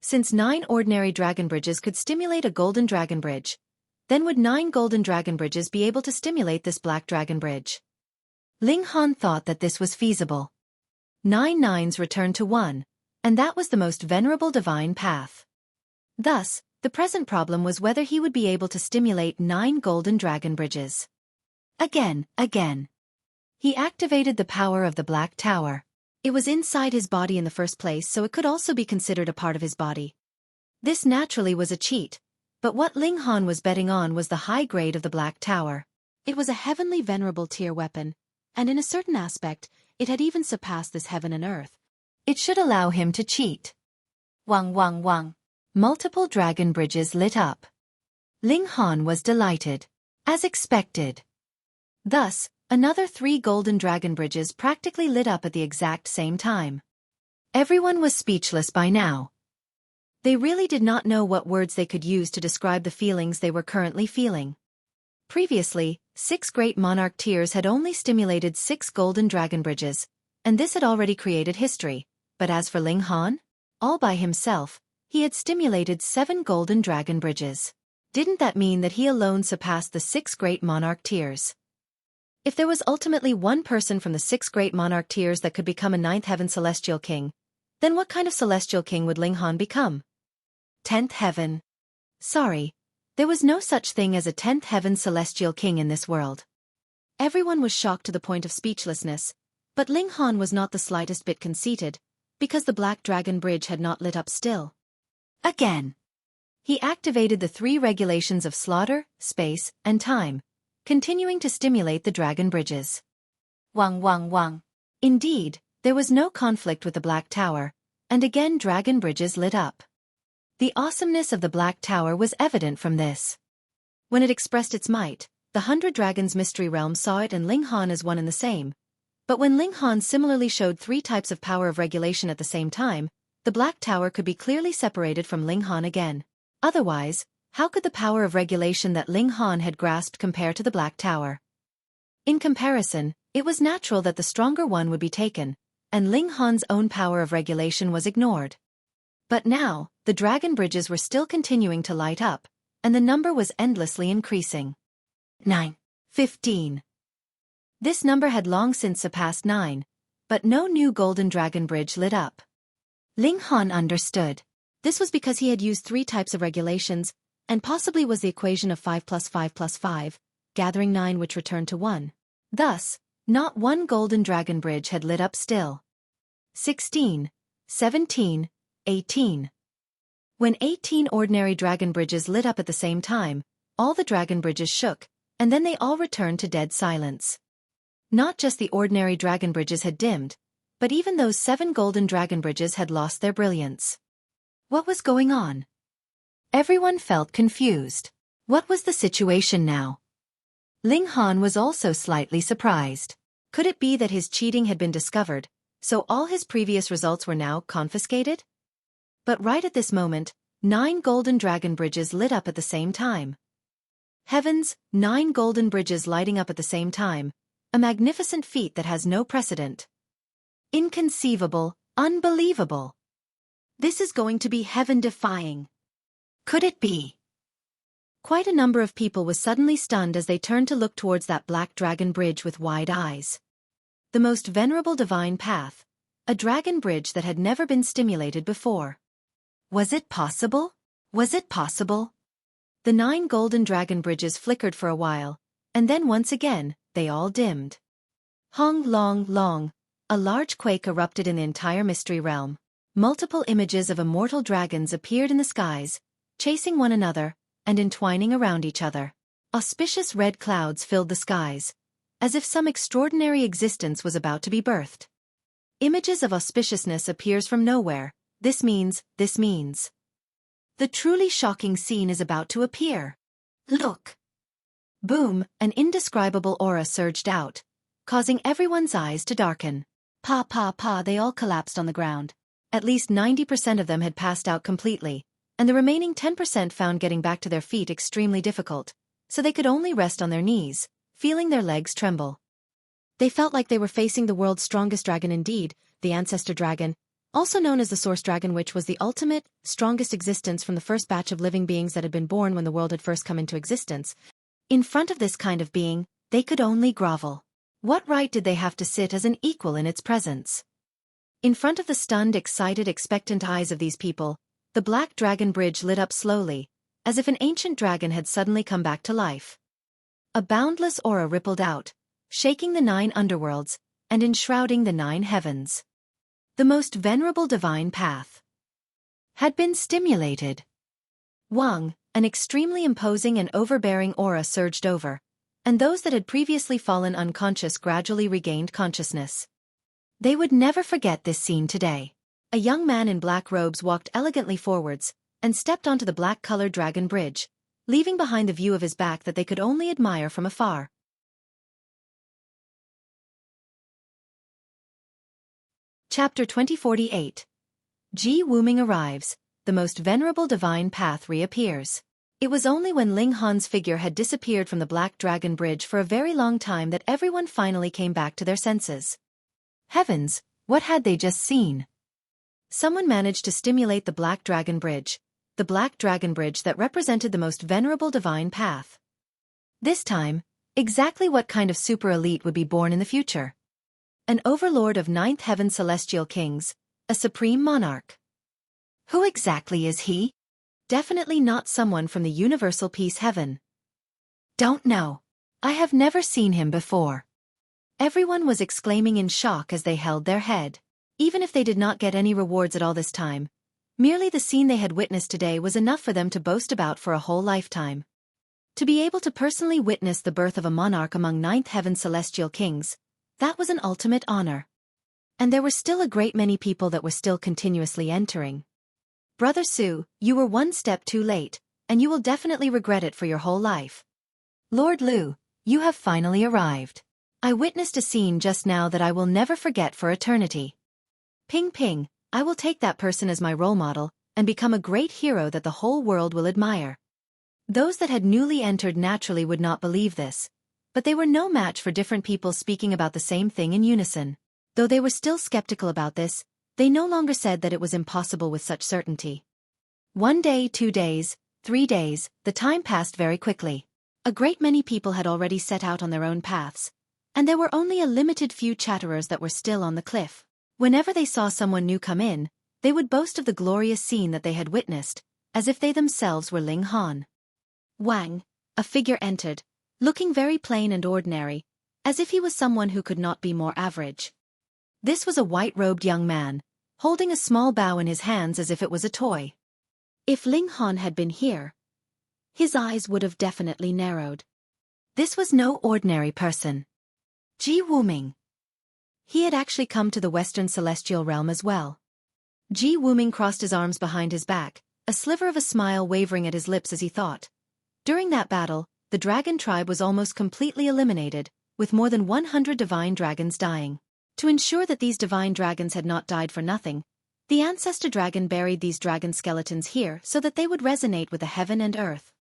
Since 9 ordinary dragon bridges could stimulate a golden dragon bridge, then would 9 golden dragon bridges be able to stimulate this black dragon bridge? Ling Han thought that this was feasible. 9 nines returned to 1, and that was the Most Venerable Divine Path. Thus, the present problem was whether he would be able to stimulate 9 golden dragon bridges. Again. He activated the power of the Black Tower. It was inside his body in the first place, so it could also be considered a part of his body. This naturally was a cheat, but what Ling Han was betting on was the high grade of the Black Tower. It was a heavenly venerable tier weapon, and in a certain aspect, it had even surpassed this heaven and earth. It should allow him to cheat. Wang wang wang. Multiple dragon bridges lit up. Ling Han was delighted. As expected. Thus, another 3 golden dragon bridges practically lit up at the exact same time. Everyone was speechless by now. They really did not know what words they could use to describe the feelings they were currently feeling. Previously, 6 great monarch tiers had only stimulated 6 golden dragon bridges, and this had already created history. But as for Ling Han, all by himself, he had stimulated 7 golden dragon bridges. Didn't that mean that he alone surpassed the 6 great monarch tiers? If there was ultimately one person from the 6 great monarch tiers that could become a 9th heaven celestial king, then what kind of celestial king would Ling Han become? 10th heaven. Sorry, there was no such thing as a 10th heaven celestial king in this world. Everyone was shocked to the point of speechlessness, but Ling Han was not the slightest bit conceited, because the Black Dragon Bridge had not lit up still. Again. He activated the 3 regulations of slaughter, space, and time, continuing to stimulate the dragon bridges. Wang wang wang. Indeed, there was no conflict with the Black Tower, and again dragon bridges lit up. The awesomeness of the Black Tower was evident from this. When it expressed its might, the 100 Dragons Mystery Realm saw it and Ling Han as one and the same. But when Ling Han similarly showed 3 types of power of regulation at the same time, the Black Tower could be clearly separated from Ling Han again. Otherwise, how could the power of regulation that Ling Han had grasped compare to the Black Tower? In comparison, it was natural that the stronger one would be taken, and Ling Han's own power of regulation was ignored. But now, the dragon bridges were still continuing to light up, and the number was endlessly increasing. 9. 15. This number had long since surpassed 9, but no new golden dragon bridge lit up. Ling Han understood. This was because he had used 3 types of regulations, and possibly was the equation of 5 plus 5 plus 5, gathering 9 which returned to 1. Thus, not one golden dragon bridge had lit up still. 16, 17, 18. When 18 ordinary dragon bridges lit up at the same time, all the dragon bridges shook, and then they all returned to dead silence. Not just the ordinary dragon bridges had dimmed, but even those 7 golden dragon bridges had lost their brilliance. What was going on? Everyone felt confused. What was the situation now? Ling Han was also slightly surprised. Could it be that his cheating had been discovered, so all his previous results were now confiscated? But right at this moment, 9 golden dragon bridges lit up at the same time. Heavens, 9 golden bridges lighting up at the same time, a magnificent feat that has no precedent. Inconceivable, unbelievable. This is going to be heaven-defying. Could it be? Quite a number of people was suddenly stunned as they turned to look towards that black dragon bridge with wide eyes. The Most Venerable Divine Path, a dragon bridge that had never been stimulated before. Was it possible? Was it possible? The 9 golden dragon bridges flickered for a while, and then once again, they all dimmed. Hong long long, a large quake erupted in the entire mystery realm. Multiple images of immortal dragons appeared in the skies, chasing one another, and entwining around each other. Auspicious red clouds filled the skies, as if some extraordinary existence was about to be birthed. Images of auspiciousness appears from nowhere. This means. The truly shocking scene is about to appear. Look! Boom, an indescribable aura surged out, causing everyone's eyes to darken. They all collapsed on the ground. At least 90% of them had passed out completely, and the remaining 10% found getting back to their feet extremely difficult, so they could only rest on their knees, feeling their legs tremble. They felt like they were facing the world's strongest dragon indeed, the ancestor dragon, also known as the source dragon, which was the ultimate, strongest existence from the first batch of living beings that had been born when the world had first come into existence. In front of this kind of being, they could only grovel. What right did they have to sit as an equal in its presence? In front of the stunned, excited, expectant eyes of these people, the black dragon bridge lit up slowly, as if an ancient dragon had suddenly come back to life. A boundless aura rippled out, shaking the 9 underworlds, and enshrouding the 9 heavens. The Most Venerable Divine Path had been stimulated. Wang, an extremely imposing and overbearing aura surged over, and those that had previously fallen unconscious gradually regained consciousness. They would never forget this scene today. A young man in black robes walked elegantly forwards, and stepped onto the black-colored dragon bridge, leaving behind the view of his back that they could only admire from afar. Chapter 2048. Ji Wuming arrives, the Most Venerable Divine Path reappears. It was only when Ling Han's figure had disappeared from the Black Dragon Bridge for a very long time that everyone finally came back to their senses. Heavens, what had they just seen? Someone managed to stimulate the Black Dragon Bridge, the Black Dragon Bridge that represented the Most Venerable Divine Path. This time, exactly what kind of super elite would be born in the future? An overlord of 9th Heaven Celestial Kings, a supreme monarch. Who exactly is he? Definitely not someone from the Universal Peace Heaven. Don't know. I have never seen him before. Everyone was exclaiming in shock as they held their head. Even if they did not get any rewards at all this time, merely the scene they had witnessed today was enough for them to boast about for a whole lifetime. To be able to personally witness the birth of a monarch among 9th Heaven Celestial Kings, that was an ultimate honor. And there were still a great many people that were still continuously entering. Brother Su, you were one step too late, and you will definitely regret it for your whole life. Lord Lu, you have finally arrived. I witnessed a scene just now that I will never forget for eternity. Ping Ping, I will take that person as my role model, and become a great hero that the whole world will admire. Those that had newly entered naturally would not believe this, but they were no match for different people speaking about the same thing in unison. Though they were still skeptical about this, they no longer said that it was impossible with such certainty. 1 day, 2 days, 3 days, the time passed very quickly. A great many people had already set out on their own paths, and there were only a limited few chatterers that were still on the cliff. Whenever they saw someone new come in, they would boast of the glorious scene that they had witnessed, as if they themselves were Ling Han. Wang, a figure entered, looking very plain and ordinary, as if he was someone who could not be more average. This was a white-robed young man, holding a small bow in his hands as if it was a toy. If Ling Han had been here, his eyes would have definitely narrowed. This was no ordinary person. Ji Wuming. He had actually come to the Western Celestial Realm as well. Ji Wuming crossed his arms behind his back, a sliver of a smile wavering at his lips as he thought. During that battle, the dragon tribe was almost completely eliminated, with more than 100 divine dragons dying. To ensure that these divine dragons had not died for nothing, the ancestor dragon buried these dragon skeletons here so that they would resonate with the heaven and earth.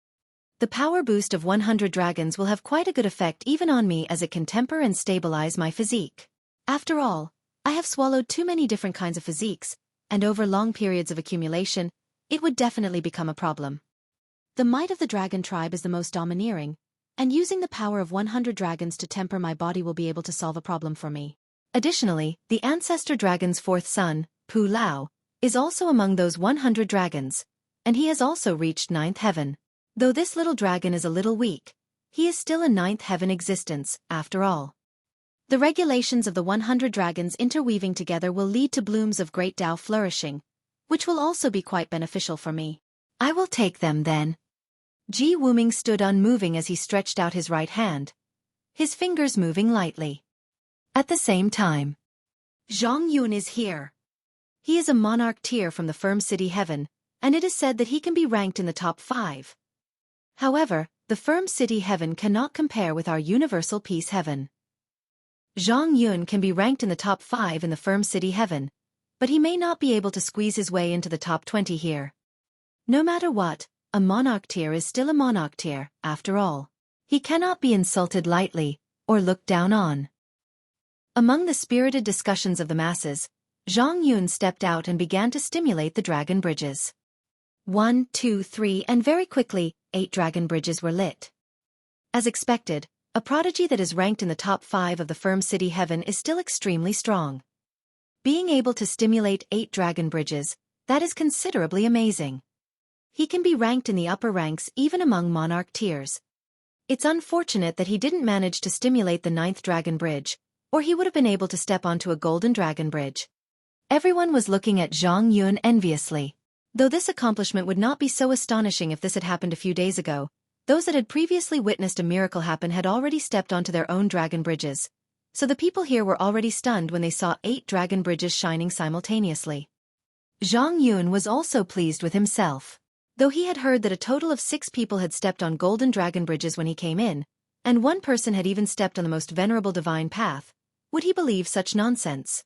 The power boost of 100 dragons will have quite a good effect even on me, as it can temper and stabilize my physique. After all, I have swallowed too many different kinds of physiques, and over long periods of accumulation, it would definitely become a problem. The might of the dragon tribe is the most domineering, and using the power of 100 dragons to temper my body will be able to solve a problem for me. Additionally, the ancestor dragon's fourth son, Pu Lao, is also among those 100 dragons, and he has also reached 9th heaven. Though this little dragon is a little weak, he is still a 9th heaven existence, after all. The regulations of the 100 dragons interweaving together will lead to blooms of great Tao flourishing, which will also be quite beneficial for me. I will take them then. Ji Wuming stood unmoving as he stretched out his right hand, his fingers moving lightly. At the same time, Zhang Yun is here. He is a monarch tier from the firm city heaven, and it is said that he can be ranked in the top 5. However, the firm city heaven cannot compare with our universal peace heaven. Zhang Yun can be ranked in the top 5 in the firm city heaven, but he may not be able to squeeze his way into the top 20 here. No matter what, a monarch tier is still a monarch tier, after all. He cannot be insulted lightly, or looked down on. Among the spirited discussions of the masses, Zhang Yun stepped out and began to stimulate the dragon bridges. 1, 2, 3, and very quickly, 8 dragon bridges were lit. As expected, a prodigy that is ranked in the top 5 of the firm city heaven is still extremely strong. Being able to stimulate 8 dragon bridges, that is considerably amazing. He can be ranked in the upper ranks even among monarch tiers. It's unfortunate that he didn't manage to stimulate the 9th dragon bridge, or he would have been able to step onto a golden dragon bridge. Everyone was looking at Zhang Yun enviously. Though this accomplishment would not be so astonishing if this had happened a few days ago, those that had previously witnessed a miracle happen had already stepped onto their own dragon bridges, so the people here were already stunned when they saw 8 dragon bridges shining simultaneously. Zhang Yun was also pleased with himself. Though he had heard that a total of 6 people had stepped on golden dragon bridges when he came in, and 1 person had even stepped on the Most Venerable Divine Path, would he believe such nonsense?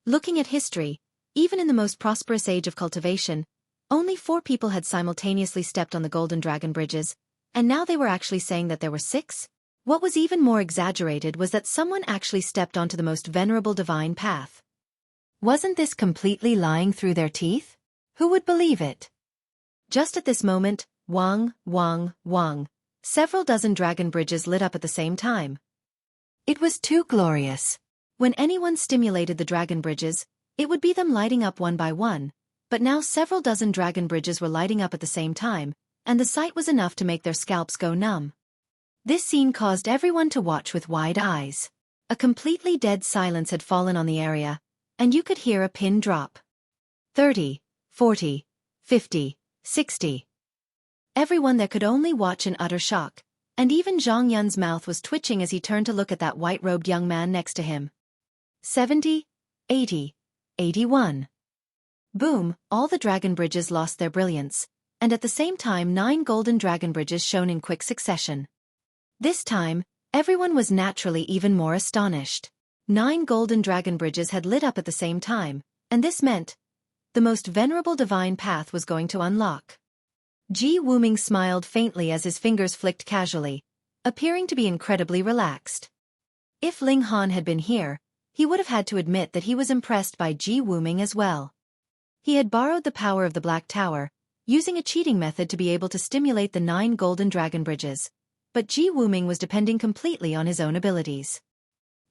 Looking at history, even in the most prosperous age of cultivation, only 4 people had simultaneously stepped on the golden dragon bridges, and now they were actually saying that there were 6? What was even more exaggerated was that someone actually stepped onto the Most Venerable Divine Path. Wasn't this completely lying through their teeth? Who would believe it? Just at this moment, Wang, several dozen dragon bridges lit up at the same time. It was too glorious. When anyone stimulated the dragon bridges, it would be them lighting up one by one, but now several dozen dragon bridges were lighting up at the same time, and the sight was enough to make their scalps go numb. This scene caused everyone to watch with wide eyes. A completely dead silence had fallen on the area, and you could hear a pin drop. 30, 40, 50, 60. Everyone there could only watch in utter shock, and even Zhang Yun's mouth was twitching as he turned to look at that white-robed young man next to him. 70, 80, 81. Boom, all the dragon bridges lost their brilliance, and at the same time 9 golden dragon bridges shone in quick succession. This time, everyone was naturally even more astonished. 9 golden dragon bridges had lit up at the same time, and this meant the Most Venerable Divine Path was going to unlock. Ji Wuming smiled faintly as his fingers flicked casually, appearing to be incredibly relaxed. If Ling Han had been here, he would have had to admit that he was impressed by Ji Wuming as well. He had borrowed the power of the Black Tower, using a cheating method to be able to stimulate the 9 golden dragon bridges, but Ji Wuming was depending completely on his own abilities.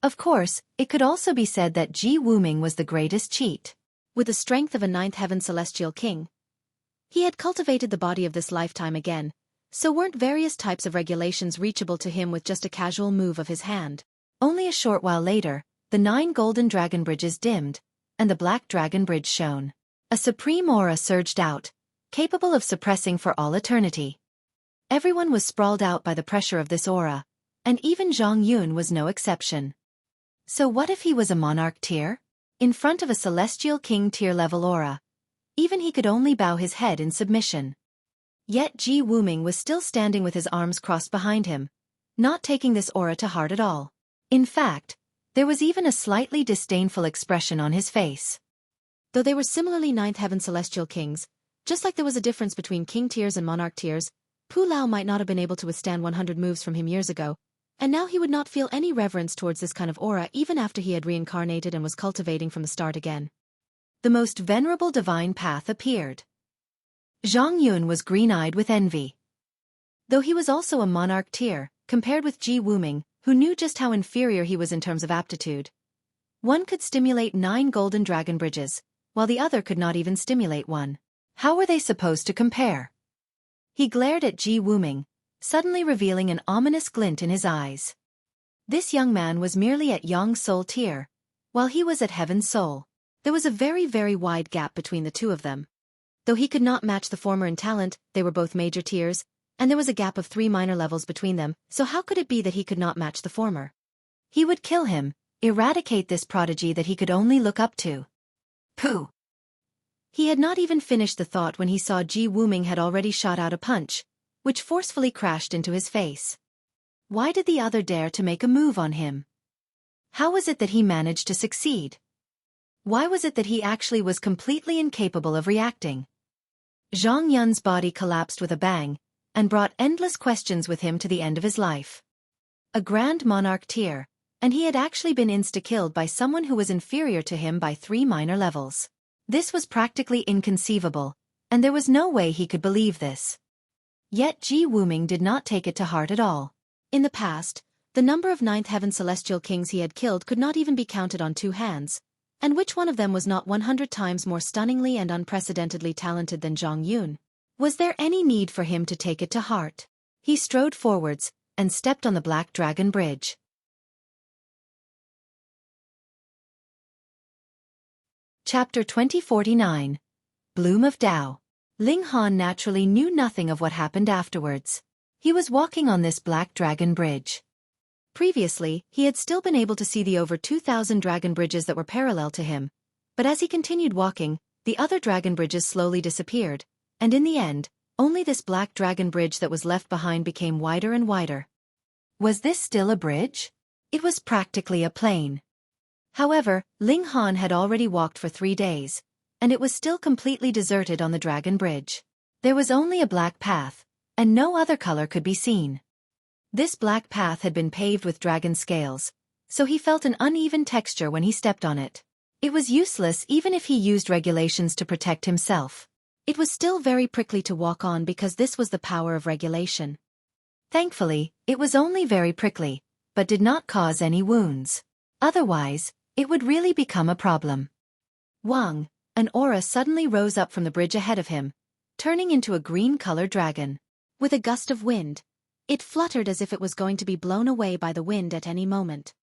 Of course, it could also be said that Ji Wuming was the greatest cheat. With the strength of a 9th heaven celestial king, he had cultivated the body of this lifetime again, so weren't various types of regulations reachable to him with just a casual move of his hand. Only a short while later, the 9 golden dragon bridges dimmed, and the black dragon bridge shone. A supreme aura surged out, capable of suppressing for all eternity. Everyone was sprawled out by the pressure of this aura, and even Zhang Yun was no exception. So what if he was a monarch tier? In front of a celestial king tier-level aura, even he could only bow his head in submission. Yet Ji Wuming was still standing with his arms crossed behind him, not taking this aura to heart at all. In fact, there was even a slightly disdainful expression on his face. Though they were similarly 9th heaven celestial kings, just like there was a difference between king tiers and monarch tiers, Pu Lao might not have been able to withstand 100 moves from him years ago, and now he would not feel any reverence towards this kind of aura even after he had reincarnated and was cultivating from the start again. The Most Venerable Divine Path appeared. Zhang Yun was green-eyed with envy. Though he was also a monarch tier, compared with Ji Wuming, who knew just how inferior he was in terms of aptitude. One could stimulate 9 golden dragon bridges, while the other could not even stimulate one. How were they supposed to compare? He glared at Ji Wuming, suddenly revealing an ominous glint in his eyes. This young man was merely at Yang Soul tier, while he was at Heaven Soul. There was a very, very wide gap between the two of them. Though he could not match the former in talent, they were both major tiers, and there was a gap of 3 minor levels between them, so how could it be that he could not match the former? He would kill him, eradicate this prodigy that he could only look up to. Pooh! He had not even finished the thought when he saw Ji Wuming had already shot out a punch, which forcefully crashed into his face. Why did the other dare to make a move on him? How was it that he managed to succeed? Why was it that he actually was completely incapable of reacting? Zhang Yun's body collapsed with a bang, and brought endless questions with him to the end of his life. A grand monarch tier, and he had actually been insta-killed by someone who was inferior to him by 3 minor levels. This was practically inconceivable, and there was no way he could believe this. Yet Ji Wuming did not take it to heart at all. In the past, the number of 9th heaven celestial kings he had killed could not even be counted on 2 hands, and which one of them was not 100 times more stunningly and unprecedentedly talented than Zhang Yun? Was there any need for him to take it to heart? He strode forwards, and stepped on the Black Dragon Bridge. Chapter 2049. Bloom of Tao. Ling Han naturally knew nothing of what happened afterwards. He was walking on this Black Dragon Bridge. Previously, he had still been able to see the over 2,000 dragon bridges that were parallel to him, but as he continued walking, the other dragon bridges slowly disappeared, and in the end, only this Black Dragon Bridge that was left behind became wider and wider. Was this still a bridge? It was practically a plain. However, Ling Han had already walked for 3 days, and it was still completely deserted on the Dragon Bridge. There was only a black path, and no other color could be seen. This black path had been paved with dragon scales, so he felt an uneven texture when he stepped on it. It was useless even if he used regulations to protect himself. It was still very prickly to walk on because this was the power of regulation. Thankfully, it was only very prickly, but did not cause any wounds. Otherwise, it would really become a problem. Wang, an aura suddenly rose up from the bridge ahead of him, turning into a green-colored dragon. With a gust of wind, it fluttered as if it was going to be blown away by the wind at any moment.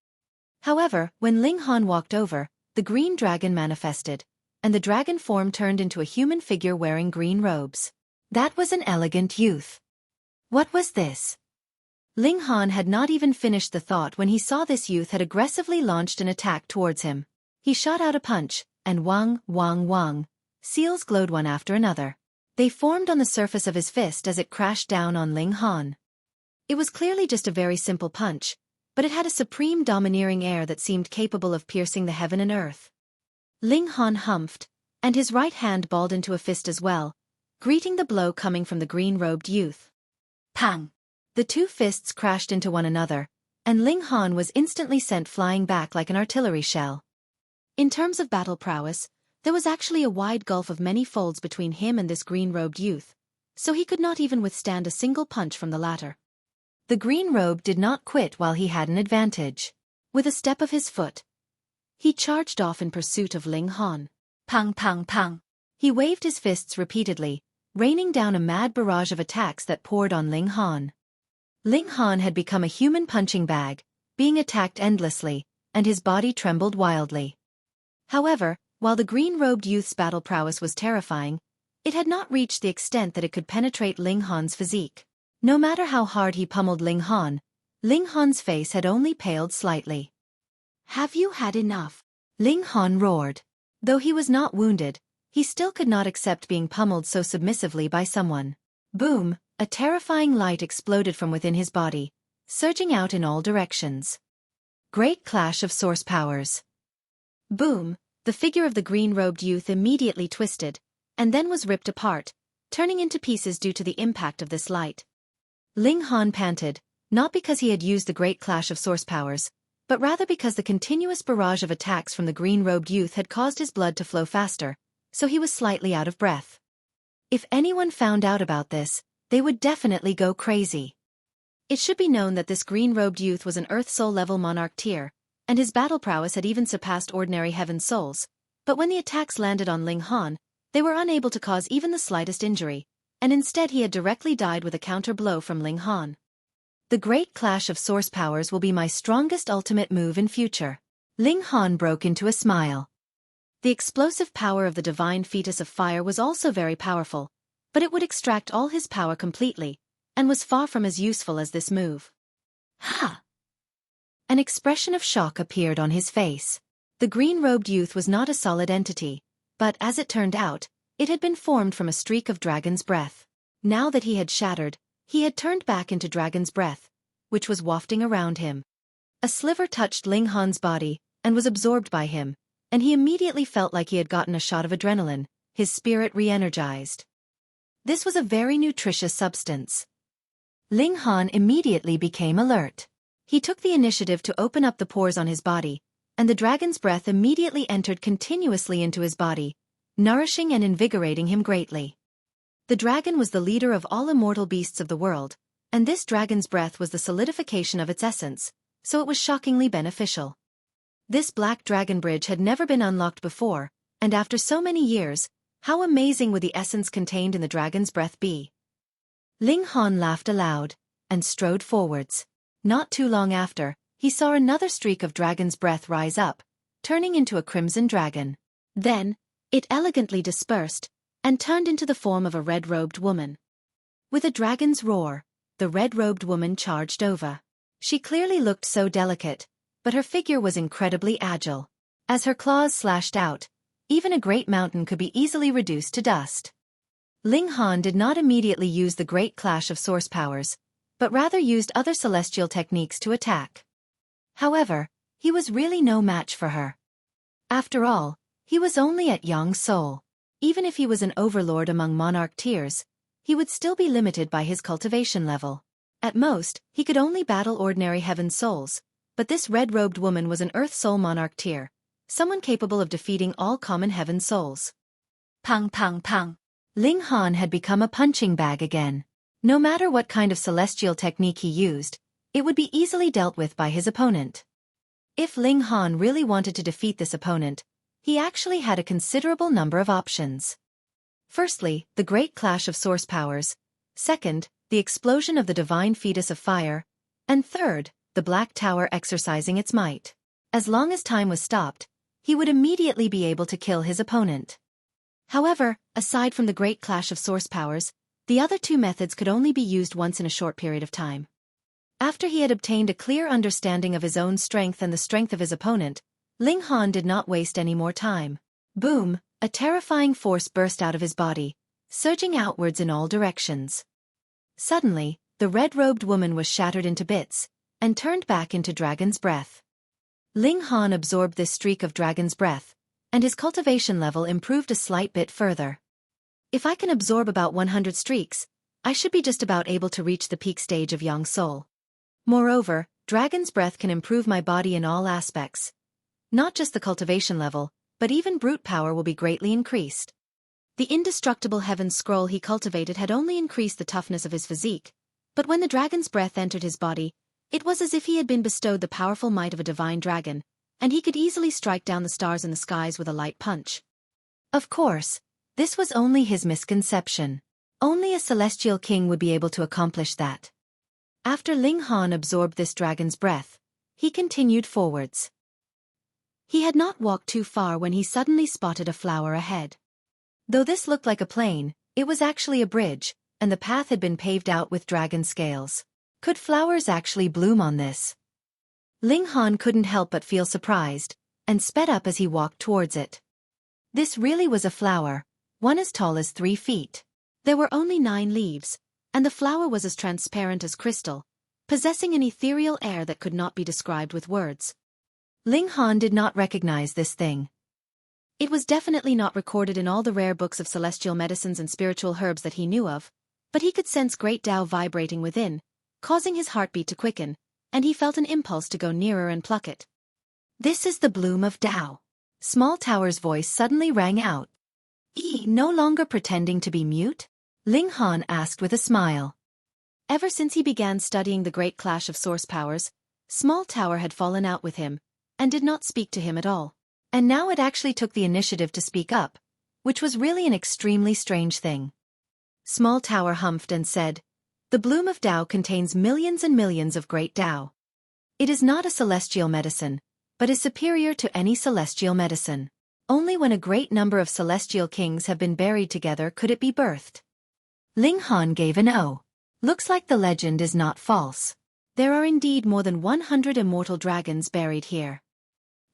However, when Ling Han walked over, the green dragon manifested, and the dragon form turned into a human figure wearing green robes. That was an elegant youth. What was this? Ling Han had not even finished the thought when he saw this youth had aggressively launched an attack towards him. He shot out a punch, and wang, seals glowed one after another. They formed on the surface of his fist as it crashed down on Ling Han. It was clearly just a very simple punch, but it had a supreme domineering air that seemed capable of piercing the heaven and earth. Ling Han humphed, and his right hand balled into a fist as well, greeting the blow coming from the green-robed youth. Pang! The two fists crashed into one another, and Ling Han was instantly sent flying back like an artillery shell. In terms of battle prowess, there was actually a wide gulf of many folds between him and this green-robed youth, so he could not even withstand a single punch from the latter. The green robe did not quit while he had an advantage. With a step of his foot, he charged off in pursuit of Ling Han. Pang pang pang. He waved his fists repeatedly, raining down a mad barrage of attacks that poured on Ling Han. Ling Han had become a human punching bag, being attacked endlessly, and his body trembled wildly. However, while the green-robed youth's battle prowess was terrifying, it had not reached the extent that it could penetrate Ling Han's physique. No matter how hard he pummeled Ling Han's face had only paled slightly. "Have you had enough?" Ling Han roared. Though he was not wounded, he still could not accept being pummeled so submissively by someone. Boom! A terrifying light exploded from within his body, surging out in all directions. Great clash of source powers. Boom! The figure of the green-robed youth immediately twisted, and then was ripped apart, turning into pieces due to the impact of this light. Ling Han panted, not because he had used the great clash of source powers, but rather because the continuous barrage of attacks from the green-robed youth had caused his blood to flow faster, so he was slightly out of breath. If anyone found out about this, they would definitely go crazy. It should be known that this green-robed youth was an Earth Soul level monarch tier, and his battle prowess had even surpassed ordinary heaven souls, but when the attacks landed on Ling Han, they were unable to cause even the slightest injury, and instead he had directly died with a counter blow from Ling Han. The great clash of source powers will be my strongest ultimate move in future. Ling Han broke into a smile. The explosive power of the divine fetus of fire was also very powerful, but it would extract all his power completely, and was far from as useful as this move. Ha! An expression of shock appeared on his face. The green-robed youth was not a solid entity, but as it turned out, it had been formed from a streak of dragon's breath. Now that he had shattered, he had turned back into dragon's breath, which was wafting around him. A sliver touched Ling Han's body, and was absorbed by him, and he immediately felt like he had gotten a shot of adrenaline, his spirit re-energized. This was a very nutritious substance. Ling Han immediately became alert. He took the initiative to open up the pores on his body, and the dragon's breath immediately entered continuously into his body, nourishing and invigorating him greatly. The dragon was the leader of all immortal beasts of the world, and this dragon's breath was the solidification of its essence, so it was shockingly beneficial. This black dragon bridge had never been unlocked before, and after so many years, how amazing would the essence contained in the dragon's breath be? Ling Han laughed aloud, and strode forwards. Not too long after, he saw another streak of dragon's breath rise up, turning into a crimson dragon. Then, it elegantly dispersed, and turned into the form of a red-robed woman. With a dragon's roar, the red-robed woman charged over. She clearly looked so delicate, but her figure was incredibly agile. As her claws slashed out, even a great mountain could be easily reduced to dust. Ling Han did not immediately use the great clash of source powers, but rather used other celestial techniques to attack. However, he was really no match for her. After all, he was only at Yang Soul. Even if he was an overlord among monarch tiers, he would still be limited by his cultivation level. At most, he could only battle ordinary heaven souls, but this red-robed woman was an Earth Soul monarch tier, someone capable of defeating all common heaven souls. Pang pang pang. Ling Han had become a punching bag again. No matter what kind of celestial technique he used, it would be easily dealt with by his opponent. If Ling Han really wanted to defeat this opponent, he actually had a considerable number of options. Firstly, the great clash of source powers. Second, the explosion of the divine fetus of fire. And third, the Black Tower exercising its might. As long as time was stopped, he would immediately be able to kill his opponent. However, aside from the great clash of source powers, the other two methods could only be used once in a short period of time. After he had obtained a clear understanding of his own strength and the strength of his opponent, Ling Han did not waste any more time. Boom! A terrifying force burst out of his body, surging outwards in all directions. Suddenly, the red-robed woman was shattered into bits, and turned back into dragon's breath. Ling Han absorbed this streak of dragon's breath, and his cultivation level improved a slight bit further. If I can absorb about 100 streaks, I should be just about able to reach the peak stage of young soul. Moreover, dragon's breath can improve my body in all aspects. Not just the cultivation level, but even brute power will be greatly increased. The indestructible heaven scroll he cultivated had only increased the toughness of his physique, but when the dragon's breath entered his body, it was as if he had been bestowed the powerful might of a divine dragon, and he could easily strike down the stars in the skies with a light punch. Of course, this was only his misconception. Only a celestial king would be able to accomplish that. After Ling Han absorbed this dragon's breath, he continued forwards. He had not walked too far when he suddenly spotted a flower ahead. Though this looked like a plain, it was actually a bridge, and the path had been paved out with dragon scales. Could flowers actually bloom on this? Ling Han couldn't help but feel surprised, and sped up as he walked towards it. This really was a flower, one as tall as 3 feet. There were only 9 leaves, and the flower was as transparent as crystal, possessing an ethereal air that could not be described with words. Ling Han did not recognize this thing. It was definitely not recorded in all the rare books of celestial medicines and spiritual herbs that he knew of, but he could sense great Tao vibrating within, causing his heartbeat to quicken, and he felt an impulse to go nearer and pluck it. This is the bloom of Tao. Small Tower's voice suddenly rang out. No longer pretending to be mute? Ling Han asked with a smile. Ever since he began studying the great clash of source powers, Small Tower had fallen out with him, and did not speak to him at all. And now it actually took the initiative to speak up, which was really an extremely strange thing. Small Tower humphed and said, "The bloom of Tao contains millions and millions of great Tao. It is not a celestial medicine, but is superior to any celestial medicine. Only when a great number of celestial kings have been buried together could it be birthed." Ling Han gave an "oh." Looks like the legend is not false. There are indeed more than 100 immortal dragons buried here.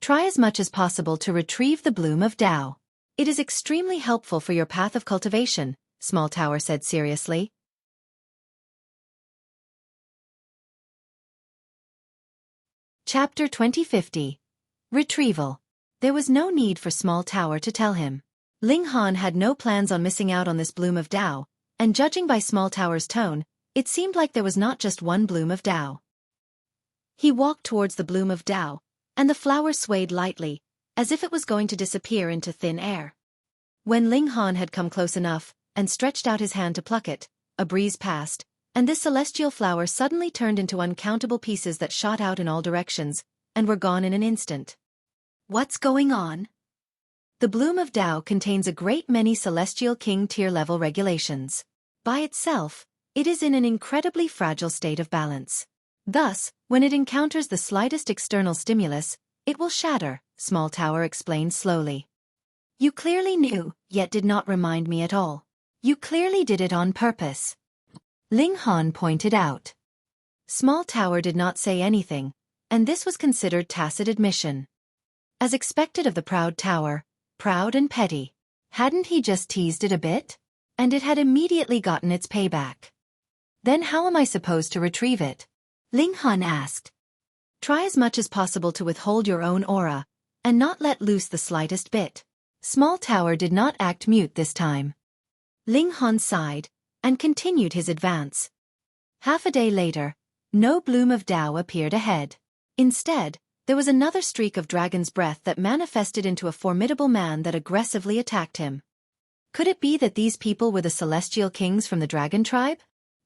Try as much as possible to retrieve the bloom of Tao. It is extremely helpful for your path of cultivation, Small Tower said seriously. Chapter 2050. Retrieval. There was no need for Small Tower to tell him. Ling Han had no plans on missing out on this bloom of Tao, and judging by Small Tower's tone, it seemed like there was not just one bloom of Tao. He walked towards the bloom of Tao, and the flower swayed lightly, as if it was going to disappear into thin air. When Ling Han had come close enough, and stretched out his hand to pluck it, a breeze passed, and this celestial flower suddenly turned into uncountable pieces that shot out in all directions, and were gone in an instant. What's going on? The bloom of Tao contains a great many celestial king tier level regulations. By itself, it is in an incredibly fragile state of balance. Thus, when it encounters the slightest external stimulus, it will shatter, Small Tower explained slowly. You clearly knew, yet did not remind me at all. You clearly did it on purpose. Ling Han pointed out. Small Tower did not say anything, and this was considered tacit admission. As expected of the proud tower, proud and petty. Hadn't he just teased it a bit? And it had immediately gotten its payback. Then how am I supposed to retrieve it? Ling Han asked. Try as much as possible to withhold your own aura, and not let loose the slightest bit. Small Tower did not act mute this time. Ling Han sighed, and continued his advance. Half a day later, no bloom of Tao appeared ahead. Instead, there was another streak of dragon's breath that manifested into a formidable man that aggressively attacked him. Could it be that these people were the celestial kings from the dragon tribe?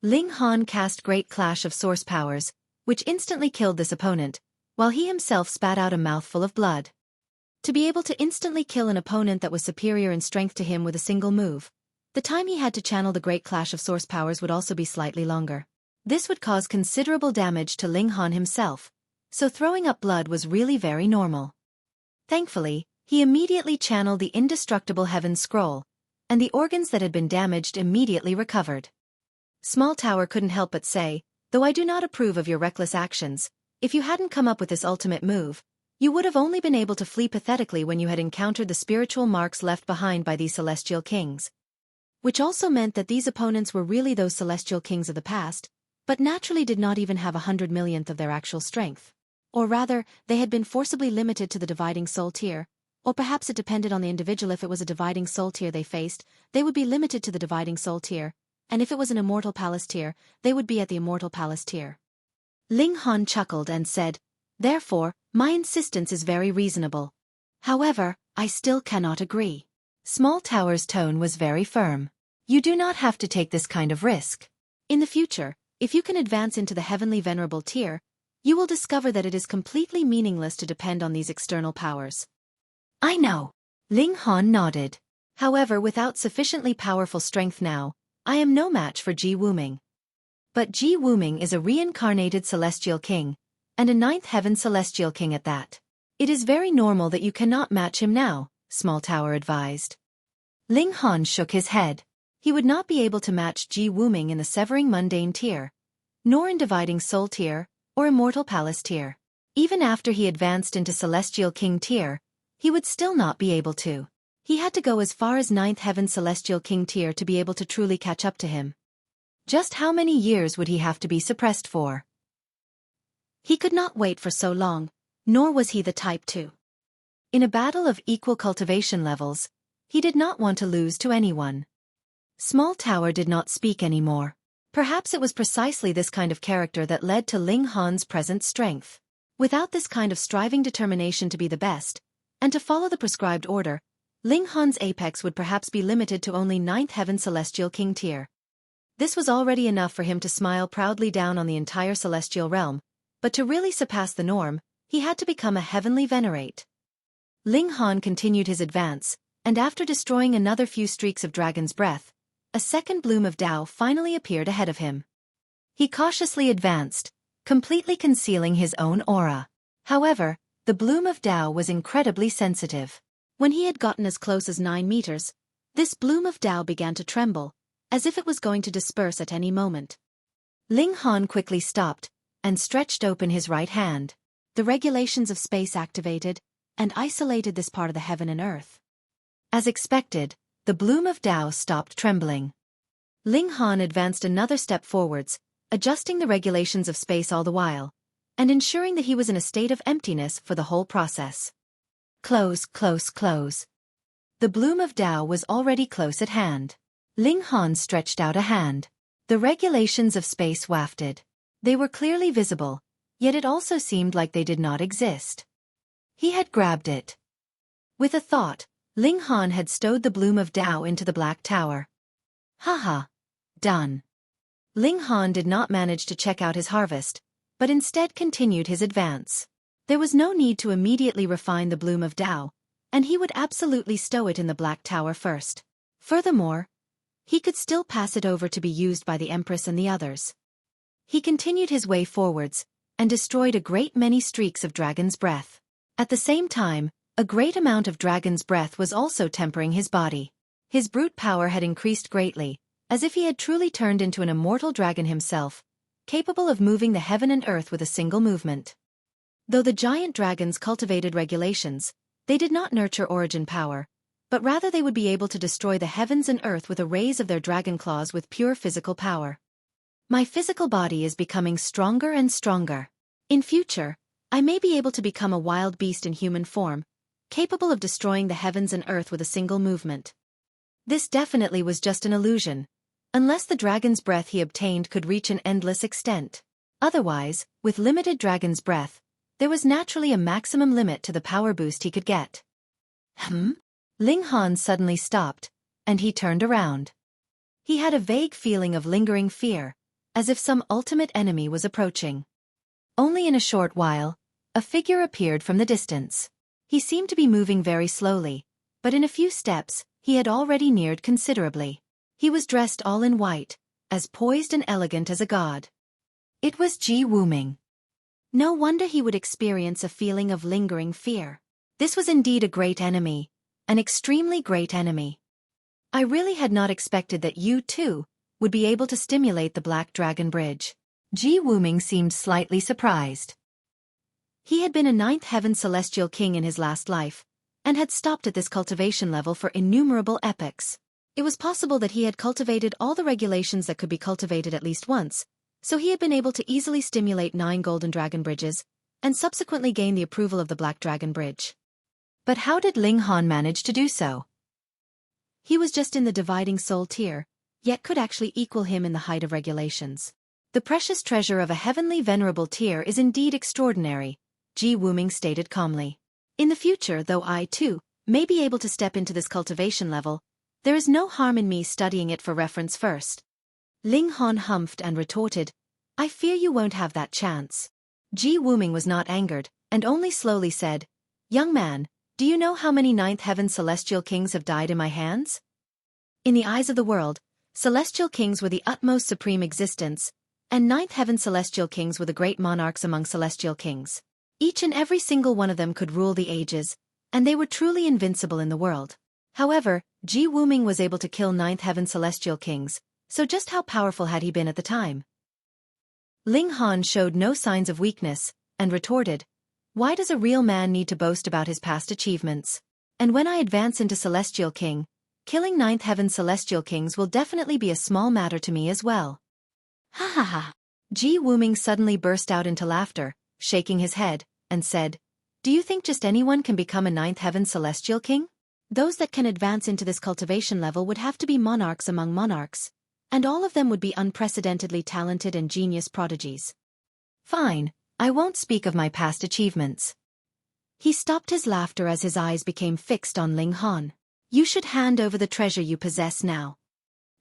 Ling Han cast Great Clash of Source Powers, which instantly killed this opponent, while he himself spat out a mouthful of blood. To be able to instantly kill an opponent that was superior in strength to him with a single move, the time he had to channel the Great Clash of Source Powers would also be slightly longer. This would cause considerable damage to Ling Han himself, so throwing up blood was really very normal. Thankfully, he immediately channeled the indestructible Heaven Scroll, and the organs that had been damaged immediately recovered. Small Tower couldn't help but say, though I do not approve of your reckless actions, if you hadn't come up with this ultimate move, you would have only been able to flee pathetically when you had encountered the spiritual marks left behind by these celestial kings. Which also meant that these opponents were really those celestial kings of the past, but naturally did not even have 100 millionth of their actual strength. Or rather, they had been forcibly limited to the dividing soul tier, or perhaps it depended on the individual. If it was a dividing soul tier they faced, they would be limited to the dividing soul tier, and if it was an immortal palace tier, they would be at the immortal palace tier. Ling Han chuckled and said, "Therefore, my insistence is very reasonable. However, I still cannot agree." Small Tower's tone was very firm. "You do not have to take this kind of risk. In the future, if you can advance into the heavenly venerable tier, you will discover that it is completely meaningless to depend on these external powers." "I know." Ling Han nodded. "However, without sufficiently powerful strength now, I am no match for Ji Wuming. But Ji Wuming is a reincarnated celestial king, and a ninth heaven celestial king at that. It is very normal that you cannot match him now," Small Tower advised. Ling Han shook his head. He would not be able to match Ji Wuming in the severing mundane tier, nor in dividing soul tier, or immortal palace tier. Even after he advanced into celestial king tier, he would still not be able to. He had to go as far as ninth heaven celestial king tier to be able to truly catch up to him. Just how many years would he have to be suppressed for? He could not wait for so long, nor was he the type to. In a battle of equal cultivation levels, he did not want to lose to anyone. Small Tower did not speak anymore. Perhaps it was precisely this kind of character that led to Ling Han's present strength. Without this kind of striving determination to be the best, and to follow the prescribed order, Ling Han's apex would perhaps be limited to only ninth heaven celestial king tier. This was already enough for him to smile proudly down on the entire celestial realm, but to really surpass the norm, he had to become a heavenly venerate. Ling Han continued his advance, and after destroying another few streaks of dragon's breath, a second bloom of Tao finally appeared ahead of him. He cautiously advanced, completely concealing his own aura. However, the bloom of Tao was incredibly sensitive. When he had gotten as close as 9 meters, this bloom of Tao began to tremble, as if it was going to disperse at any moment. Ling Han quickly stopped, and stretched open his right hand. The regulations of space activated, and isolated this part of the heaven and earth. As expected, the bloom of Tao stopped trembling. Ling Han advanced another step forwards, adjusting the regulations of space all the while, and ensuring that he was in a state of emptiness for the whole process. Close, close, close. The bloom of Tao was already close at hand. Ling Han stretched out a hand. The regulations of space wafted. They were clearly visible, yet it also seemed like they did not exist. He had grabbed it. With a thought, Ling Han had stowed the bloom of Tao into the Black Tower. Haha. Done. Ling Han did not manage to check out his harvest, but instead continued his advance. There was no need to immediately refine the bloom of Tao, and he would absolutely stow it in the Black Tower first. Furthermore, he could still pass it over to be used by the Empress and the others. He continued his way forwards, and destroyed a great many streaks of dragon's breath. At the same time, a great amount of dragon's breath was also tempering his body. His brute power had increased greatly, as if he had truly turned into an immortal dragon himself, capable of moving the heaven and earth with a single movement. Though the giant dragons cultivated regulations, they did not nurture origin power, but rather they would be able to destroy the heavens and earth with a raise of their dragon claws with pure physical power. My physical body is becoming stronger and stronger. In future, I may be able to become a wild beast in human form, capable of destroying the heavens and earth with a single movement. This definitely was just an illusion, unless the dragon's breath he obtained could reach an endless extent. Otherwise, with limited dragon's breath, there was naturally a maximum limit to the power boost he could get. Ling Han suddenly stopped, and he turned around. He had a vague feeling of lingering fear, as if some ultimate enemy was approaching. Only in a short while, a figure appeared from the distance. He seemed to be moving very slowly, but in a few steps, he had already neared considerably. He was dressed all in white, as poised and elegant as a god. It was Ji Wuming. No wonder he would experience a feeling of lingering fear. This was indeed a great enemy, an extremely great enemy. I really had not expected that you, too, would be able to stimulate the Black Dragon Bridge. Ji Wuming seemed slightly surprised. He had been a ninth heaven celestial king in his last life, and had stopped at this cultivation level for innumerable epochs. It was possible that he had cultivated all the regulations that could be cultivated at least once, so he had been able to easily stimulate 9 golden dragon bridges, and subsequently gain the approval of the Black Dragon Bridge. But how did Ling Han manage to do so? He was just in the dividing soul tier, yet could actually equal him in the height of regulations. The precious treasure of a heavenly venerable tier is indeed extraordinary, Ji Wuming stated calmly. In the future, though I, too, may be able to step into this cultivation level, there is no harm in me studying it for reference first. Ling Han humphed and retorted, I fear you won't have that chance. Ji Wuming was not angered, and only slowly said, Young man, do you know how many ninth heaven celestial kings have died in my hands? In the eyes of the world, celestial kings were the utmost supreme existence, and ninth heaven celestial kings were the great monarchs among celestial kings. Each and every single one of them could rule the ages, and they were truly invincible in the world. However, Ji Wuming was able to kill ninth heaven celestial kings, so just how powerful had he been at the time? Ling Han showed no signs of weakness, and retorted, Why does a real man need to boast about his past achievements? And when I advance into Celestial King, killing ninth heaven celestial kings will definitely be a small matter to me as well. Ha ha ha. Ji Wuming suddenly burst out into laughter, shaking his head, and said, Do you think just anyone can become a ninth heaven celestial king? Those that can advance into this cultivation level would have to be monarchs among monarchs, and all of them would be unprecedentedly talented and genius prodigies. Fine, I won't speak of my past achievements. He stopped his laughter as his eyes became fixed on Ling Han. You should hand over the treasure you possess now.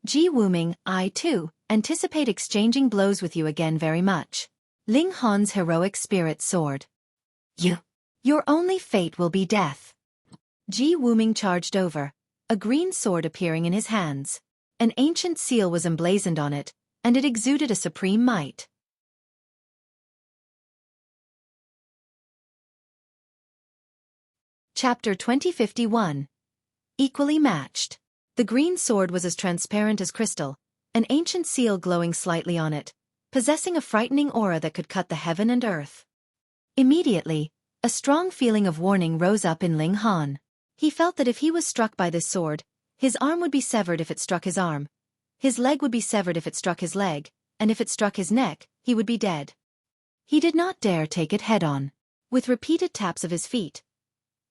Ji Wuming, I too, anticipate exchanging blows with you again very much. Ling Han's heroic spirit soared. Your only fate will be death. Ji Wuming charged over, a green sword appearing in his hands. An ancient seal was emblazoned on it, and it exuded a supreme might. Chapter 2051. Equally matched. The green sword was as transparent as crystal, an ancient seal glowing slightly on it, possessing a frightening aura that could cut the heaven and earth. Immediately, a strong feeling of warning rose up in Ling Han. He felt that if he was struck by this sword, his arm would be severed if it struck his arm, his leg would be severed if it struck his leg, and if it struck his neck, he would be dead. He did not dare take it head-on. With repeated taps of his feet,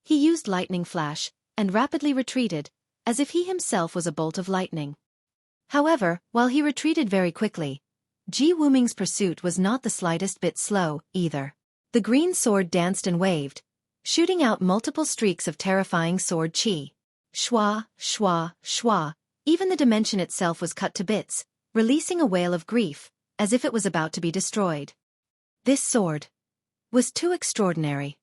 he used lightning flash, and rapidly retreated, as if he himself was a bolt of lightning. However, while he retreated very quickly, Ji Wuming's pursuit was not the slightest bit slow, either. The green sword danced and waved, shooting out multiple streaks of terrifying sword chi. Shwa, shwa, shwa, even the dimension itself was cut to bits, releasing a wail of grief, as if it was about to be destroyed. This sword was too extraordinary.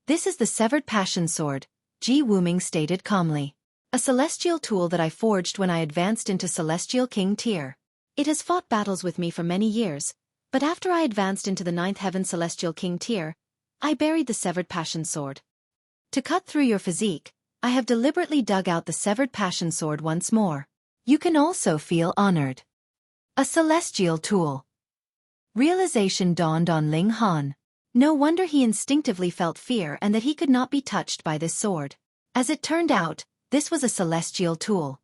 This is the severed passion sword, Ji Wuming stated calmly. A celestial tool that I forged when I advanced into Celestial King tier. It has fought battles with me for many years, but after I advanced into the ninth heaven Celestial King tier, I buried the severed passion sword. To cut through your physique, I have deliberately dug out the severed passion sword once more. You can also feel honored. A celestial tool. Realization dawned on Ling Han. No wonder he instinctively felt fear and that he could not be touched by this sword. As it turned out, this was a celestial tool.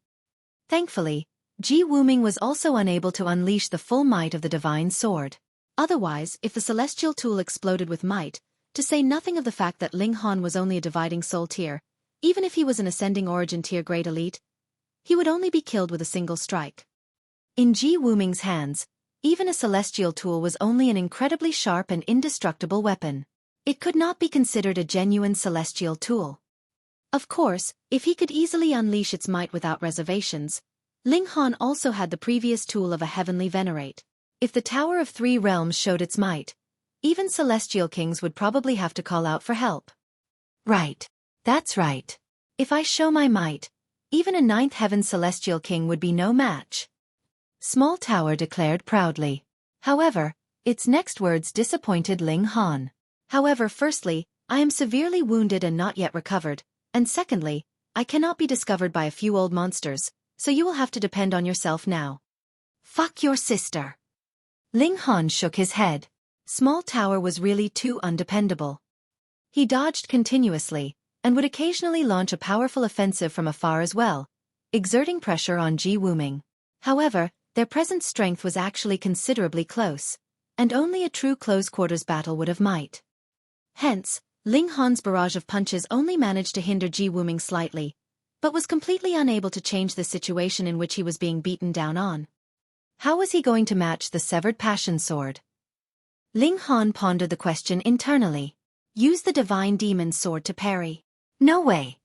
Thankfully, Ji Wuming was also unable to unleash the full might of the divine sword. Otherwise, if the celestial tool exploded with might, to say nothing of the fact that Ling Han was only a dividing soul tier, even if he was an ascending origin tier great elite, he would only be killed with a single strike. In Ji Wuming's hands, even a celestial tool was only an incredibly sharp and indestructible weapon. It could not be considered a genuine celestial tool. Of course, if he could easily unleash its might without reservations, Ling Han also had the previous tool of a heavenly venerate. If the Tower of Three Realms showed its might, even celestial kings would probably have to call out for help. Right. That's right. If I show my might, even a ninth heaven celestial king would be no match. Small Tower declared proudly. However, its next words disappointed Ling Han. However, firstly, I am severely wounded and not yet recovered, and secondly, I cannot be discovered by a few old monsters, so you will have to depend on yourself now. Fuck your sister. Ling Han shook his head. Small Tower was really too undependable. He dodged continuously, and would occasionally launch a powerful offensive from afar as well, exerting pressure on Ji Wuming. However, their present strength was actually considerably close, and only a true close-quarters battle would have might. Hence, Ling Han's barrage of punches only managed to hinder Ji Wuming slightly, but was completely unable to change the situation in which he was being beaten down on. How was he going to match the severed passion sword? Ling Han pondered the question internally. Use the divine demon sword to parry. No way.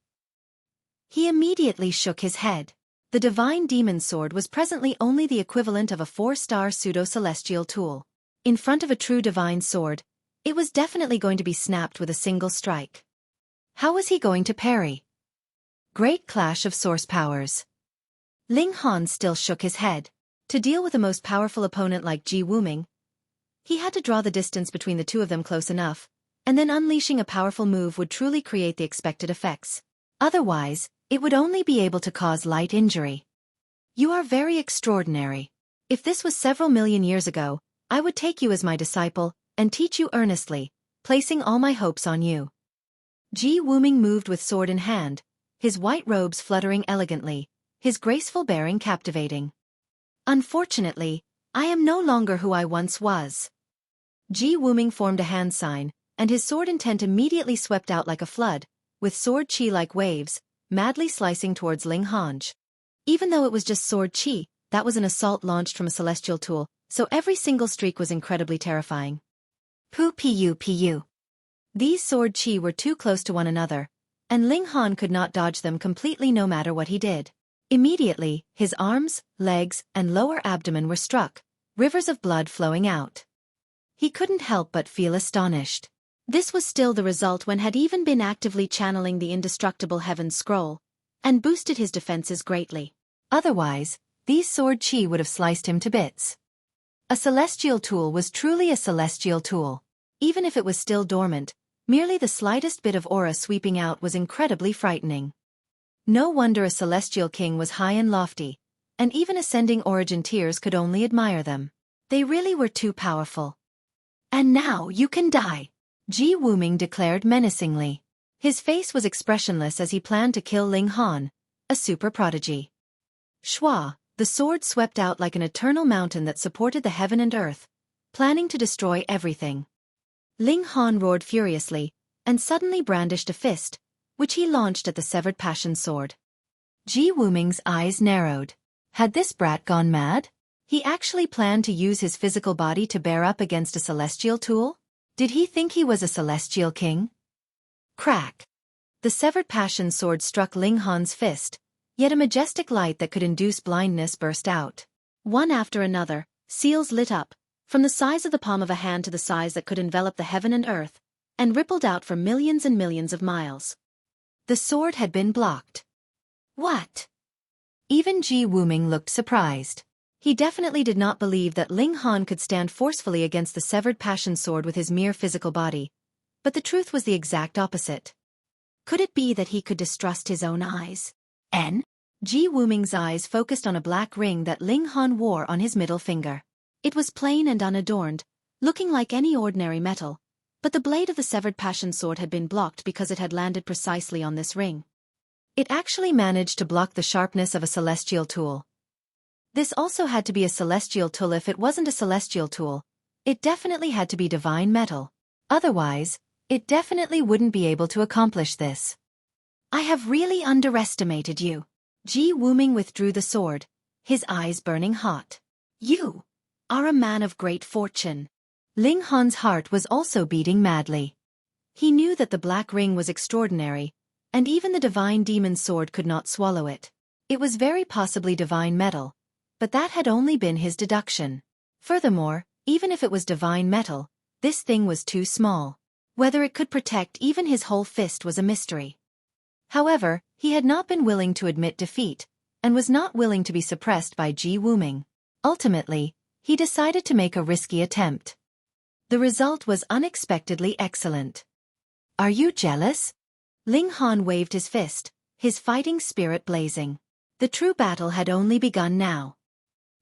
He immediately shook his head. The divine demon sword was presently only the equivalent of a 4-star pseudo-celestial tool. In front of a true divine sword, it was definitely going to be snapped with a single strike. How was he going to parry? Great clash of source powers. Ling Han still shook his head. To deal with a most powerful opponent like Ji Wuming, he had to draw the distance between the two of them close enough, and then unleashing a powerful move would truly create the expected effects. Otherwise, it would only be able to cause light injury. You are very extraordinary. If this was several million years ago, I would take you as my disciple, and teach you earnestly, placing all my hopes on you. Ji Wuming moved with sword in hand, his white robes fluttering elegantly, his graceful bearing captivating. Unfortunately, I am no longer who I once was. Ji Wuming formed a hand sign, and his sword intent immediately swept out like a flood, with sword chi like waves, madly slicing towards Ling Han. Even though it was just sword chi, that was an assault launched from a celestial tool, so every single streak was incredibly terrifying. Pu. These sword chi were too close to one another, and Ling Han could not dodge them completely no matter what he did. Immediately, his arms, legs, and lower abdomen were struck, rivers of blood flowing out. He couldn't help but feel astonished. This was still the result when had even been actively channeling the indestructible heaven scroll, and boosted his defenses greatly. Otherwise, these sword chi would have sliced him to bits. A celestial tool was truly a celestial tool. Even if it was still dormant, merely the slightest bit of aura sweeping out was incredibly frightening. No wonder a celestial king was high and lofty, and even ascending origin tiers could only admire them. They really were too powerful. And now you can die, Ji Wuming declared menacingly. His face was expressionless as he planned to kill Ling Han, a super prodigy. Shua, the sword swept out like an eternal mountain that supported the heaven and earth, planning to destroy everything. Ling Han roared furiously, and suddenly brandished a fist, which he launched at the severed passion sword. Ji Wuming's eyes narrowed. Had this brat gone mad? He actually planned to use his physical body to bear up against a celestial tool? Did he think he was a celestial king? Crack! The severed passion sword struck Ling Han's fist, yet a majestic light that could induce blindness burst out. One after another, seals lit up, from the size of the palm of a hand to the size that could envelop the heaven and earth, and rippled out for millions and millions of miles. The sword had been blocked. What? Even Ji Wuming looked surprised. He definitely did not believe that Ling Han could stand forcefully against the severed passion sword with his mere physical body, but the truth was the exact opposite. Could it be that he could distrust his own eyes? Ji Wuming's eyes focused on a black ring that Ling Han wore on his middle finger. It was plain and unadorned, looking like any ordinary metal, but the blade of the severed passion sword had been blocked because it had landed precisely on this ring. It actually managed to block the sharpness of a celestial tool. This also had to be a celestial tool. If it wasn't a celestial tool, it definitely had to be divine metal. Otherwise, it definitely wouldn't be able to accomplish this. I have really underestimated you. Ji Wuming withdrew the sword, his eyes burning hot. You are a man of great fortune. Ling Han's heart was also beating madly. He knew that the black ring was extraordinary, and even the divine demon sword could not swallow it. It was very possibly divine metal, but that had only been his deduction. Furthermore, even if it was divine metal, this thing was too small. Whether it could protect even his whole fist was a mystery. However, he had not been willing to admit defeat, and was not willing to be suppressed by Ji Wuming. Ultimately, he decided to make a risky attempt. The result was unexpectedly excellent. Are you jealous? Ling Han waved his fist, his fighting spirit blazing. The true battle had only begun now.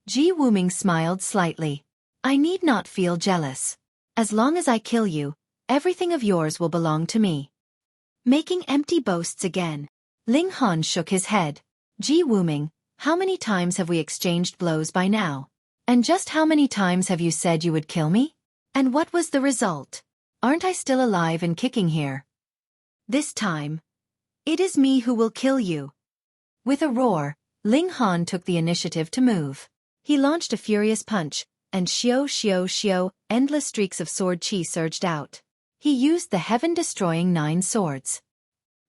Ji Wuming smiled slightly. I need not feel jealous. As long as I kill you, everything of yours will belong to me. Making empty boasts again. Ling Han shook his head. Ji Wuming, how many times have we exchanged blows by now? And just how many times have you said you would kill me? And what was the result? Aren't I still alive and kicking here? This time, it is me who will kill you. With a roar, Ling Han took the initiative to move. He launched a furious punch, and xiao, endless streaks of sword chi surged out. He used the heaven-destroying 9 swords.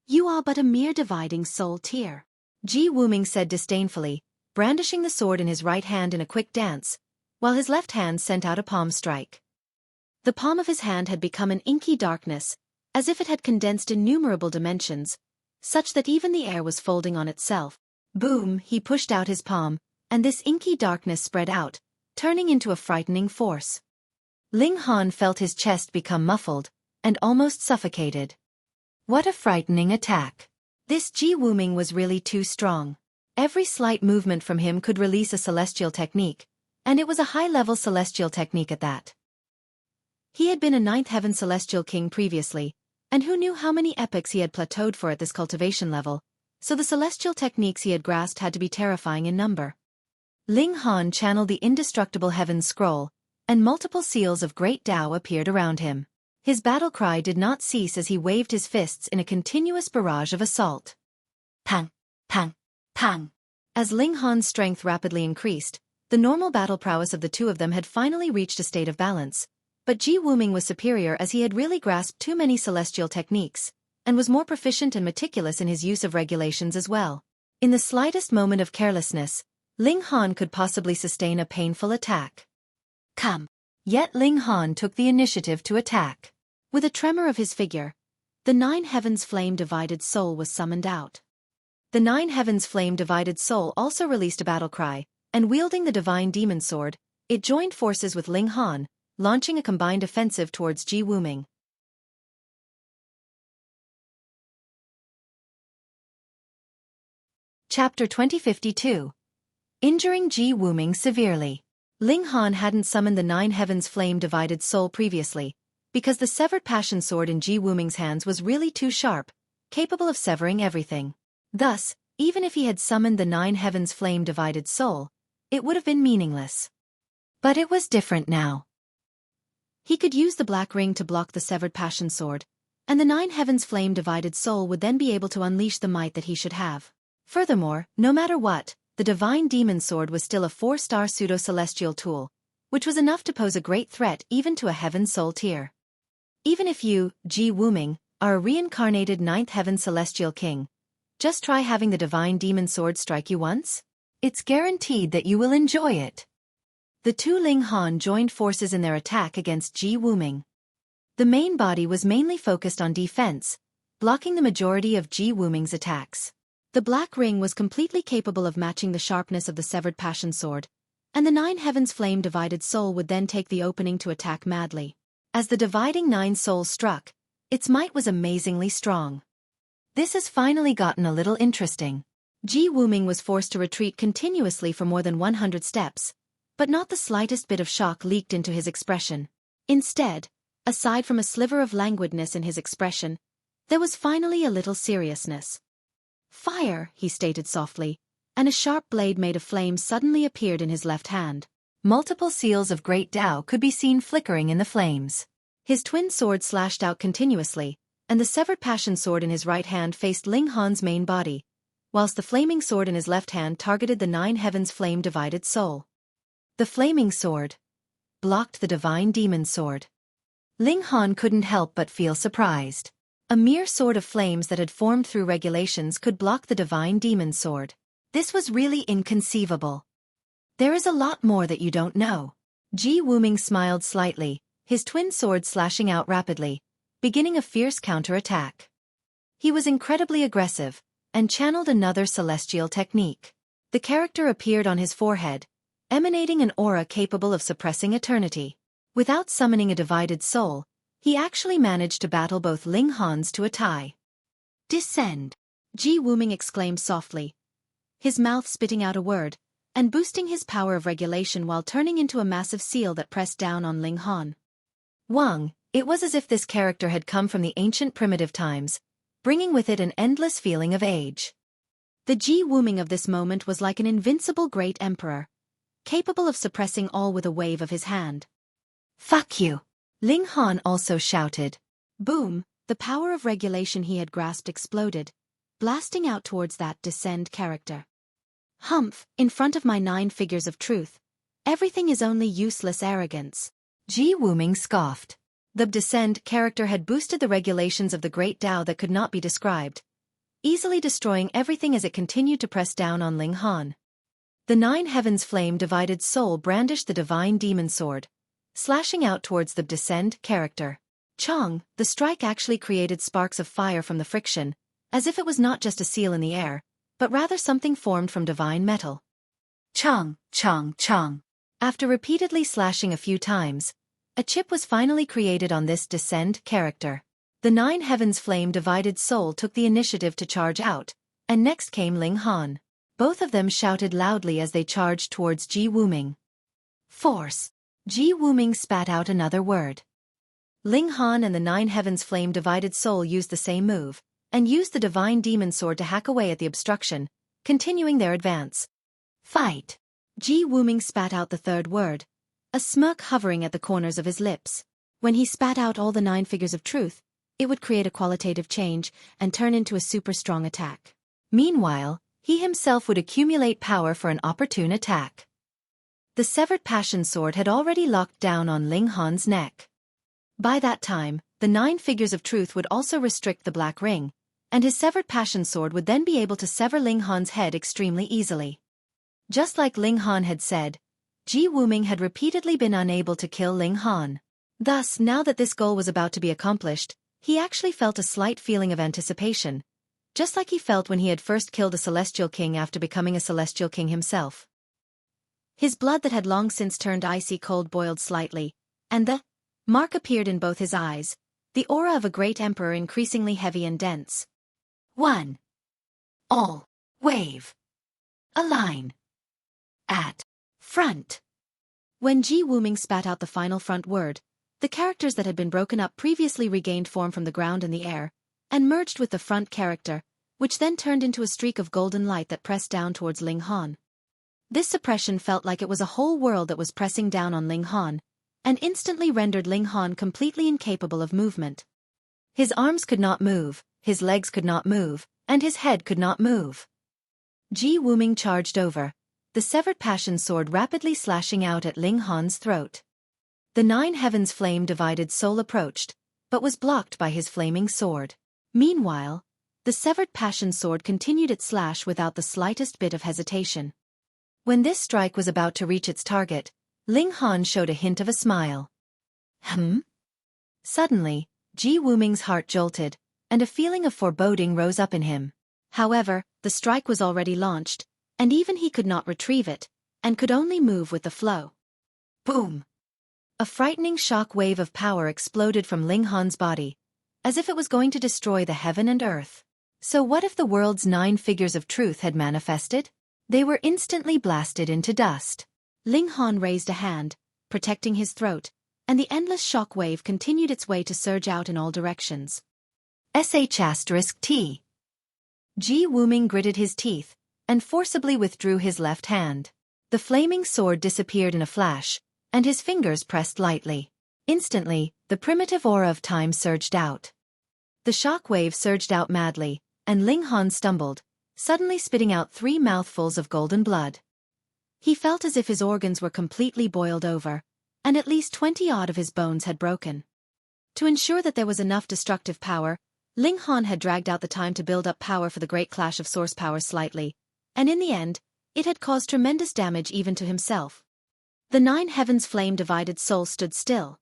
You are but a mere dividing soul tear, Ji Wuming said disdainfully, brandishing the sword in his right hand in a quick dance, while his left hand sent out a palm strike. The palm of his hand had become an inky darkness, as if it had condensed innumerable dimensions, such that even the air was folding on itself. Boom, he pushed out his palm, and this inky darkness spread out, turning into a frightening force. Ling Han felt his chest become muffled, and almost suffocated. What a frightening attack. This Ji Wuming was really too strong. Every slight movement from him could release a celestial technique, and it was a high-level celestial technique at that. He had been a 9th heaven celestial king previously, and who knew how many epochs he had plateaued for at this cultivation level, so the celestial techniques he had grasped had to be terrifying in number. Ling Han channeled the indestructible heaven scroll, and multiple seals of great Tao appeared around him. His battle cry did not cease as he waved his fists in a continuous barrage of assault. Pang! Pang! Pang! As Ling Han's strength rapidly increased, the normal battle prowess of the two of them had finally reached a state of balance, but Ji Wuming was superior as he had really grasped too many celestial techniques, and was more proficient and meticulous in his use of regulations as well. In the slightest moment of carelessness, Ling Han could possibly sustain a painful attack. Come! Yet Ling Han took the initiative to attack. With a tremor of his figure, the 9 heavens flame-divided soul was summoned out. The 9 heavens flame-divided soul also released a battle cry, and wielding the divine demon sword, it joined forces with Ling Han, launching a combined offensive towards Ji Wuming. Chapter 2052. Injuring Ji Wuming severely. Ling Han hadn't summoned the 9 heavens flame-divided soul previously, because the severed passion sword in Ji Wuming's hands was really too sharp, capable of severing everything. Thus, even if he had summoned the 9 heavens flame-divided soul, it would have been meaningless. But it was different now. He could use the black ring to block the severed passion sword, and the 9 heavens flame-divided soul would then be able to unleash the might that he should have. Furthermore, no matter what, the divine demon sword was still a 4-star pseudo-celestial tool, which was enough to pose a great threat even to a heaven soul tier. Even if you, Ji Wuming, are a reincarnated 9th heaven celestial king, just try having the divine demon sword strike you once. It's guaranteed that you will enjoy it. The two Ling Han joined forces in their attack against Ji Wuming. The main body was mainly focused on defense, blocking the majority of Ji Wuming's attacks. The black ring was completely capable of matching the sharpness of the severed passion sword, and the 9 heavens flame-divided soul would then take the opening to attack madly. As the dividing 9 souls struck, its might was amazingly strong. This has finally gotten a little interesting. Ji Wuming was forced to retreat continuously for more than 100 steps, but not the slightest bit of shock leaked into his expression. Instead, aside from a sliver of languidness in his expression, there was finally a little seriousness. Fire, he stated softly, and a sharp blade made of flame suddenly appeared in his left hand. Multiple seals of great Tao could be seen flickering in the flames. His twin sword slashed out continuously, and the severed passion sword in his right hand faced Ling Han's main body, whilst the flaming sword in his left hand targeted the 9 heavens flame-divided soul. The flaming sword blocked the divine demon sword. Ling Han couldn't help but feel surprised. A mere sword of flames that had formed through regulations could block the divine demon sword. This was really inconceivable. There is a lot more that you don't know. Ji Wuming smiled slightly, his twin sword slashing out rapidly, beginning a fierce counterattack. He was incredibly aggressive, and channeled another celestial technique. The character appeared on his forehead, emanating an aura capable of suppressing eternity. Without summoning a divided soul, he actually managed to battle both Ling Han's to a tie. Descend! Ji Wuming exclaimed softly, his mouth spitting out a word, and boosting his power of regulation while turning into a massive seal that pressed down on Ling Han. Wang, it was as if this character had come from the ancient primitive times, bringing with it an endless feeling of age. The Ji Wuming of this moment was like an invincible great emperor, capable of suppressing all with a wave of his hand. Fuck you! Ling Han also shouted. Boom, the power of regulation he had grasped exploded, blasting out towards that descend character. Humph, in front of my 9 figures of truth. Everything is only useless arrogance. Ji Wuming scoffed. The descend character had boosted the regulations of the great Tao that could not be described, easily destroying everything as it continued to press down on Ling Han. The 9 heavens flame-divided soul brandished the divine demon sword, slashing out towards the descend character. Chong, the strike actually created sparks of fire from the friction, as if it was not just a seal in the air, but rather something formed from divine metal. Chong, chong, chong. After repeatedly slashing a few times, a chip was finally created on this descend character. The 9 heavens flame-divided soul took the initiative to charge out, and next came Ling Han. Both of them shouted loudly as they charged towards Ji Wuming. Force. Ji Wuming spat out another word. Ling Han and the 9 heavens flame-divided soul used the same move, and used the divine demon sword to hack away at the obstruction, continuing their advance. Fight. Ji Wuming spat out the third word, a smirk hovering at the corners of his lips. When he spat out all the 9 figures of truth, it would create a qualitative change and turn into a super strong attack. Meanwhile, he himself would accumulate power for an opportune attack. The severed passion sword had already locked down on Ling Han's neck. By that time, the 9 figures of truth would also restrict the black ring, and his severed passion sword would then be able to sever Ling Han's head extremely easily. Just like Ling Han had said, Ji Wuming had repeatedly been unable to kill Ling Han. Thus, now that this goal was about to be accomplished, he actually felt a slight feeling of anticipation, just like he felt when he had first killed a celestial king after becoming a celestial king himself. His blood that had long since turned icy cold boiled slightly, and the mark appeared in both his eyes, the aura of a great emperor increasingly heavy and dense. 1. All. Wave. Align. At. Front. When Ji Wuming spat out the final front word, the characters that had been broken up previously regained form from the ground and the air, and merged with the front character, which then turned into a streak of golden light that pressed down towards Ling Han. This suppression felt like it was a whole world that was pressing down on Ling Han, and instantly rendered Ling Han completely incapable of movement. His arms could not move, his legs could not move, and his head could not move. Ji Wuming charged over, the severed passion sword rapidly slashing out at Ling Han's throat. The 9 heavens flame-divided soul approached, but was blocked by his flaming sword. Meanwhile, the severed passion sword continued its slash without the slightest bit of hesitation. When this strike was about to reach its target, Ling Han showed a hint of a smile. Suddenly, Ji Wuming's heart jolted, and a feeling of foreboding rose up in him. However, the strike was already launched, and even he could not retrieve it, and could only move with the flow. Boom! A frightening shock wave of power exploded from Ling Han's body, as if it was going to destroy the heaven and earth. So what if the world's 9 figures of truth had manifested? They were instantly blasted into dust. Ling Han raised a hand, protecting his throat, and the endless shock wave continued its way to surge out in all directions. *T. Ji Wuming gritted his teeth, and forcibly withdrew his left hand. The flaming sword disappeared in a flash, and his fingers pressed lightly. Instantly, the primitive aura of time surged out. The shock wave surged out madly, and Ling Han stumbled, suddenly spitting out 3 mouthfuls of golden blood. He felt as if his organs were completely boiled over, and at least 20-odd of his bones had broken. To ensure that there was enough destructive power, Ling Han had dragged out the time to build up power for the great clash of source powers slightly, and in the end, it had caused tremendous damage even to himself. The 9 heavens flame-divided soul stood still,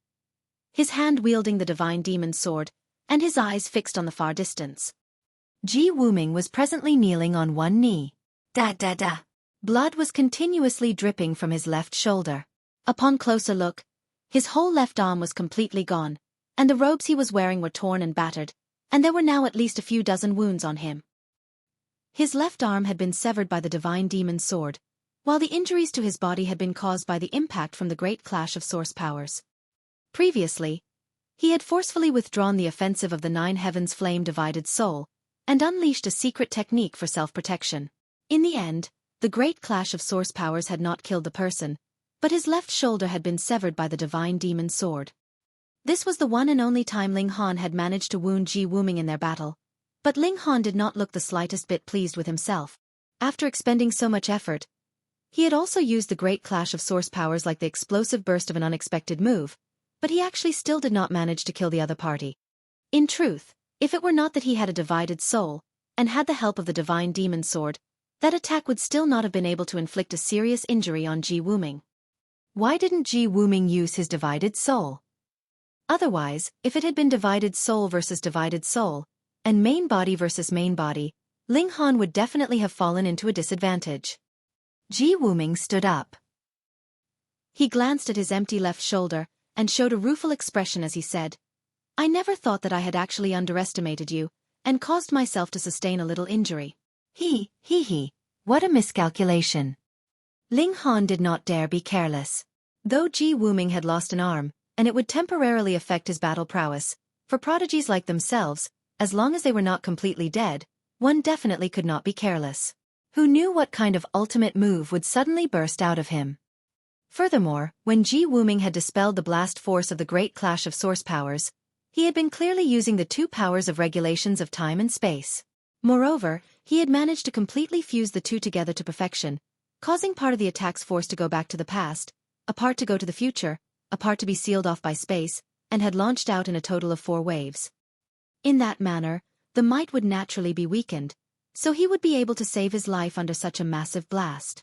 his hand wielding the divine demon sword, and his eyes fixed on the far distance. Ji Wuming was presently kneeling on one knee. Da. Blood was continuously dripping from his left shoulder. Upon closer look, his whole left arm was completely gone, and the robes he was wearing were torn and battered, and there were now at least a few dozen wounds on him. His left arm had been severed by the divine demon sword, while the injuries to his body had been caused by the impact from the great clash of source powers. Previously, he had forcefully withdrawn the offensive of the 9 heavens flame-divided soul, and unleashed a secret technique for self-protection. In the end, the great clash of source powers had not killed the person, but his left shoulder had been severed by the divine demon sword. This was the one and only time Ling Han had managed to wound Ji Wuming in their battle, But Ling Han did not look the slightest bit pleased with himself. After expending so much effort, he had also used the great clash of source powers like the explosive burst of an unexpected move, but he actually still did not manage to kill the other party. In truth, if it were not that he had a divided soul, and had the help of the divine demon sword, that attack would still not have been able to inflict a serious injury on Ji Wuming. Why didn't Ji Wuming use his divided soul? Otherwise, if it had been divided soul versus divided soul, and main body versus main body, Ling Han would definitely have fallen into a disadvantage. Ji Wuming stood up. He glanced at his empty left shoulder, and showed a rueful expression as he said, "I never thought that I had actually underestimated you, and caused myself to sustain a little injury." What a miscalculation. Ling Han did not dare be careless. Though Ji Wuming had lost an arm, and it would temporarily affect his battle prowess, for prodigies like themselves, as long as they were not completely dead, one definitely could not be careless. Who knew what kind of ultimate move would suddenly burst out of him? Furthermore, when Ji Wuming had dispelled the blast force of the great clash of source powers, he had been clearly using the two powers of regulations of time and space. Moreover, he had managed to completely fuse the two together to perfection, causing part of the attack's force to go back to the past, a part to go to the future, a part to be sealed off by space, and had launched out in a total of 4 waves. In that manner, the might would naturally be weakened, so he would be able to save his life under such a massive blast.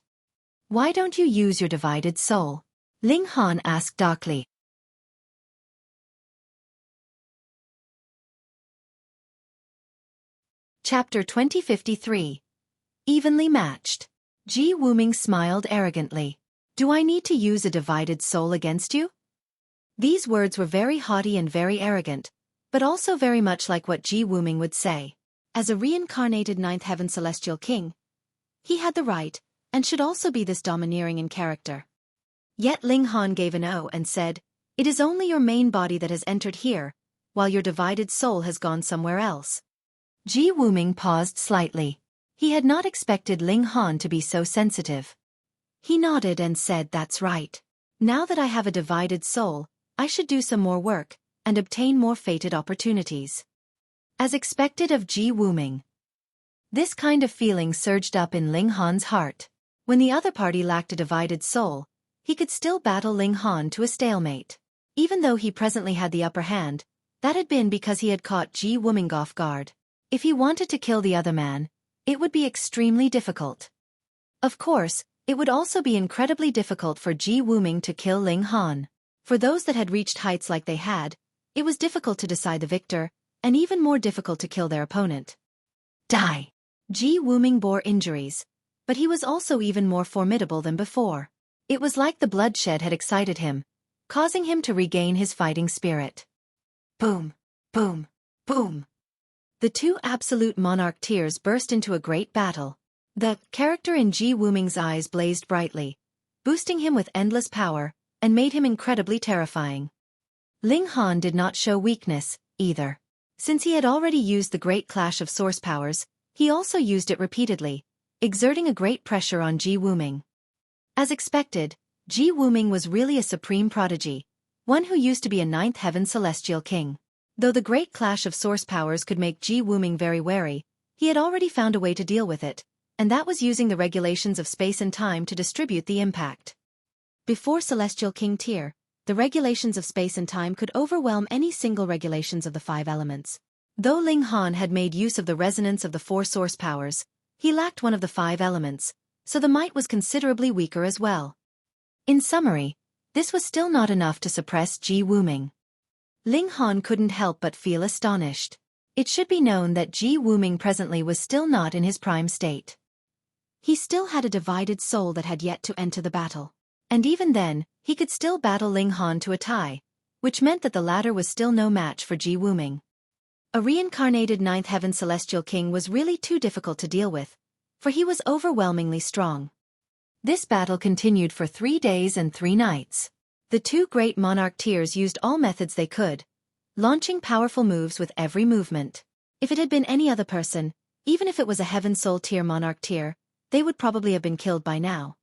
"Why don't you use your divided soul?" Ling Han asked darkly. Chapter 2053. Evenly Matched. Ji Wuming smiled arrogantly. "Do I need to use a divided soul against you?" These words were very haughty and very arrogant, but also very much like what Ji Wuming would say. As a reincarnated ninth heaven celestial king, he had the right, and should also be this domineering in character. Yet Ling Han gave an "oh" and said, "It is only your main body that has entered here, while your divided soul has gone somewhere else." Ji Wuming paused slightly. He had not expected Ling Han to be so sensitive. He nodded and said, "That's right. Now that I have a divided soul, I should do some more work, and obtain more fated opportunities." As expected of Ji Wuming, this kind of feeling surged up in Ling Han's heart. When the other party lacked a divided soul, he could still battle Ling Han to a stalemate. Even though he presently had the upper hand, that had been because he had caught Ji Wuming off guard. If he wanted to kill the other man, it would be extremely difficult. Of course, it would also be incredibly difficult for Ji Wuming to kill Ling Han. For those that had reached heights like they had, it was difficult to decide the victor, and even more difficult to kill their opponent. Die! Ji Wuming bore injuries, but he was also even more formidable than before. It was like the bloodshed had excited him, causing him to regain his fighting spirit. Boom! Boom! Boom! The two absolute monarch tiers burst into a great battle. The character in Ji Wuming's eyes blazed brightly, boosting him with endless power, and made him incredibly terrifying. Ling Han did not show weakness, either. Since he had already used the great clash of source powers, he also used it repeatedly, exerting a great pressure on Ji Wuming. As expected, Ji Wuming was really a supreme prodigy, one who used to be a ninth heaven celestial king. Though the great clash of source powers could make Ji Wuming very wary, he had already found a way to deal with it, and that was using the regulations of space and time to distribute the impact. Before Celestial King tier, the regulations of space and time could overwhelm any single regulations of the 5 elements. Though Ling Han had made use of the resonance of the 4 source powers, he lacked one of the 5 elements, so the might was considerably weaker as well. In summary, this was still not enough to suppress Ji Wuming. Ling Han couldn't help but feel astonished. It should be known that Ji Wuming presently was still not in his prime state. He still had a divided soul that had yet to enter the battle. And even then, he could still battle Ling Han to a tie, which meant that the latter was still no match for Ji Wuming. A reincarnated ninth heaven celestial king was really too difficult to deal with, for he was overwhelmingly strong. This battle continued for 3 days and 3 nights. The two great monarch tiers used all methods they could, launching powerful moves with every movement. If it had been any other person, even if it was a heaven soul tier monarch tier, they would probably have been killed by now.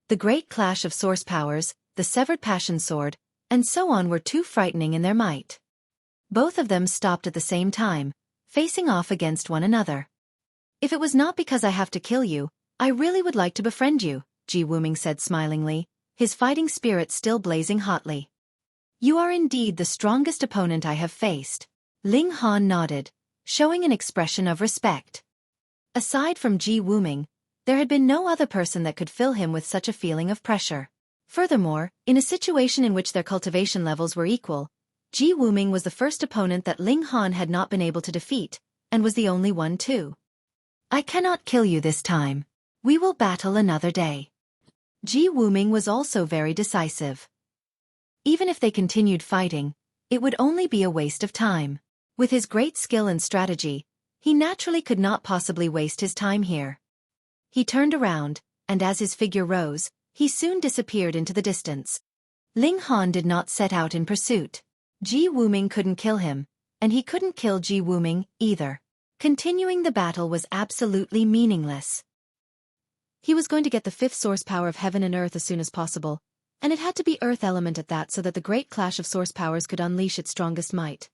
The great clash of source powers, the severed passion sword, and so on were too frightening in their might. Both of them stopped at the same time, facing off against one another. If it was not because I have to kill you, I really would like to befriend you, Ji Wuming said smilingly, his fighting spirit still blazing hotly. You are indeed the strongest opponent I have faced. Ling Han nodded, showing an expression of respect. Aside from Ji Wuming, there had been no other person that could fill him with such a feeling of pressure. Furthermore, in a situation in which their cultivation levels were equal, Ji Wuming was the first opponent that Ling Han had not been able to defeat, and was the only one too. I cannot kill you this time. We will battle another day. Ji Wuming was also very decisive. Even if they continued fighting, it would only be a waste of time. With his great skill and strategy, he naturally could not possibly waste his time here. He turned around, and as his figure rose, he soon disappeared into the distance. Ling Han did not set out in pursuit. Ji Wuming couldn't kill him, and he couldn't kill Ji Wuming either. Continuing the battle was absolutely meaningless. He was going to get the fifth source power of heaven and earth as soon as possible, and it had to be earth element at that so that the great clash of source powers could unleash its strongest might.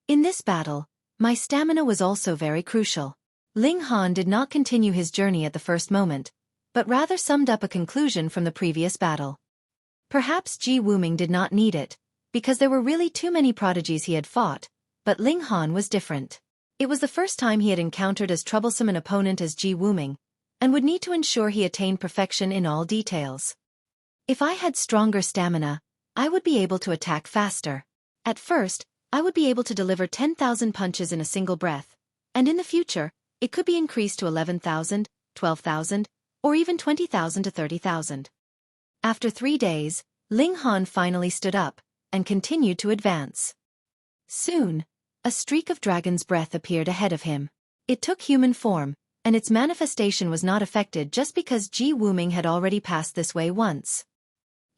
In this battle, my stamina was also very crucial. Ling Han did not continue his journey at the first moment, but rather summed up a conclusion from the previous battle. Perhaps Ji Wuming did not need it, because there were really too many prodigies he had fought, but Ling Han was different. It was the first time he had encountered as troublesome an opponent as Ji Wuming, and would need to ensure he attained perfection in all details. If I had stronger stamina, I would be able to attack faster. At first, I would be able to deliver 10,000 punches in a single breath, and in the future, it could be increased to 11,000, 12,000, or even 20,000 to 30,000. After 3 days, Ling Han finally stood up, and continued to advance. Soon, a streak of dragon's breath appeared ahead of him. It took human form, and its manifestation was not affected just because Ji Wuming had already passed this way once.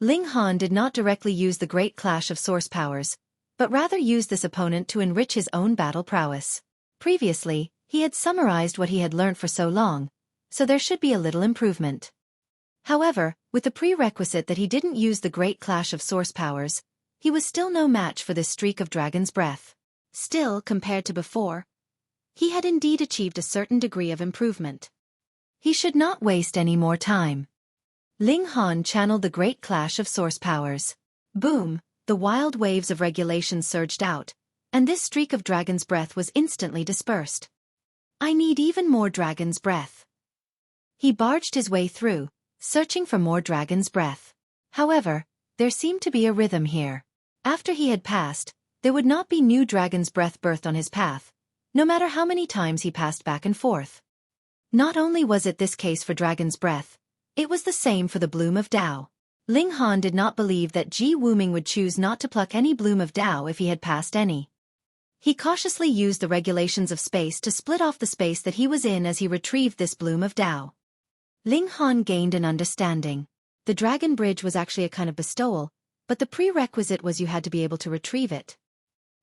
Ling Han did not directly use the great clash of source powers, but rather used this opponent to enrich his own battle prowess. Previously, he had summarized what he had learnt for so long, so there should be a little improvement. However, with the prerequisite that he didn't use the great clash of source powers, he was still no match for this streak of dragon's breath. Still, compared to before, he had indeed achieved a certain degree of improvement. He should not waste any more time. Ling Han channeled the great clash of source powers. Boom, the wild waves of regulation surged out, and this streak of dragon's breath was instantly dispersed. I need even more dragon's breath. He barged his way through, searching for more dragon's breath. However, there seemed to be a rhythm here. After he had passed, there would not be new dragon's breath birthed on his path, no matter how many times he passed back and forth. Not only was it this case for dragon's breath, it was the same for the bloom of Tao. Ling Han did not believe that Ji Wuming would choose not to pluck any bloom of Tao if he had passed any. He cautiously used the regulations of space to split off the space that he was in as he retrieved this bloom of Tao. Ling Han gained an understanding. The dragon bridge was actually a kind of bestowal, but the prerequisite was you had to be able to retrieve it.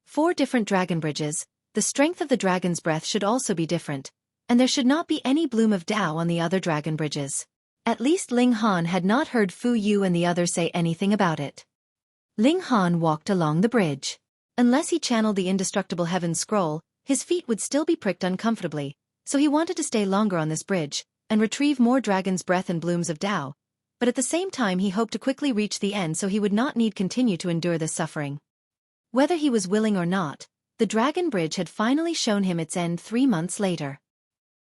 4 different dragon bridges, the strength of the dragon's breath should also be different, and there should not be any bloom of Tao on the other dragon bridges. At least Ling Han had not heard Fu Yu and the others say anything about it. Ling Han walked along the bridge. Unless he channeled the indestructible heaven scroll, his feet would still be pricked uncomfortably, so he wanted to stay longer on this bridge, and retrieve more dragon's breath and blooms of Tao, but at the same time he hoped to quickly reach the end so he would not need continue to endure this suffering. Whether he was willing or not, the dragon bridge had finally shown him its end 3 months later.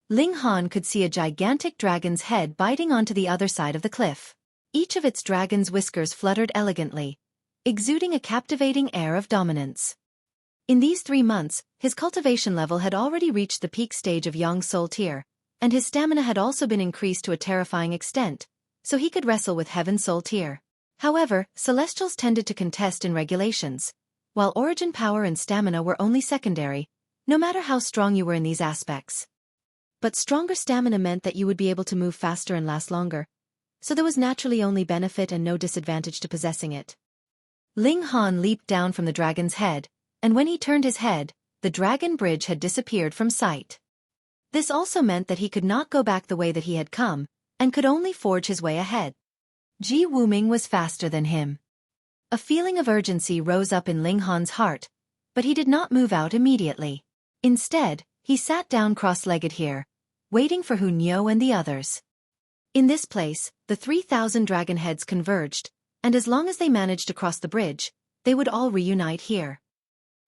Ling Han could see a gigantic dragon's head biting onto the other side of the cliff. Each of its dragon's whiskers fluttered elegantly, exuding a captivating air of dominance. In these 3 months, his cultivation level had already reached the peak stage of Yang Soul Tier, and his stamina had also been increased to a terrifying extent, so he could wrestle with Heaven Soul Tier. However, Celestials tended to contest in regulations, while origin power and stamina were only secondary, no matter how strong you were in these aspects. But stronger stamina meant that you would be able to move faster and last longer, so there was naturally only benefit and no disadvantage to possessing it. Ling Han leaped down from the dragon's head, and when he turned his head, the dragon bridge had disappeared from sight. This also meant that he could not go back the way that he had come, and could only forge his way ahead. Ji Wuming was faster than him. A feeling of urgency rose up in Ling Han's heart, but he did not move out immediately. Instead, he sat down cross-legged here, waiting for Hunyao and the others. In this place, the 3,000 dragon heads converged, and as long as they managed to cross the bridge, they would all reunite here.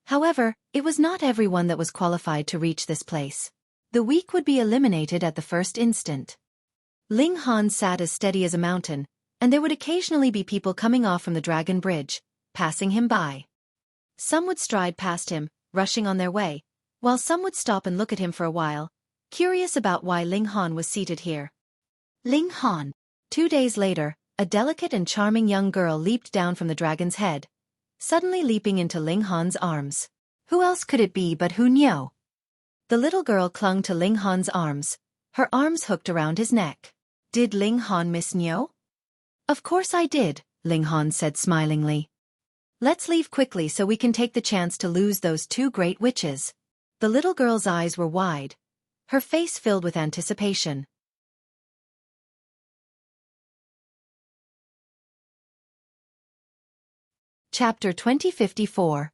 However, it was not everyone that was qualified to reach this place. The weak would be eliminated at the first instant. Ling Han sat as steady as a mountain, and there would occasionally be people coming off from the dragon bridge, passing him by. Some would stride past him, rushing on their way, while some would stop and look at him for a while, curious about why Ling Han was seated here. Ling Han. 2 days later, a delicate and charming young girl leaped down from the dragon's head, suddenly leaping into Ling Han's arms. Who else could it be but Hunyao? The little girl clung to Ling Han's arms, her arms hooked around his neck. Did Ling Han miss Niao? Of course I did, Ling Han said smilingly. Let's leave quickly so we can take the chance to lose those 2 great witches. The little girl's eyes were wide, her face filled with anticipation. Chapter 2054.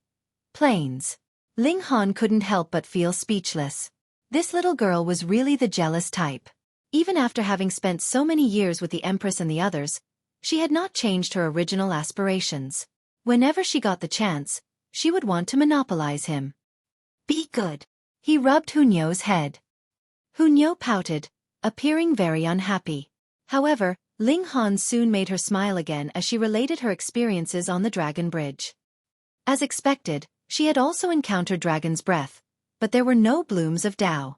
Plains. Ling Han couldn't help but feel speechless. This little girl was really the jealous type. Even after having spent so many years with the Empress and the others, she had not changed her original aspirations. Whenever she got the chance, she would want to monopolize him. Be good. He rubbed Hunyao's head. Hunyao pouted, appearing very unhappy. However, Ling Han soon made her smile again as she related her experiences on the Dragon Bridge. As expected, she had also encountered Dragon's Breath, but there were no blooms of Dao.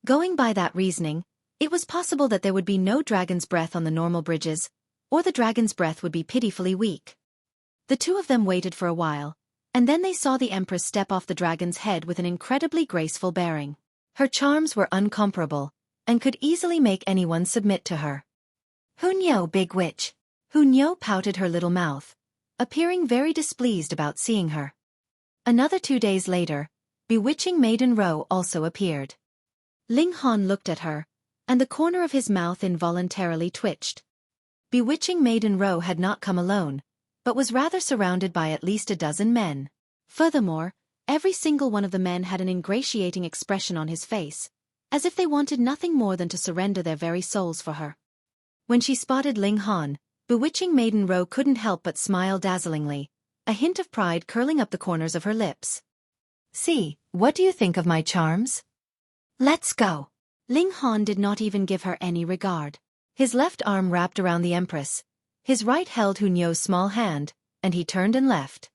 Going by that reasoning, it was possible that there would be no Dragon's Breath on the normal bridges, or the Dragon's Breath would be pitifully weak. The 2 of them waited for a while, and then they saw the Empress step off the dragon's head with an incredibly graceful bearing. Her charms were incomparable, and could easily make anyone submit to her. Hunyao, big witch. Hunyao pouted her little mouth, appearing very displeased about seeing her. Another 2 days later, bewitching Maiden Ro also appeared. Ling Han looked at her, and the corner of his mouth involuntarily twitched. Bewitching Maiden Ro had not come alone, but was rather surrounded by at least a dozen men. Furthermore, every single one of the men had an ingratiating expression on his face, as if they wanted nothing more than to surrender their very souls for her. When she spotted Ling Han, bewitching Maiden Ro couldn't help but smile dazzlingly, a hint of pride curling up the corners of her lips. See, what do you think of my charms? Let's go. Ling Han did not even give her any regard. His left arm wrapped around the Empress, his right held Hunyao's small hand, and he turned and left.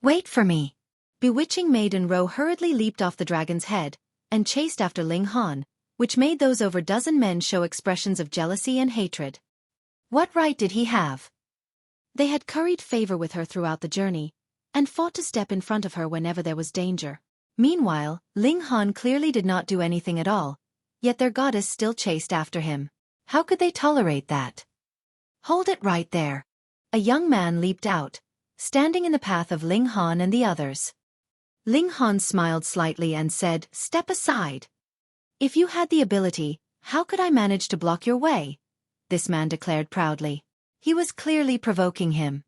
Wait for me. Bewitching Maiden Ro hurriedly leaped off the dragon's head, and chased after Ling Han, which made those over dozen men show expressions of jealousy and hatred. What right did he have? They had curried favor with her throughout the journey, and fought to step in front of her whenever there was danger. Meanwhile, Ling Han clearly did not do anything at all, yet their goddess still chased after him. How could they tolerate that? Hold it right there. A young man leaped out, standing in the path of Ling Han and the others. Ling Han smiled slightly and said, "Step aside. If you had the ability, how could I manage to block your way?" This man declared proudly. He was clearly provoking him.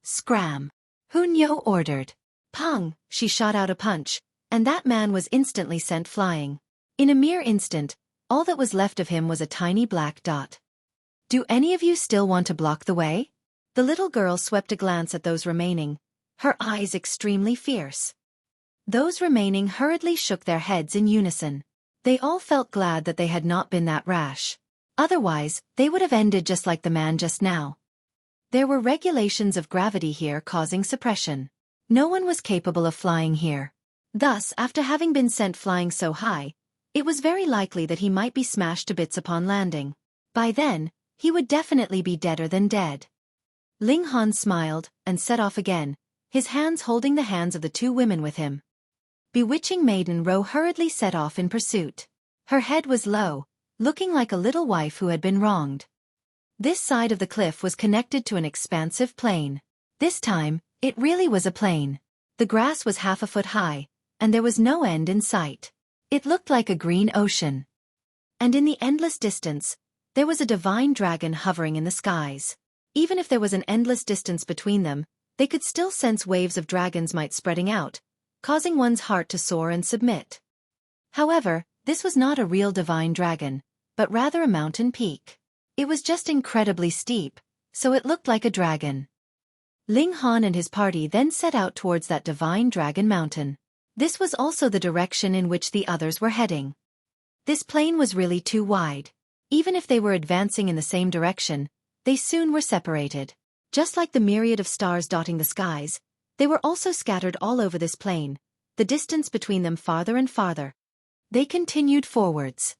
Scram! Hunyao ordered. Pong! She shot out a punch, and that man was instantly sent flying. In a mere instant, all that was left of him was a tiny black dot. Do any of you still want to block the way? The little girl swept a glance at those remaining, her eyes extremely fierce. Those remaining hurriedly shook their heads in unison. They all felt glad that they had not been that rash. Otherwise, they would have ended just like the man just now. There were regulations of gravity here causing suppression. No one was capable of flying here. Thus, after having been sent flying so high, it was very likely that he might be smashed to bits upon landing. By then, he would definitely be deader than dead. Ling Han smiled and set off again, his hands holding the hands of the 2 women with him. Bewitching Maiden Ro hurriedly set off in pursuit. Her head was low, looking like a little wife who had been wronged. This side of the cliff was connected to an expansive plain. This time, it really was a plain. The grass was half a foot high, and there was no end in sight. It looked like a green ocean. And in the endless distance, there was a divine dragon hovering in the skies. Even if there was an endless distance between them, they could still sense waves of dragons might spreading out, causing one's heart to soar and submit. However, this was not a real divine dragon, but rather a mountain peak. It was just incredibly steep, so it looked like a dragon. Ling Han and his party then set out towards that divine dragon mountain. This was also the direction in which the others were heading. This plain was really too wide. Even if they were advancing in the same direction, they soon were separated. Just like the myriad of stars dotting the skies, they were also scattered all over this plain, the distance between them farther and farther. They continued forwards.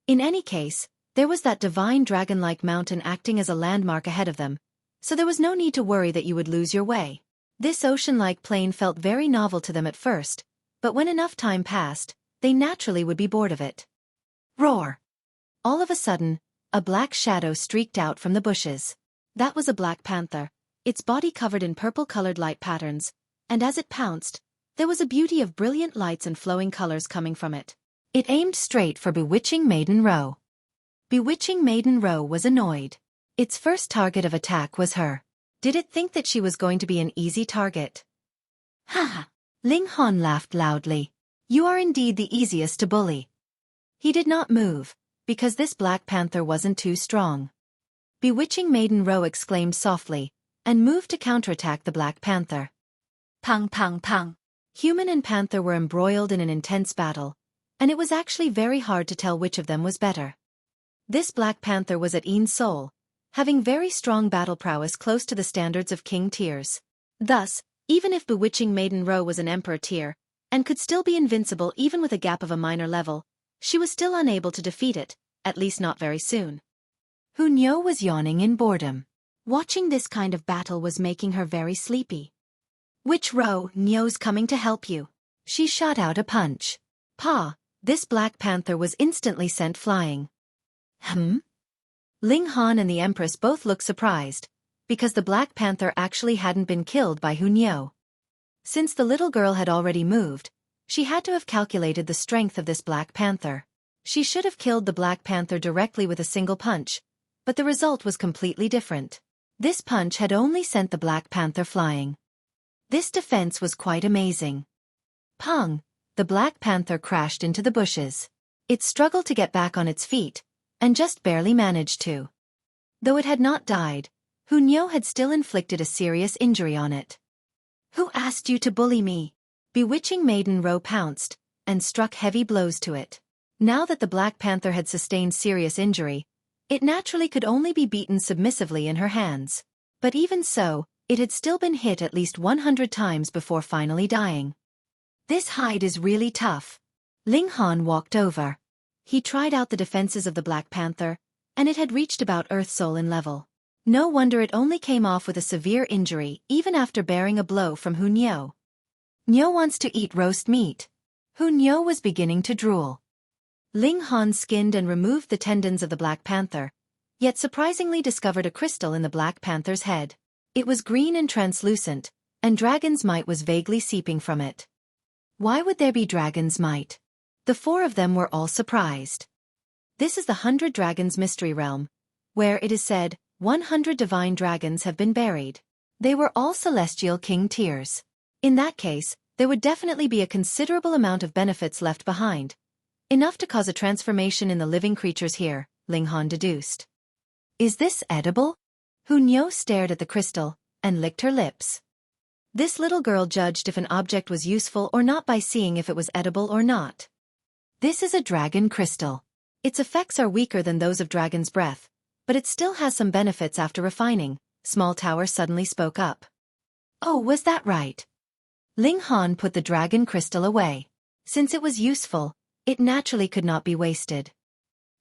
In any case, there was that divine dragon-like mountain acting as a landmark ahead of them, so there was no need to worry that you would lose your way. This ocean-like plain felt very novel to them at first, but when enough time passed, they naturally would be bored of it. Roar! All of a sudden, a black shadow streaked out from the bushes. That was a black panther, its body covered in purple-colored light patterns, and as it pounced, there was a beauty of brilliant lights and flowing colors coming from it. It aimed straight for Bewitching Maiden Row. Bewitching Maiden Row was annoyed. Its first target of attack was her. Did it think that she was going to be an easy target? Ha ha! Ling Han laughed loudly. You are indeed the easiest to bully. He did not move, because this black panther wasn't too strong. Bewitching Maiden Row exclaimed softly, and moved to counterattack the black panther. Pang pang pang. Human and panther were embroiled in an intense battle, and it was actually very hard to tell which of them was better. This black panther was at Een Seoul, having very strong battle prowess close to the standards of king tiers. Thus, even if Bewitching Maiden Row was an emperor tier, and could still be invincible even with a gap of a minor level, she was still unable to defeat it, at least not very soon. Hunyo was yawning in boredom. Watching this kind of battle was making her very sleepy. Which row? Nyo's coming to help you. She shot out a punch. Pa! This black panther was instantly sent flying. Ling Han and the Empress both looked surprised, because the black panther actually hadn't been killed by Hunyo. Since the little girl had already moved, she had to have calculated the strength of this black panther. She should have killed the black panther directly with a single punch, but the result was completely different. This punch had only sent the black panther flying. This defense was quite amazing. Pong! The black panther crashed into the bushes. It struggled to get back on its feet, and just barely managed to. Though it had not died, Hunyo had still inflicted a serious injury on it. Who asked you to bully me? Bewitching Maiden Row pounced, and struck heavy blows to it. Now that the black panther had sustained serious injury, it naturally could only be beaten submissively in her hands. But even so, it had still been hit at least 100 times before finally dying. This hide is really tough. Ling Han walked over. He tried out the defenses of the black panther, and it had reached about Earth Soul in level. No wonder it only came off with a severe injury even after bearing a blow from Hunyo. Nyo wants to eat roast meat. Hunyo was beginning to drool. Ling Han skinned and removed the tendons of the black panther, yet surprisingly discovered a crystal in the black panther's head. It was green and translucent, and dragon's might was vaguely seeping from it. Why would there be dragon's might? The four of them were all surprised. This is the 100 Dragons Mystery Realm, where it is said 100 divine dragons have been buried. They were all celestial king tiers. In that case, there would definitely be a considerable amount of benefits left behind. Enough to cause a transformation in the living creatures here, Ling Han deduced. Is this edible? Hunyo stared at the crystal, and licked her lips. This little girl judged if an object was useful or not by seeing if it was edible or not. This is a dragon crystal. Its effects are weaker than those of dragon's breath, but it still has some benefits after refining, Small Tower suddenly spoke up. Oh, was that right? Ling Han put the dragon crystal away. Since it was useful, it naturally could not be wasted.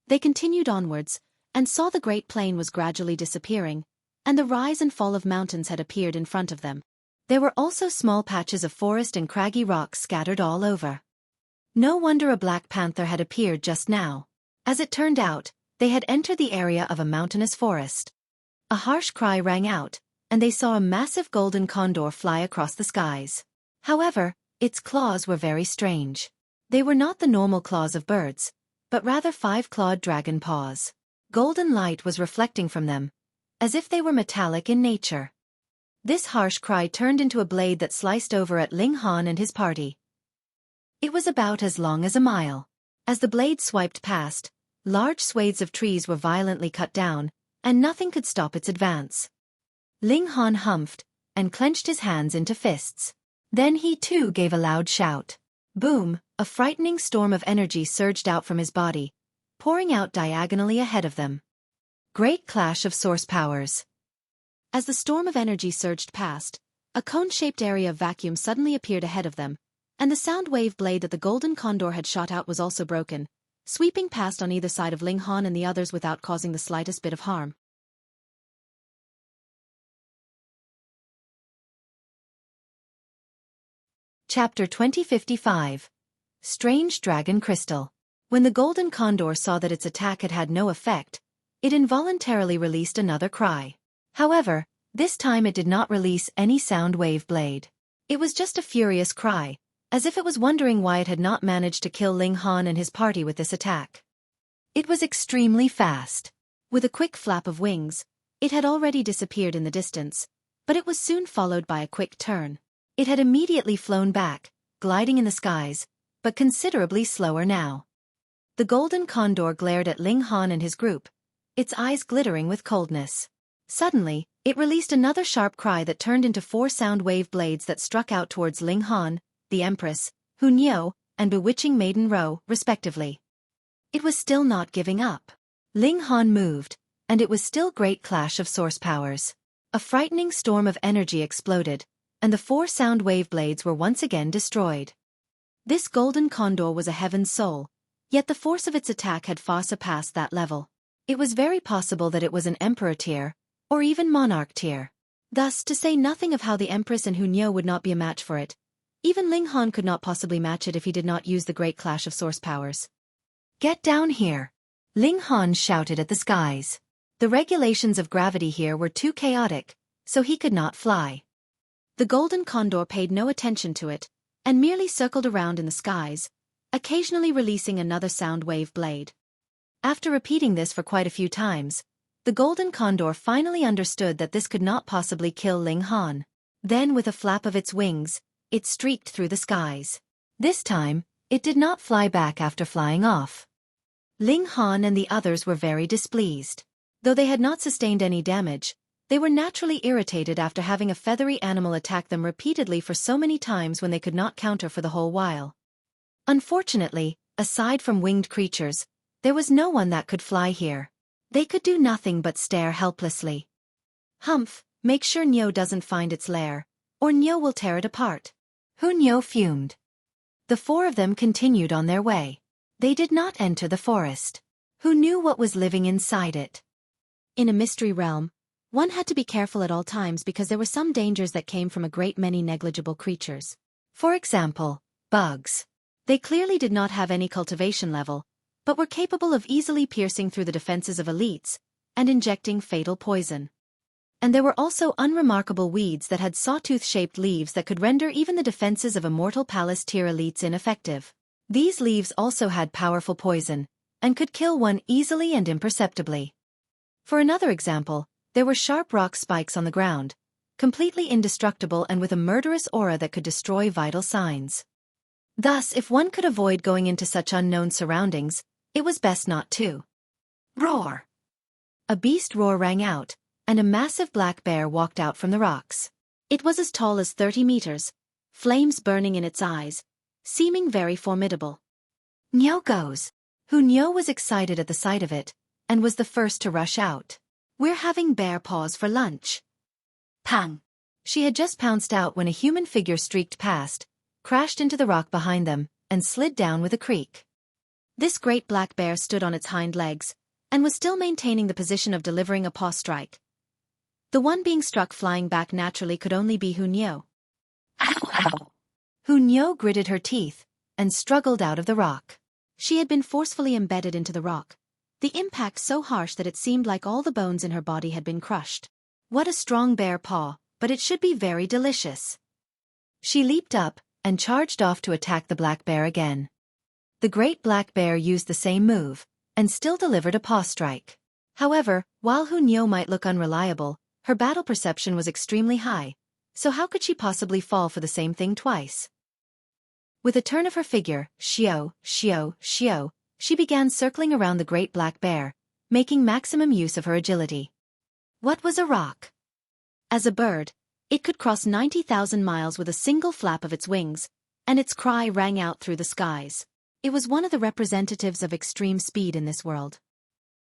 They continued onwards, and saw the great plain was gradually disappearing, and the rise and fall of mountains had appeared in front of them. There were also small patches of forest and craggy rocks scattered all over. No wonder a black panther had appeared just now. As it turned out, they had entered the area of a mountainous forest. A harsh cry rang out, and they saw a massive golden condor fly across the skies. However, its claws were very strange. They were not the normal claws of birds, but rather 5-clawed dragon paws. Golden light was reflecting from them, as if they were metallic in nature. This harsh cry turned into a blade that sliced over at Ling Han and his party. It was about as long as a mile. As the blade swiped past, large swathes of trees were violently cut down, and nothing could stop its advance. Ling Han humphed and clenched his hands into fists. Then he too gave a loud shout. Boom! A frightening storm of energy surged out from his body, pouring out diagonally ahead of them. Great clash of source powers. As the storm of energy surged past, a cone-shaped area of vacuum suddenly appeared ahead of them, and the sound wave blade that the golden condor had shot out was also broken, sweeping past on either side of Ling Han and the others without causing the slightest bit of harm. Chapter 2055. Strange Dragon Crystal. When the golden condor saw that its attack had had no effect, it involuntarily released another cry. However, this time it did not release any sound wave blade. It was just a furious cry, as if it was wondering why it had not managed to kill Ling Han and his party with this attack. It was extremely fast. With a quick flap of wings, it had already disappeared in the distance, but it was soon followed by a quick turn. It had immediately flown back, gliding in the skies, but considerably slower now. The golden condor glared at Ling Han and his group, its eyes glittering with coldness. Suddenly, it released another sharp cry that turned into 4 sound wave blades that struck out towards Ling Han, the Empress, Hunyao, and Bewitching Maiden Ro, respectively. It was still not giving up. Ling Han moved, and it was still great clash of source powers. A frightening storm of energy exploded, and the 4 sound wave blades were once again destroyed. This golden condor was a heaven soul, yet the force of its attack had far surpassed that level. It was very possible that it was an emperor tier, or even monarch tier. Thus, to say nothing of how the Empress and Hunyao would not be a match for it, even Ling Han could not possibly match it if he did not use the great clash of source powers. Get down here! Ling Han shouted at the skies. The regulations of gravity here were too chaotic, so he could not fly. The golden condor paid no attention to it, and merely circled around in the skies, occasionally releasing another sound wave blade. After repeating this for quite a few times, the golden condor finally understood that this could not possibly kill Ling Han. Then with a flap of its wings, it streaked through the skies. This time, it did not fly back after flying off. Ling Han and the others were very displeased. Though they had not sustained any damage, they were naturally irritated after having a feathery animal attack them repeatedly for so many times when they could not counter for the whole while. Unfortunately, aside from winged creatures, there was no one that could fly here. They could do nothing but stare helplessly. Humph, make sure Nyo doesn't find its lair, or Nyo will tear it apart. Hunyao fumed. The 4 of them continued on their way. They did not enter the forest. Who knew what was living inside it? In a mystery realm, one had to be careful at all times because there were some dangers that came from a great many negligible creatures. For example, bugs. They clearly did not have any cultivation level, but were capable of easily piercing through the defenses of elites and injecting fatal poison. And there were also unremarkable weeds that had sawtooth-shaped leaves that could render even the defenses of immortal palace tier elites ineffective. These leaves also had powerful poison, and could kill one easily and imperceptibly. For another example, there were sharp rock spikes on the ground, completely indestructible and with a murderous aura that could destroy vital signs. Thus, if one could avoid going into such unknown surroundings, it was best not to. Roar! A beast roar rang out, and a massive black bear walked out from the rocks. It was as tall as 30 meters, flames burning in its eyes, seeming very formidable. Nyo goes! Hunyao was excited at the sight of it, and was the first to rush out. We're having bear paws for lunch. Pang! She had just pounced out when a human figure streaked past, crashed into the rock behind them, and slid down with a creak. This great black bear stood on its hind legs, and was still maintaining the position of delivering a paw strike. The one being struck flying back naturally could only be Hunyao. Ow, ow! Hunyao gritted her teeth, and struggled out of the rock. She had been forcefully embedded into the rock, the impact so harsh that it seemed like all the bones in her body had been crushed. What a strong bear paw, but it should be very delicious. She leaped up, and charged off to attack the black bear again. The great black bear used the same move, and still delivered a paw strike. However, while Hunyao might look unreliable, Her battle perception was extremely high, so how could she possibly fall for the same thing twice? With a turn of her figure, Xiao, Xiao, Xiao, she began circling around the great black bear, making maximum use of her agility. What was a rock? As a bird, it could cross 90,000 miles with a single flap of its wings, and its cry rang out through the skies. It was one of the representatives of extreme speed in this world.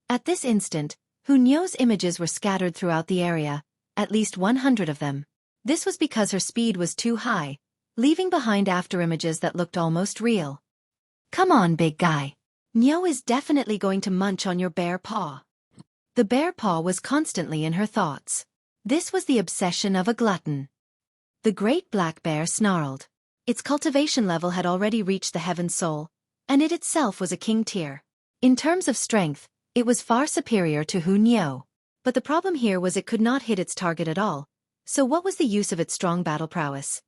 At this instant, Hunyo's images were scattered throughout the area, at least 100 of them. This was because her speed was too high, leaving behind afterimages that looked almost real. Come on, big guy. Nyo is definitely going to munch on your bare paw. The bare paw was constantly in her thoughts. This was the obsession of a glutton. The great black bear snarled. Its cultivation level had already reached the heaven soul, and it itself was a king tier. In terms of strength, it was far superior to Hunyo. But the problem here was it could not hit its target at all, so what was the use of its strong battle prowess?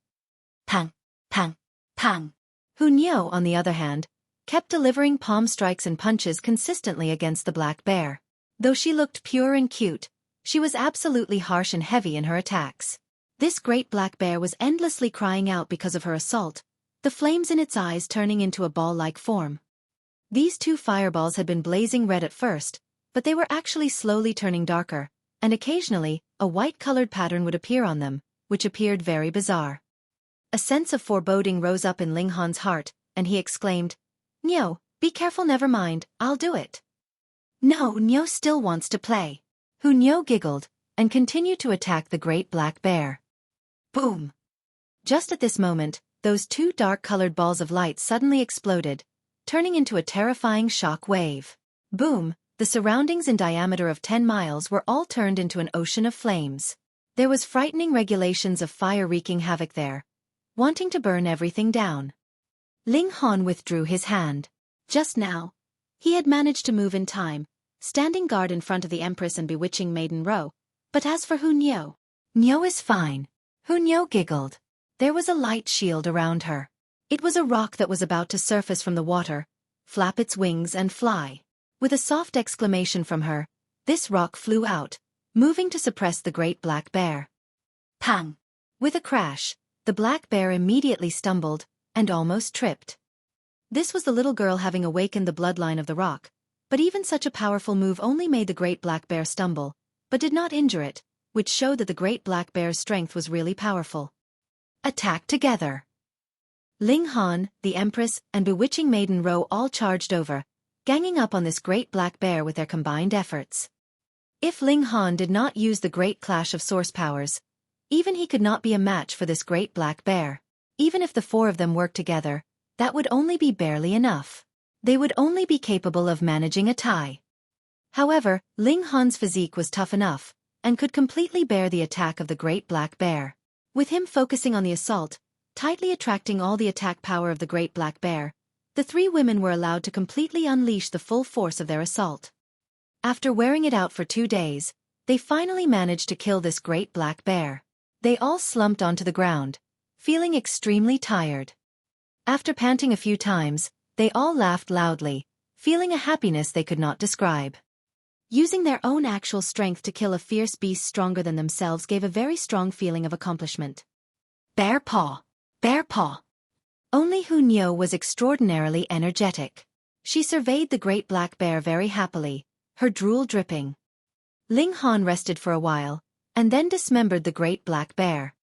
Pang, pang, pang. Hunyo, on the other hand, kept delivering palm strikes and punches consistently against the black bear. Though she looked pure and cute, she was absolutely harsh and heavy in her attacks. This great black bear was endlessly crying out because of her assault, the flames in its eyes turning into a ball-like form. These two fireballs had been blazing red at first, but they were actually slowly turning darker, and occasionally, a white-colored pattern would appear on them, which appeared very bizarre. A sense of foreboding rose up in Ling Han's heart, and he exclaimed, "Nyo, be careful, never mind, I'll do it." No, Nyo still wants to play. Hunyo giggled, and continued to attack the great black bear. Boom! Just at this moment, those two dark-colored balls of light suddenly exploded, turning into a terrifying shock wave. Boom! The surroundings in diameter of 10 miles were all turned into an ocean of flames. There was frightening regulations of fire wreaking havoc there, wanting to burn everything down. Ling Han withdrew his hand. Just now, he had managed to move in time, standing guard in front of the Empress and bewitching Maiden Row, but as for Hunyo, Nyo is fine. Hunyo giggled. There was a light shield around her. It was a rock that was about to surface from the water, flap its wings and fly. With a soft exclamation from her, this rock flew out, moving to suppress the great black bear. Pang! With a crash, the black bear immediately stumbled, and almost tripped. This was the little girl having awakened the bloodline of the rock, but even such a powerful move only made the great black bear stumble, but did not injure it, which showed that the great black bear's strength was really powerful. Attack together! Ling Han, the Empress, and bewitching Maiden Row all charged over, ganging up on this great black bear with their combined efforts. If Ling Han did not use the great clash of source powers, even he could not be a match for this great black bear. Even if the four of them worked together, that would only be barely enough. They would only be capable of managing a tie. However, Ling Han's physique was tough enough, and could completely bear the attack of the great black bear. With him focusing on the assault, tightly attracting all the attack power of the great black bear, the three women were allowed to completely unleash the full force of their assault. After wearing it out for 2 days, they finally managed to kill this great black bear. They all slumped onto the ground, feeling extremely tired. After panting a few times, they all laughed loudly, feeling a happiness they could not describe. Using their own actual strength to kill a fierce beast stronger than themselves gave a very strong feeling of accomplishment. Bear paw! Bear paw! Only Hunyo was extraordinarily energetic. She surveyed the great black bear very happily, her drool dripping. Ling Han rested for a while, and then dismembered the great black bear.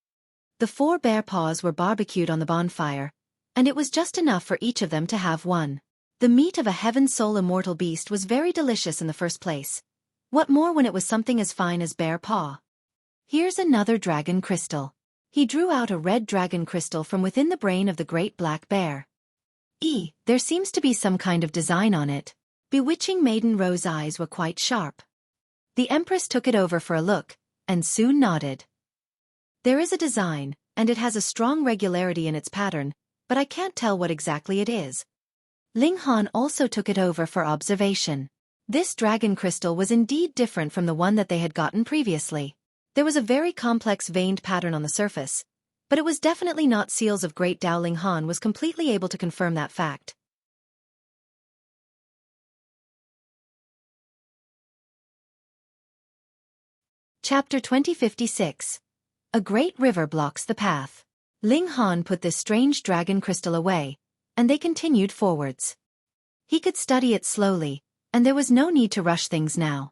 The 4 bear paws were barbecued on the bonfire, and it was just enough for each of them to have one. The meat of a heaven soul immortal beast was very delicious in the first place. What more when it was something as fine as bear paw? Here's another dragon crystal. He drew out a red dragon crystal from within the brain of the great black bear. There seems to be some kind of design on it. Bewitching Maiden Row's eyes were quite sharp. The Empress took it over for a look, and soon nodded. There is a design, and it has a strong regularity in its pattern, but I can't tell what exactly it is. Ling Han also took it over for observation. This dragon crystal was indeed different from the one that they had gotten previously. There was a very complex veined pattern on the surface, but it was definitely not seals of Great Dao. Ling Han was completely able to confirm that fact. Chapter 2056. A great river blocks the path. Ling Han put this strange dragon crystal away, and they continued forwards. He could study it slowly, and there was no need to rush things now.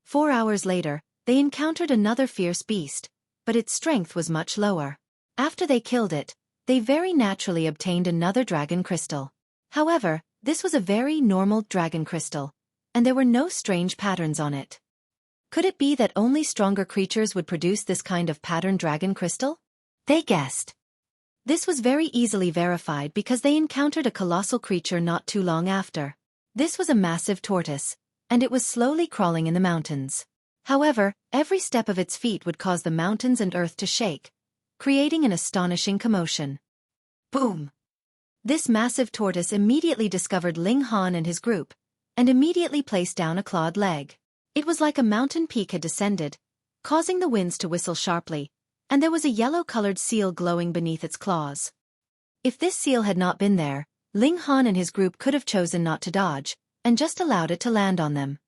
4 hours later, they encountered another fierce beast, but its strength was much lower. After they killed it, they very naturally obtained another dragon crystal. However, this was a very normal dragon crystal, and there were no strange patterns on it. Could it be that only stronger creatures would produce this kind of patterned dragon crystal? They guessed. This was very easily verified because they encountered a colossal creature not too long after. This was a massive tortoise, and it was slowly crawling in the mountains. However, every step of its feet would cause the mountains and earth to shake, creating an astonishing commotion. Boom! This massive tortoise immediately discovered Ling Han and his group, and immediately placed down a clawed leg. It was like a mountain peak had descended, causing the winds to whistle sharply, and there was a yellow-colored seal glowing beneath its claws. If this seal had not been there, Ling Han and his group could have chosen not to dodge, and just allowed it to land on them.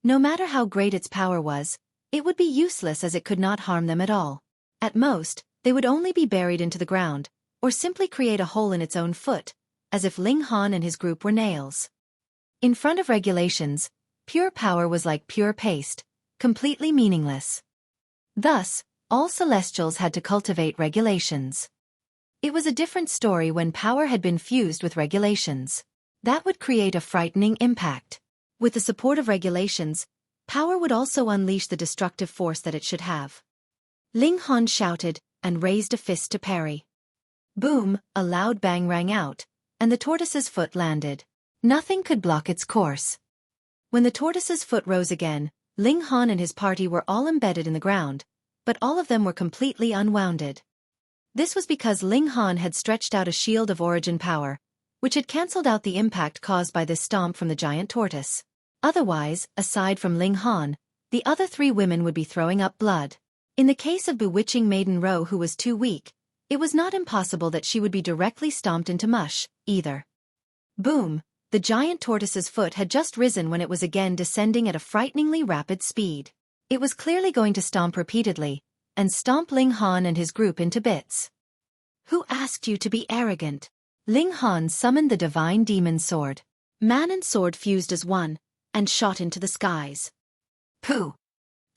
No matter how great its power was, it would be useless as it could not harm them at all. At most, they would only be buried into the ground, or simply create a hole in its own foot, as if Ling Han and his group were nails. In front of regulations, pure power was like pure paste, completely meaningless. Thus, all celestials had to cultivate regulations. It was a different story when power had been fused with regulations. That would create a frightening impact. With the support of regulations, power would also unleash the destructive force that it should have. Ling Han shouted, and raised a fist to parry. Boom, a loud bang rang out, and the tortoise's foot landed. Nothing could block its course. When the tortoise's foot rose again, Ling Han and his party were all embedded in the ground, but all of them were completely unwounded. This was because Ling Han had stretched out a shield of origin power, which had cancelled out the impact caused by this stomp from the giant tortoise. Otherwise, aside from Ling Han, the other 3 women would be throwing up blood. In the case of bewitching Maiden Ro, who was too weak, it was not impossible that she would be directly stomped into mush, either. Boom! The giant tortoise's foot had just risen when it was again descending at a frighteningly rapid speed. It was clearly going to stomp repeatedly, and stomp Ling Han and his group into bits. Who asked you to be arrogant? Ling Han summoned the divine demon sword. Man and sword fused as one, and shot into the skies. Pooh!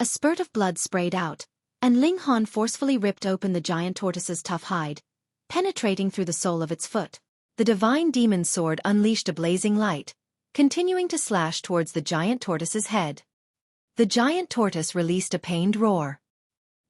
A spurt of blood sprayed out, and Ling Han forcefully ripped open the giant tortoise's tough hide, penetrating through the sole of its foot. The divine demon sword unleashed a blazing light, continuing to slash towards the giant tortoise's head. The giant tortoise released a pained roar.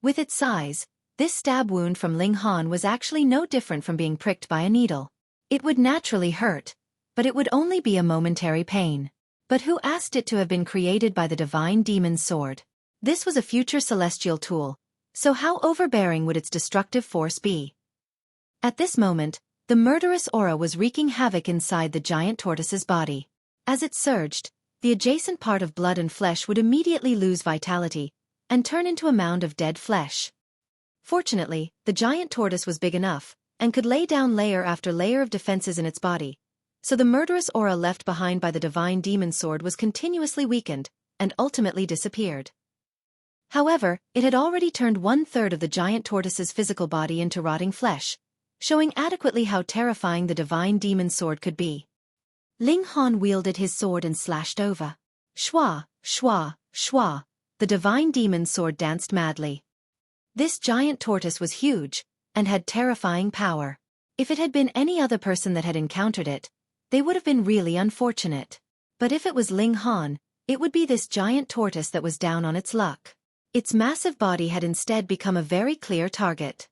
With its size, this stab wound from Ling Han was actually no different from being pricked by a needle. It would naturally hurt, but it would only be a momentary pain. But who asked it to have been created by the divine demon's sword? This was a future celestial tool, so how overbearing would its destructive force be? At this moment, the murderous aura was wreaking havoc inside the giant tortoise's body. As it surged, the adjacent part of blood and flesh would immediately lose vitality, and turn into a mound of dead flesh. Fortunately, the giant tortoise was big enough, and could lay down layer after layer of defenses in its body, so the murderous aura left behind by the divine demon sword was continuously weakened, and ultimately disappeared. However, it had already turned 1/3 of the giant tortoise's physical body into rotting flesh, showing adequately how terrifying the divine demon sword could be. Ling Han wielded his sword and slashed over. Shwa, shwa, shwa, the divine demon sword danced madly. This giant tortoise was huge, and had terrifying power. If it had been any other person that had encountered it, they would have been really unfortunate. But if it was Ling Han, it would be this giant tortoise that was down on its luck. Its massive body had instead become a very clear target.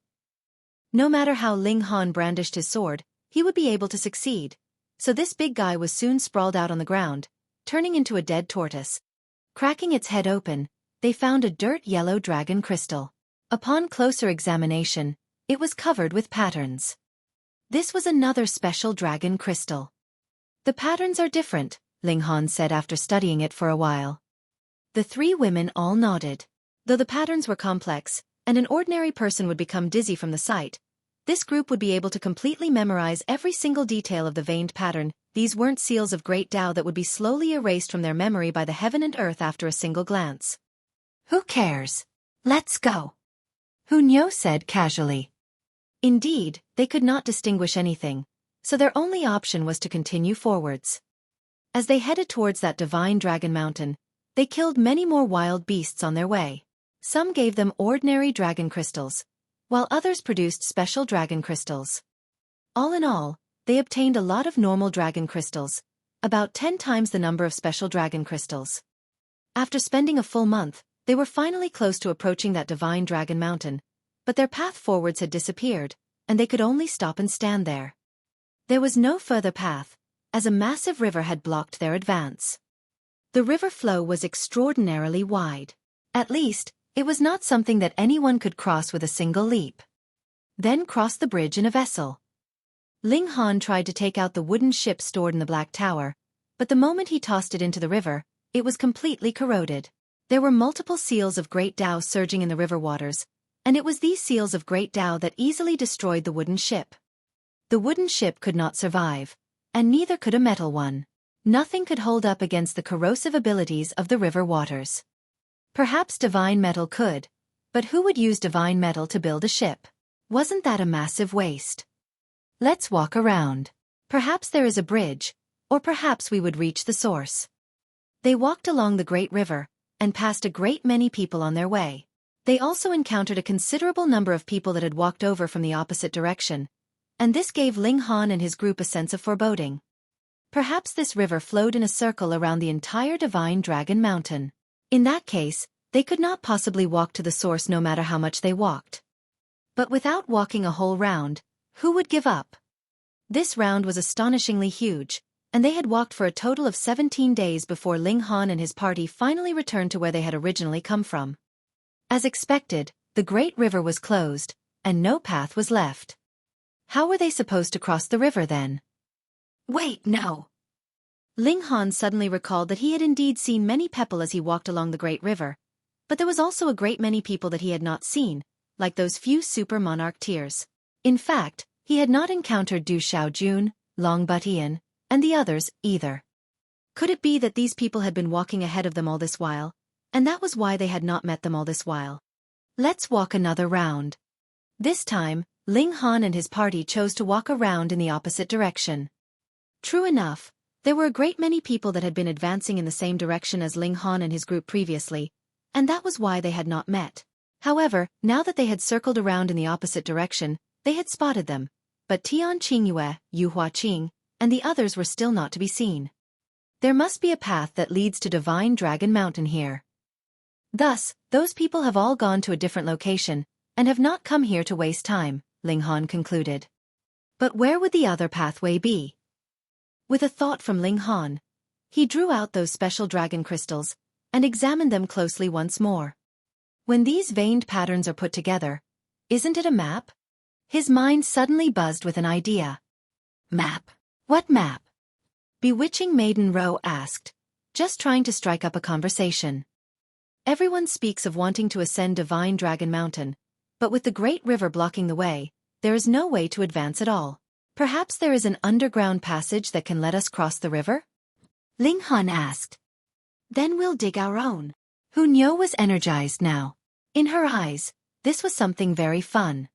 No matter how Ling Han brandished his sword, he would be able to succeed, so this big guy was soon sprawled out on the ground, turning into a dead tortoise. Cracking its head open, they found a dirt yellow dragon crystal. Upon closer examination, it was covered with patterns. This was another special dragon crystal. The patterns are different, Ling Han said after studying it for a while. The 3 women all nodded. Though the patterns were complex, and an ordinary person would become dizzy from the sight, this group would be able to completely memorize every single detail of the veined pattern. These weren't seals of great Tao that would be slowly erased from their memory by the heaven and earth after a single glance. Who cares? Let's go, Hunyo said casually. Indeed, they could not distinguish anything, so their only option was to continue forwards. As they headed towards that divine dragon mountain, they killed many more wild beasts on their way. Some gave them ordinary dragon crystals, while others produced special dragon crystals. All in all, they obtained a lot of normal dragon crystals, about 10 times the number of special dragon crystals. After spending a full month, they were finally close to approaching that divine dragon mountain, but their path forwards had disappeared, and they could only stop and stand there. There was no further path, as a massive river had blocked their advance. The river flow was extraordinarily wide. At least, it was not something that anyone could cross with a single leap. Then cross the bridge in a vessel. Ling Han tried to take out the wooden ship stored in the Black Tower, but the moment he tossed it into the river, it was completely corroded. There were multiple seals of Great Tao surging in the river waters, and it was these seals of Great Tao that easily destroyed the wooden ship. The wooden ship could not survive, and neither could a metal one. Nothing could hold up against the corrosive abilities of the river waters. Perhaps divine metal could, but who would use divine metal to build a ship? Wasn't that a massive waste? Let's walk around. Perhaps there is a bridge, or perhaps we would reach the source. They walked along the great river, and passed a great many people on their way. They also encountered a considerable number of people that had walked over from the opposite direction, and this gave Ling Han and his group a sense of foreboding. Perhaps this river flowed in a circle around the entire divine dragon mountain. In that case, they could not possibly walk to the source no matter how much they walked. But without walking a whole round, who would give up? This round was astonishingly huge, and they had walked for a total of 17 days before Ling Han and his party finally returned to where they had originally come from. As expected, the great river was closed, and no path was left. How were they supposed to cross the river then? Wait, no. Ling Han suddenly recalled that he had indeed seen many people as he walked along the great river, but there was also a great many people that he had not seen, like those few super monarch tiers. In fact, he had not encountered Du Xiaojun, Long Butian, and the others either. Could it be that these people had been walking ahead of them all this while, and that was why they had not met them all this while? Let's walk another round. This time, Ling Han and his party chose to walk around in the opposite direction. True enough, there were a great many people that had been advancing in the same direction as Ling Han and his group previously, and that was why they had not met. However, now that they had circled around in the opposite direction, they had spotted them, but Tian Qingyue, Yu Huaqing, and the others were still not to be seen. There must be a path that leads to Divine Dragon Mountain here. Thus, those people have all gone to a different location, and have not come here to waste time, Ling Han concluded. But where would the other pathway be? With a thought from Ling Han, he drew out those special dragon crystals, and examined them closely once more. When these veined patterns are put together, isn't it a map? His mind suddenly buzzed with an idea. Map? What map? Bewitching Maiden Ro asked, just trying to strike up a conversation. Everyone speaks of wanting to ascend Divine Dragon Mountain, but with the great river blocking the way, there is no way to advance at all. Perhaps there is an underground passage that can let us cross the river? Ling Han asked. Then we'll dig our own. Hunyo was energized now. In her eyes, this was something very fun.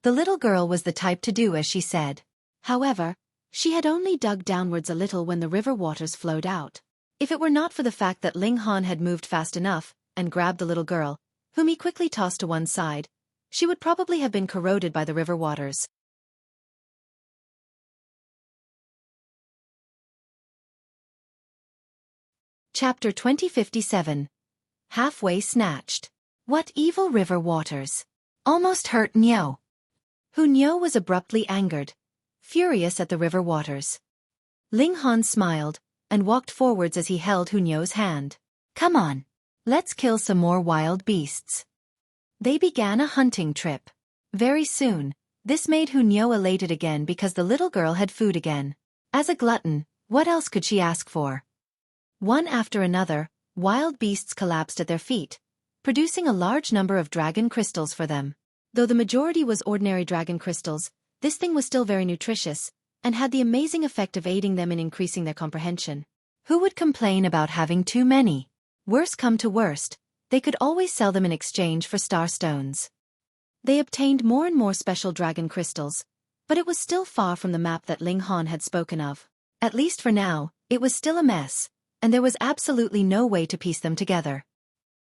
The little girl was the type to do as she said. However, she had only dug downwards a little when the river waters flowed out. If it were not for the fact that Ling Han had moved fast enough and grabbed the little girl, whom he quickly tossed to one side, she would probably have been corroded by the river waters. Chapter 2057. Halfway Snatched. What evil river waters? Almost hurt Nyo. Hunyo was abruptly angered, furious at the river waters. Ling Han smiled, and walked forwards as he held Hunyo's hand. Come on. Let's kill some more wild beasts. They began a hunting trip. Very soon, this made Hunyo elated again because the little girl had food again. As a glutton, what else could she ask for? One after another, wild beasts collapsed at their feet, producing a large number of dragon crystals for them. Though the majority was ordinary dragon crystals, this thing was still very nutritious, and had the amazing effect of aiding them in increasing their comprehension. Who would complain about having too many? Worse come to worst, they could always sell them in exchange for star stones. They obtained more and more special dragon crystals, but it was still far from the map that Ling Han had spoken of. At least for now, it was still a mess, and there was absolutely no way to piece them together.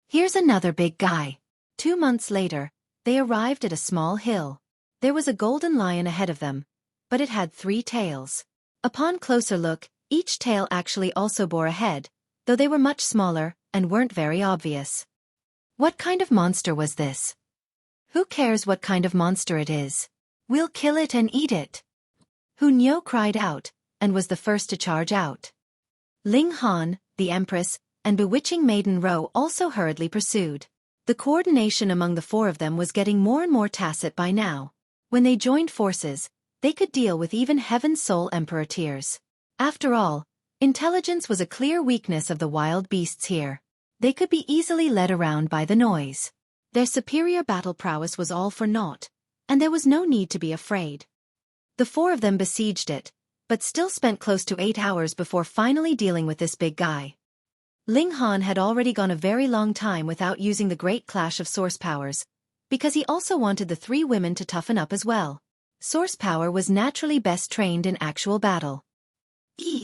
Here's another big guy. 2 months later, they arrived at a small hill. There was a golden lion ahead of them, but it had 3 tails. Upon closer look, each tail actually also bore a head, though they were much smaller and weren't very obvious. What kind of monster was this? Who cares what kind of monster it is? We'll kill it and eat it. Hunyao cried out, and was the first to charge out. Ling Han, the Empress, and bewitching Maiden Ro also hurriedly pursued. The coordination among the 4 of them was getting more and more tacit by now. When they joined forces, they could deal with even Heaven's Soul Emperor tiers. After all, intelligence was a clear weakness of the wild beasts here. They could be easily led around by the noise. Their superior battle prowess was all for naught, and there was no need to be afraid. The 4 of them besieged it, but still spent close to 8 hours before finally dealing with this big guy. Ling Han had already gone a very long time without using the great clash of source powers, because he also wanted the 3 women to toughen up as well. Source power was naturally best trained in actual battle.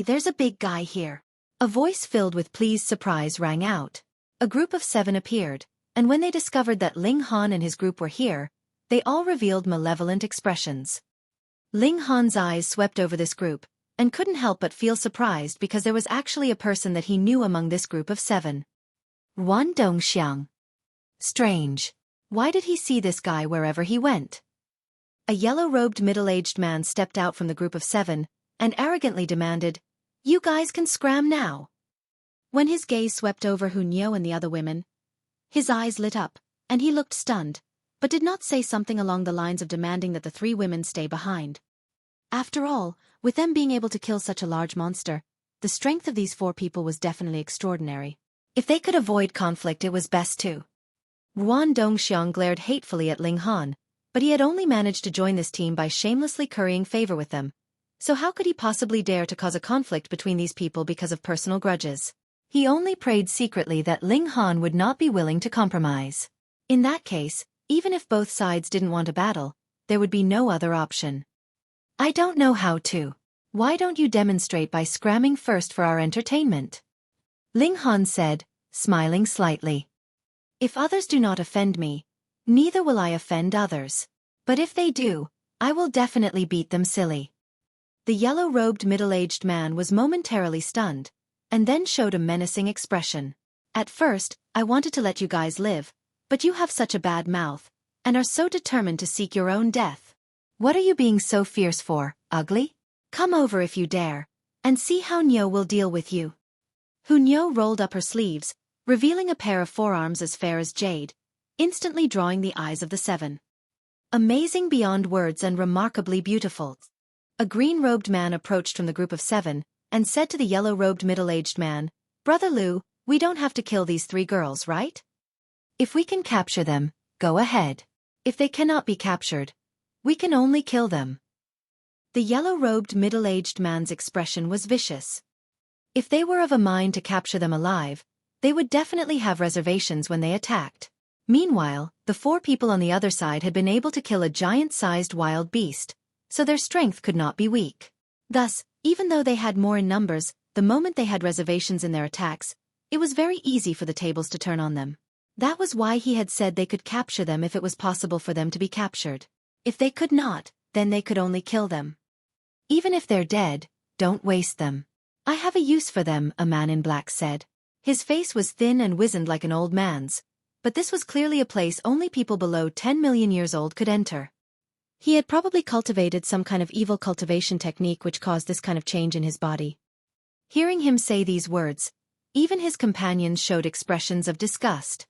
There's a big guy here. A voice filled with pleased surprise rang out. A group of 7 appeared, and when they discovered that Ling Han and his group were here, they all revealed malevolent expressions. Ling Han's eyes swept over this group, and couldn't help but feel surprised because there was actually a person that he knew among this group of 7. Wan Dongxiang. Strange. Why did he see this guy wherever he went? A yellow-robed middle-aged man stepped out from the group of 7, and arrogantly demanded, "You guys can scram now." When his gaze swept over Hunyao and the other women, his eyes lit up, and he looked stunned, but did not say something along the lines of demanding that the 3 women stay behind. After all, with them being able to kill such a large monster, the strength of these 4 people was definitely extraordinary. If they could avoid conflict, it was best to. Wan Dongxiang glared hatefully at Ling Han, but he had only managed to join this team by shamelessly currying favor with them. So how could he possibly dare to cause a conflict between these people because of personal grudges? He only prayed secretly that Ling Han would not be willing to compromise. In that case, even if both sides didn't want a battle, there would be no other option. "I don't know how to. Why don't you demonstrate by scramming first for our entertainment?" Ling Han said, smiling slightly. "If others do not offend me, neither will I offend others. But if they do, I will definitely beat them silly." The yellow-robed middle-aged man was momentarily stunned, and then showed a menacing expression. "At first, I wanted to let you guys live, but you have such a bad mouth, and are so determined to seek your own death. What are you being so fierce for, ugly? Come over if you dare, and see how Nyo will deal with you." Hunyao rolled up her sleeves, revealing a pair of forearms as fair as jade, instantly drawing the eyes of the 7. Amazing beyond words and remarkably beautiful. A green-robed man approached from the group of 7, and said to the yellow-robed middle-aged man, "Brother Lu, we don't have to kill these 3 girls, right? If we can capture them, go ahead. If they cannot be captured, we can only kill them." The yellow-robed middle-aged man's expression was vicious. If they were of a mind to capture them alive, they would definitely have reservations when they attacked. Meanwhile, the 4 people on the other side had been able to kill a giant-sized wild beast, so their strength could not be weak. Thus, even though they had more in numbers, the moment they had reservations in their attacks, it was very easy for the tables to turn on them. That was why he had said they could capture them if it was possible for them to be captured. If they could not, then they could only kill them. Even if they're dead, don't waste them. "I have a use for them," a man in black said. His face was thin and wizened like an old man's, but this was clearly a place only people below 10 million years old could enter. He had probably cultivated some kind of evil cultivation technique which caused this kind of change in his body. Hearing him say these words, even his companions showed expressions of disgust.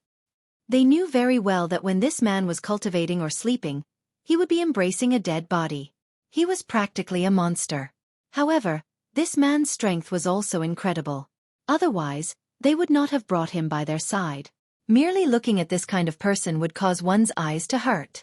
They knew very well that when this man was cultivating or sleeping, he would be embracing a dead body. He was practically a monster. However, this man's strength was also incredible. Otherwise, they would not have brought him by their side. Merely looking at this kind of person would cause one's eyes to hurt.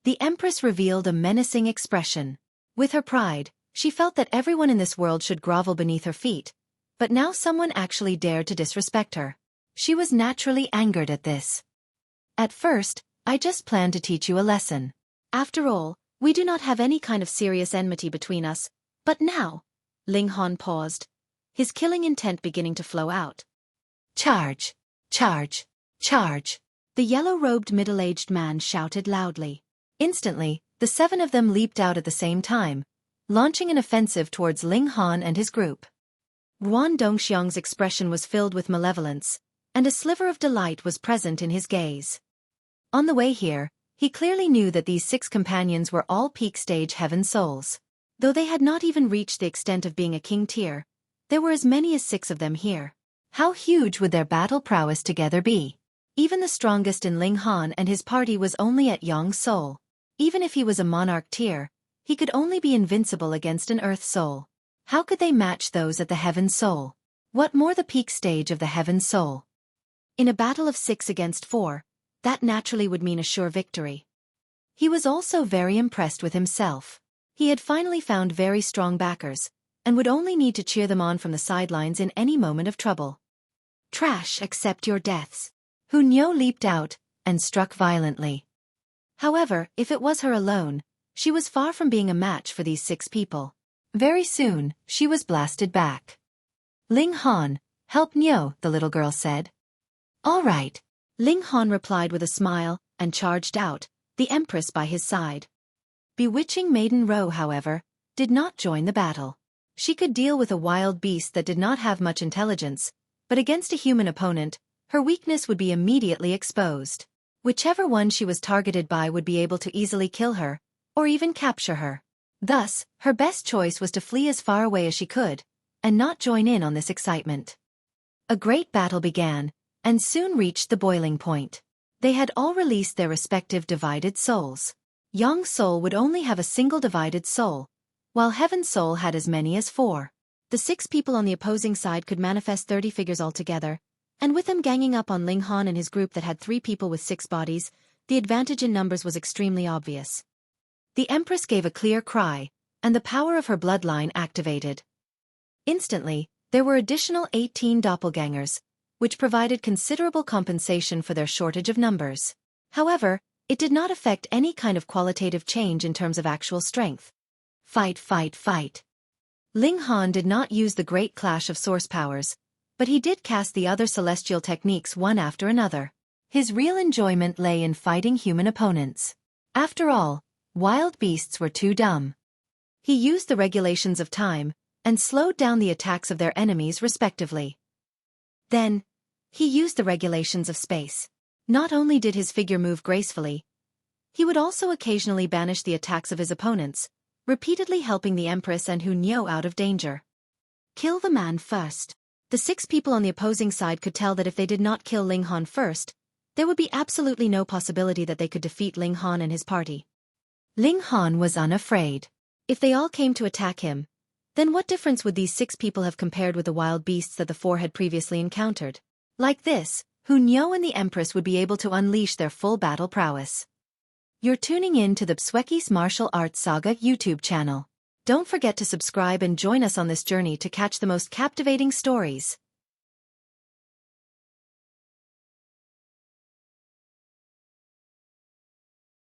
The Empress revealed a menacing expression. With her pride, she felt that everyone in this world should grovel beneath her feet, but now someone actually dared to disrespect her. She was naturally angered at this. At first, I just planned to teach you a lesson. After all, we do not have any kind of serious enmity between us, but now, Ling Han paused, his killing intent beginning to flow out. Charge! Charge! Charge! The yellow-robed middle-aged man shouted loudly. Instantly, the 7 of them leaped out at the same time, launching an offensive towards Ling Han and his group. Guan Dongxiang's expression was filled with malevolence, and a sliver of delight was present in his gaze. On the way here, he clearly knew that these 6 companions were all peak-stage heaven souls. Though they had not even reached the extent of being a king tier, there were as many as 6 of them here. How huge would their battle prowess together be? Even the strongest in Ling Han and his party was only at Yang Soul. Even if he was a monarch tier, he could only be invincible against an earth soul. How could they match those at the heaven soul? What more the peak stage of the heaven soul? In a battle of 6 against 4, that naturally would mean a sure victory. He was also very impressed with himself. He had finally found very strong backers, and would only need to cheer them on from the sidelines in any moment of trouble. Trash, accept your deaths. Hu Niu leaped out, and struck violently. However, if it was her alone, she was far from being a match for these 6 people. Very soon, she was blasted back. Ling Han, help Niu, the little girl said. All right. Ling Han replied with a smile, and charged out, the Empress by his side. Bewitching Maiden Ro, however, did not join the battle. She could deal with a wild beast that did not have much intelligence, but against a human opponent, her weakness would be immediately exposed. Whichever one she was targeted by would be able to easily kill her, or even capture her. Thus, her best choice was to flee as far away as she could, and not join in on this excitement. A great battle began, and soon reached the boiling point. They had all released their respective divided souls. Yang Soul would only have a single divided soul, while Heaven Soul had as many as 4. The 6 people on the opposing side could manifest 30 figures altogether, and with them ganging up on Ling Han and his group that had 3 people with 6 bodies, the advantage in numbers was extremely obvious. The Empress gave a clear cry, and the power of her bloodline activated. Instantly, there were additional 18 doppelgangers, which provided considerable compensation for their shortage of numbers. However, it did not affect any kind of qualitative change in terms of actual strength. Fight, fight, fight. Ling Han did not use the great clash of source powers, but he did cast the other celestial techniques one after another. His real enjoyment lay in fighting human opponents. After all, wild beasts were too dumb. He used the regulations of time, and slowed down the attacks of their enemies respectively. Then, he used the regulations of space. Not only did his figure move gracefully, he would also occasionally banish the attacks of his opponents, repeatedly helping the Empress and Hu Niu out of danger. Kill the man first. The 6 people on the opposing side could tell that if they did not kill Ling Han first, there would be absolutely no possibility that they could defeat Ling Han and his party. Ling Han was unafraid. If they all came to attack him, then what difference would these 6 people have compared with the wild beasts that the 4 had previously encountered? Like this, Hu Niu and the Empress would be able to unleash their full battle prowess. You're tuning in to the Xueqi's Martial Arts Saga YouTube channel. Don't forget to subscribe and join us on this journey to catch the most captivating stories.